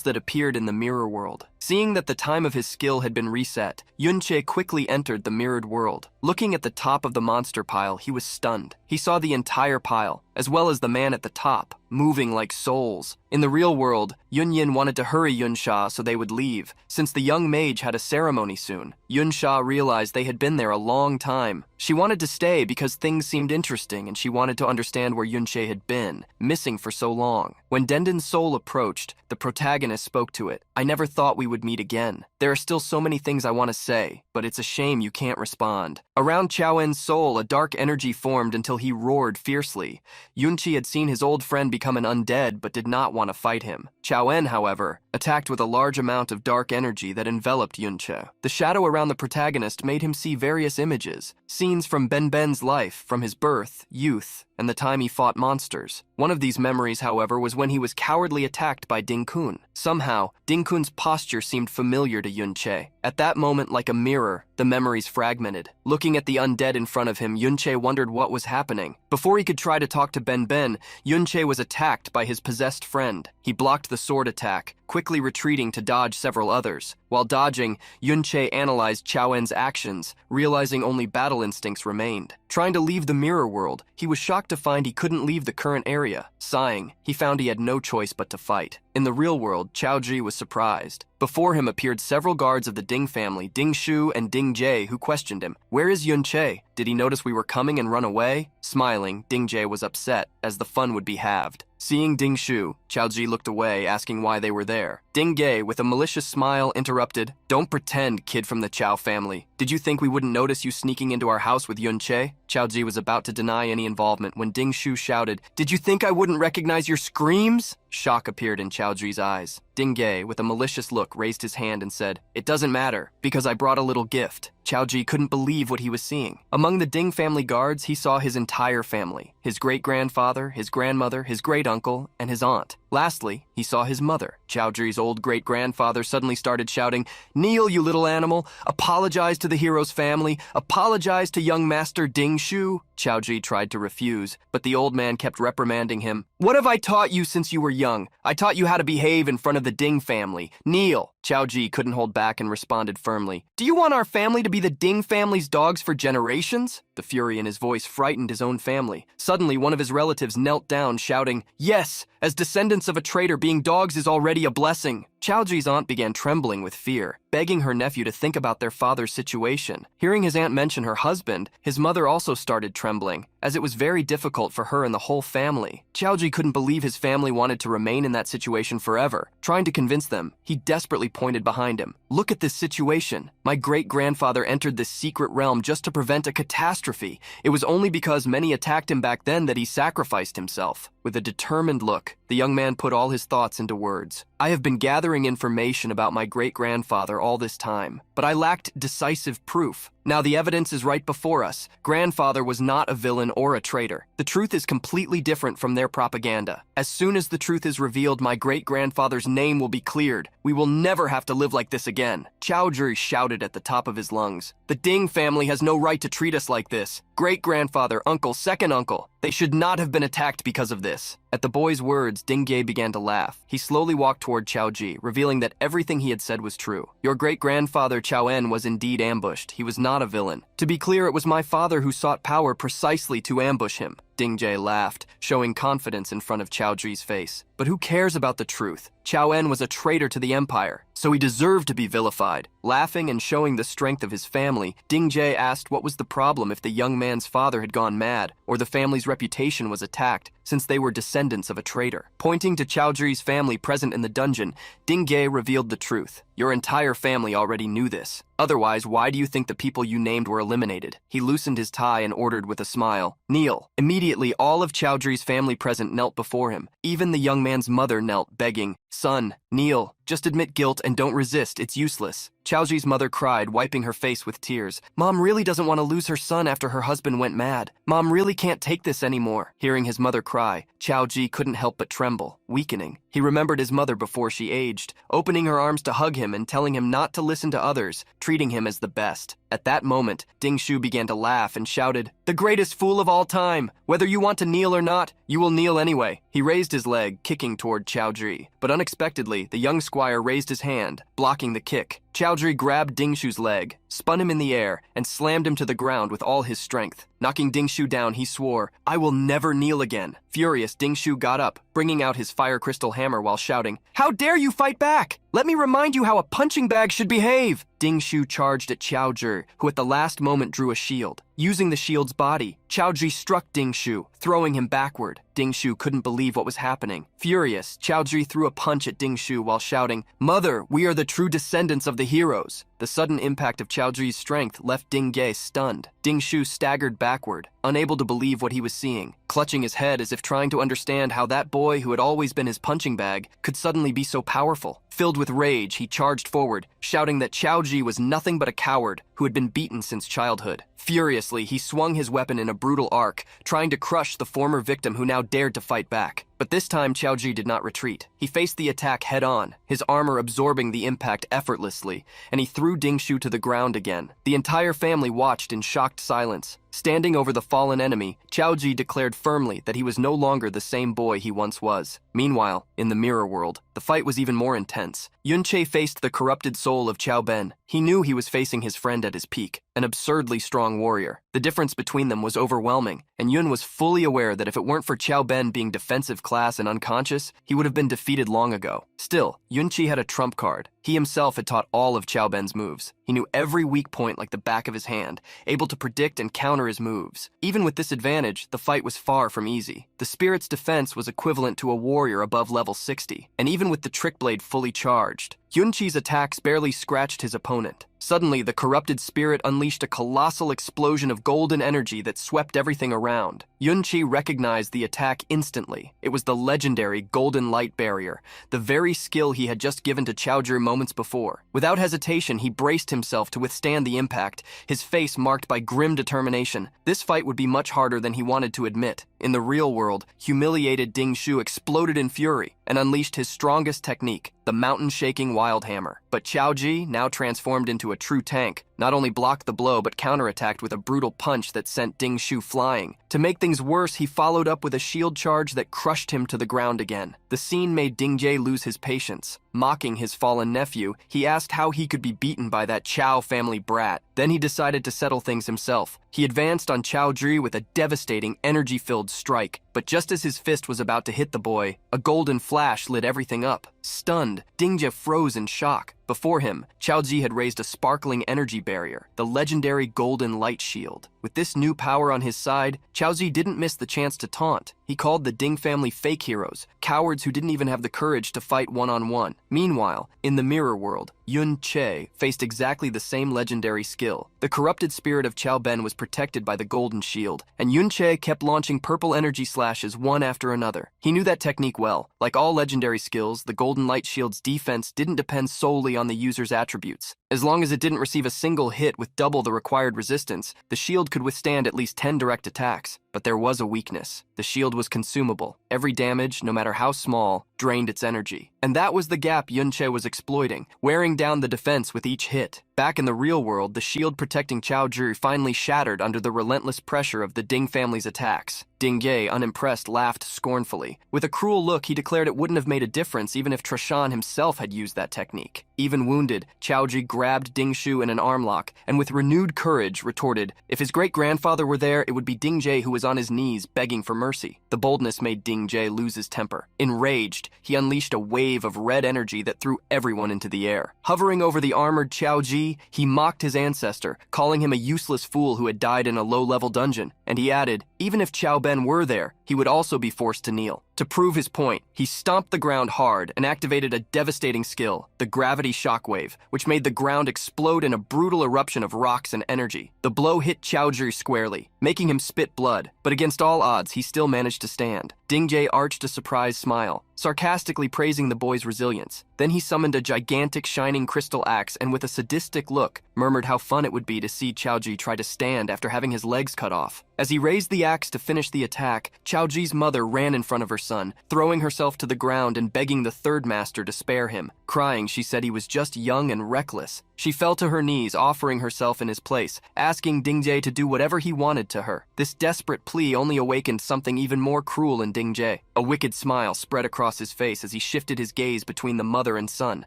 that appeared in the mirror world. Seeing that the time of his skill had been reset, Yun Che quickly entered the mirrored world. Looking at the top of the monster pile, he was stunned. He saw the entire pile, as well as the man at the top, moving like souls. In the real world, Yun Yin wanted to hurry Yun Sha so they would leave, since the young mage had a ceremony soon. Yun Sha realized they had been there a long time. She wanted to stay because things seemed interesting and she wanted to understand where Yun Che had been, missing for so long. When Denden's soul approached, the protagonist spoke to it. "I never thought we would meet again. There are still so many things I want to say, but it's a shame you can't respond." Around Chao En's soul, a dark energy formed until he roared fiercely. Yun Chi had seen his old friend become an undead but did not want to fight him. Chao En, however, attacked with a large amount of dark energy that enveloped Yun Che. The shadow around the protagonist made him see various images, scenes from Ben's life, from his birth, youth, and the time he fought monsters. One of these memories, however, was when he was cowardly attacked by Ding Kun. Somehow, Ding Kun's posture seemed familiar to Yun Che. At that moment, like a mirror, the memories fragmented. Looking at the undead in front of him, Yun Che wondered what was happening. Before he could try to talk to Ben, Yun Che was attacked by his possessed friend. He blocked the sword attack, quickly retreating to dodge several others. While dodging, Yun Che analyzed Chao En's actions, realizing only battle instincts remained. Trying to leave the mirror world, he was shocked to find he couldn't leave the current area. Sighing, he found he had no choice but to fight. In the real world, Chao Ji was surprised. Before him appeared several guards of the Ding family, Ding Shu and Ding Jae, who questioned him. "Where is Yun Che? Did he notice we were coming and run away?" Smiling, Ding Jae was upset, as the fun would be halved. Seeing Ding Shu, Chao Ji looked away, asking why they were there. Ding Gae, with a malicious smile, interrupted, "Don't pretend, kid from the Chao family. Did you think we wouldn't notice you sneaking into our house with Yun Che?" Chao Ji was about to deny any involvement when Ding Shu shouted, "Did you think I wouldn't recognize your screams?" Shock appeared in Chao Ji's eyes. Ding Gae, with a malicious look, raised his hand and said, "It doesn't matter, because I brought a little gift." Chao Ji couldn't believe what he was seeing. Among the Ding family guards, he saw his entire family. His great-grandfather, his grandmother, his great-uncle, and his aunt. Lastly, he saw his mother. Chao Ji's old great-grandfather suddenly started shouting, "Kneel, you little animal! Apologize to the hero's family! Apologize to young master Ding Shu!" Chaoji tried to refuse, but the old man kept reprimanding him. What have I taught you since you were young? I taught you how to behave in front of the Ding family. Kneel. Chaoji couldn't hold back and responded firmly. Do you want our family to be the Ding family's dogs for generations? The fury in his voice frightened his own family. Suddenly, one of his relatives knelt down, shouting, Yes, as descendants of a traitor, being dogs is already a blessing. Chaoji's aunt began trembling with fear, begging her nephew to think about their father's situation. Hearing his aunt mention her husband, his mother also started trembling, as it was very difficult for her and the whole family. Chaoji couldn't believe his family wanted to remain in that situation forever. Trying to convince them, he desperately pointed behind him. Look at this situation. My great-grandfather entered this secret realm just to prevent a catastrophe. It was only because many attacked him back then that he sacrificed himself. With a determined look, the young man put all his thoughts into words. I have been gathering information about my great-grandfather all this time, but I lacked decisive proof. Now the evidence is right before us. Grandfather was not a villain or a traitor. The truth is completely different from their propaganda. As soon as the truth is revealed, my great-grandfather's name will be cleared. We will never have to live like this again. Chaoji shouted at the top of his lungs. The Ding family has no right to treat us like this. Great-grandfather, uncle, second uncle. They should not have been attacked because of this. At the boy's words, Ding-ge began to laugh. He slowly walked toward Chaoji, revealing that everything he had said was true. Your great-grandfather Chao En was indeed ambushed. He was not a villain. To be clear, it was my father who sought power precisely to ambush him. Ding-ge laughed, showing confidence in front of Chaoji's face. But who cares about the truth? Chao En was a traitor to the empire, so he deserved to be vilified. Laughing and showing the strength of his family, Ding-ge asked what was the problem if the young man's father had gone mad, or the family's reputation was attacked, since they were descendants of a traitor. Pointing to Chaoji's family present in the dungeon, Ding-ge revealed the truth. Your entire family already knew this. Otherwise, why do you think the people you named were eliminated? He loosened his tie and ordered with a smile, Kneel. Immediately, all of Chaoji's family present knelt before him. Even the young man's mother knelt, begging, Son, kneel. Just admit guilt and don't resist. It's useless. Chaoji's mother cried, wiping her face with tears. Mom really doesn't want to lose her son after her husband went mad. Mom really can't take this anymore. Hearing his mother cry, Chaoji couldn't help but tremble, weakening. He remembered his mother before she aged, opening her arms to hug him and telling him not to listen to others, treating him as the best. At that moment, Ding Shu began to laugh and shouted, The greatest fool of all time! Whether you want to kneel or not, you will kneel anyway. He raised his leg, kicking toward Chaoji, but unexpectedly, the young squire raised his hand, blocking the kick. Chaoji grabbed Ding Shu's leg, spun him in the air, and slammed him to the ground with all his strength. Knocking Ding Shu down, he swore, I will never kneel again. Furious, Ding Shu got up, bringing out his fire crystal hammer while shouting, How dare you fight back? Let me remind you how a punching bag should behave! Ding Shu charged at Chaoji, who at the last moment drew a shield. Using the shield's body, Chaoji struck Ding Shu, throwing him backward. Ding Shu couldn't believe what was happening. Furious, Chaoji threw a punch at Ding Shu while shouting, Mother, we are the true descendants of the heroes. The sudden impact of Chaoji's strength left Ding Ge stunned. Ding Shu staggered backward, unable to believe what he was seeing, clutching his head as if trying to understand how that boy who had always been his punching bag could suddenly be so powerful. Filled with rage, he charged forward, shouting that Chaoji was nothing but a coward who had been beaten since childhood. Furiously, he swung his weapon in a brutal arc, trying to crush the former victim who now dared to fight back. But this time, Chaoji did not retreat. He faced the attack head-on, his armor absorbing the impact effortlessly, and he threw Ding Shu to the ground again. The entire family watched in shocked silence. Standing over the fallen enemy, Chaoji declared firmly that he was no longer the same boy he once was. Meanwhile, in the mirror world, the fight was even more intense. Yunche faced the corrupted soul of Chao Ben. He knew he was facing his friend at his peak, an absurdly strong warrior. The difference between them was overwhelming, and Yun was fully aware that if it weren't for Chao Ben being defensive class and unconscious, he would have been defeated long ago. Still, Yunchi had a trump card. He himself had taught all of Chao Ben's moves. He knew every weak point like the back of his hand, able to predict and counter his moves. Even with this advantage, the fight was far from easy. The spirit's defense was equivalent to a warrior above level 60, and even with the trick blade fully charged, Yunchi's attacks barely scratched his opponent. Suddenly, the corrupted spirit unleashed a colossal explosion of golden energy that swept everything around. Yunchi recognized the attack instantly. It was the legendary Golden Light Barrier, the very skill he had just given to Chaoji moments before. Without hesitation, he braced himself to withstand the impact, his face marked by grim determination. This fight would be much harder than he wanted to admit. In the real world, humiliated Ding Shu exploded in fury and unleashed his strongest technique, the mountain-shaking wild hammer. But Qiaoji, now transformed into a true tank, not only blocked the blow but counterattacked with a brutal punch that sent Ding Shu flying. To make things worse, he followed up with a shield charge that crushed him to the ground again. The scene made Ding Jie lose his patience. Mocking his fallen nephew, he asked how he could be beaten by that Qiao family brat. Then he decided to settle things himself. He advanced on Qiaoji with a devastating, energy-filled strike. But just as his fist was about to hit the boy, a golden flash lit everything up. Stunned, Ding Jie froze in shock. Before him, Qiaoji had raised a sparkling energy barrier, the legendary golden light shield. With this new power on his side, Qiaoji didn't miss the chance to taunt. He called the Ding family fake heroes, cowards who didn't even have the courage to fight one-on-one. Meanwhile, in the mirror world, Yun Che faced exactly the same legendary skill. The corrupted spirit of Qiao Ben was protected by the golden shield, and Yun Che kept launching purple energy slashes one after another. He knew that technique well. Like all legendary skills, the golden light shield's defense didn't depend solely on the user's attributes. As long as it didn't receive a single hit with double the required resistance, the shield could withstand at least 10 direct attacks. But there was a weakness. The shield was consumable. Every damage, no matter how small, drained its energy. And that was the gap Yun Che was exploiting, wearing down the defense with each hit. Back in the real world, the shield protecting Qiaoji finally shattered under the relentless pressure of the Ding family's attacks. Ding Ye, unimpressed, laughed scornfully. With a cruel look, he declared it wouldn't have made a difference even if Trashan himself had used that technique. Even wounded, Qiaoji grabbed Ding Shu in an armlock, and with renewed courage retorted, if his great-grandfather were there, it would be Ding Jie who was on his knees begging for mercy. The boldness made Ding Jie lose his temper. Enraged, he unleashed a wave of red energy that threw everyone into the air. Hovering over the armored Qiaoji, he mocked his ancestor, calling him a useless fool who had died in a low-level dungeon. And he added, even if Qiao Ben were there, he would also be forced to kneel. To prove his point, he stomped the ground hard and activated a devastating skill, the gravity shockwave, which made the ground explode in a brutal eruption of rocks and energy. The blow hit Qiaoji squarely, making him spit blood, but against all odds, he still managed to stand. Ding Jie arched a surprised smile, sarcastically praising the boy's resilience. Then he summoned a gigantic shining crystal axe and with a sadistic look, murmured how fun it would be to see Qiaoji try to stand after having his legs cut off. As he raised the axe to finish the attack, Qiaoji's mother ran in front of her son, throwing herself to the ground and begging the third master to spare him. Crying, she said he was just young and reckless. She fell to her knees, offering herself in his place, asking Ding Jie to do whatever he wanted to her. This desperate plea only awakened something even more cruel in Ding Jie. A wicked smile spread across his face as he shifted his gaze between the mother and son.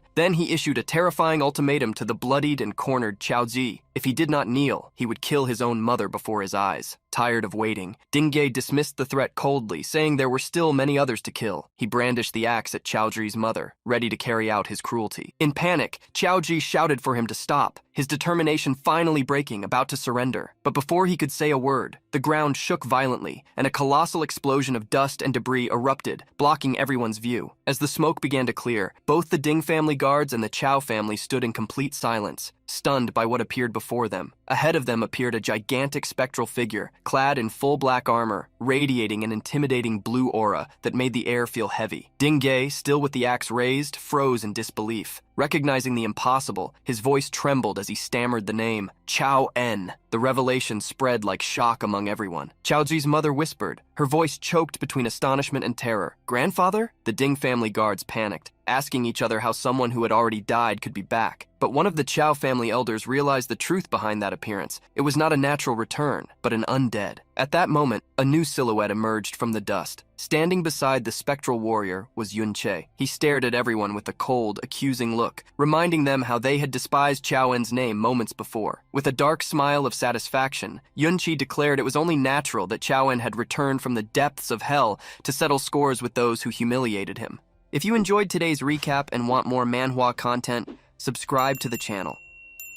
Then he issued a terrifying ultimatum to the bloodied and cornered Qiaoji. If he did not kneel, he would kill his own mother before his eyes. Tired of waiting, Ding Jie dismissed the threat coldly, saying there were still many others to kill. He brandished the axe at Qiaoji's mother, ready to carry out his cruelty. In panic, Qiaoji shouted for him to stop, his determination finally breaking, about to surrender. But before he could say a word, the ground shook violently, and a colossal explosion of dust and debris erupted, blocking everyone's view. As the smoke began to clear, both the Ding family guards and the Qiao family stood in complete silence, stunned by what appeared before them. Ahead of them appeared a gigantic spectral figure, clad in full black armor, radiating an intimidating blue aura that made the air feel heavy. Ding Jie, still with the axe raised, froze in disbelief. Recognizing the impossible, his voice trembled as he stammered the name, Qiao En. The revelation spread like shock among everyone. Qiaoji's mother whispered, her voice choked between astonishment and terror. Grandfather? The Ding family guards panicked, asking each other how someone who had already died could be back. But one of the Qiao family elders realized the truth behind that appearance. It was not a natural return, but an undead. At that moment, a new silhouette emerged from the dust. Standing beside the spectral warrior was Yun Che. He stared at everyone with a cold, accusing look, reminding them how they had despised Qiao En's name moments before. With a dark smile of satisfaction, Yun Che declared it was only natural that Qiao En had returned from the depths of hell to settle scores with those who humiliated him. If you enjoyed today's recap and want more Manhwa content, subscribe to the channel.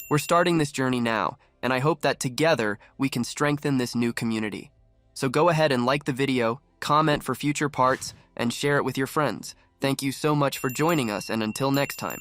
We're starting this journey now, and I hope that together we can strengthen this new community. So go ahead and like the video, comment for future parts, and share it with your friends. Thank you so much for joining us, and until next time.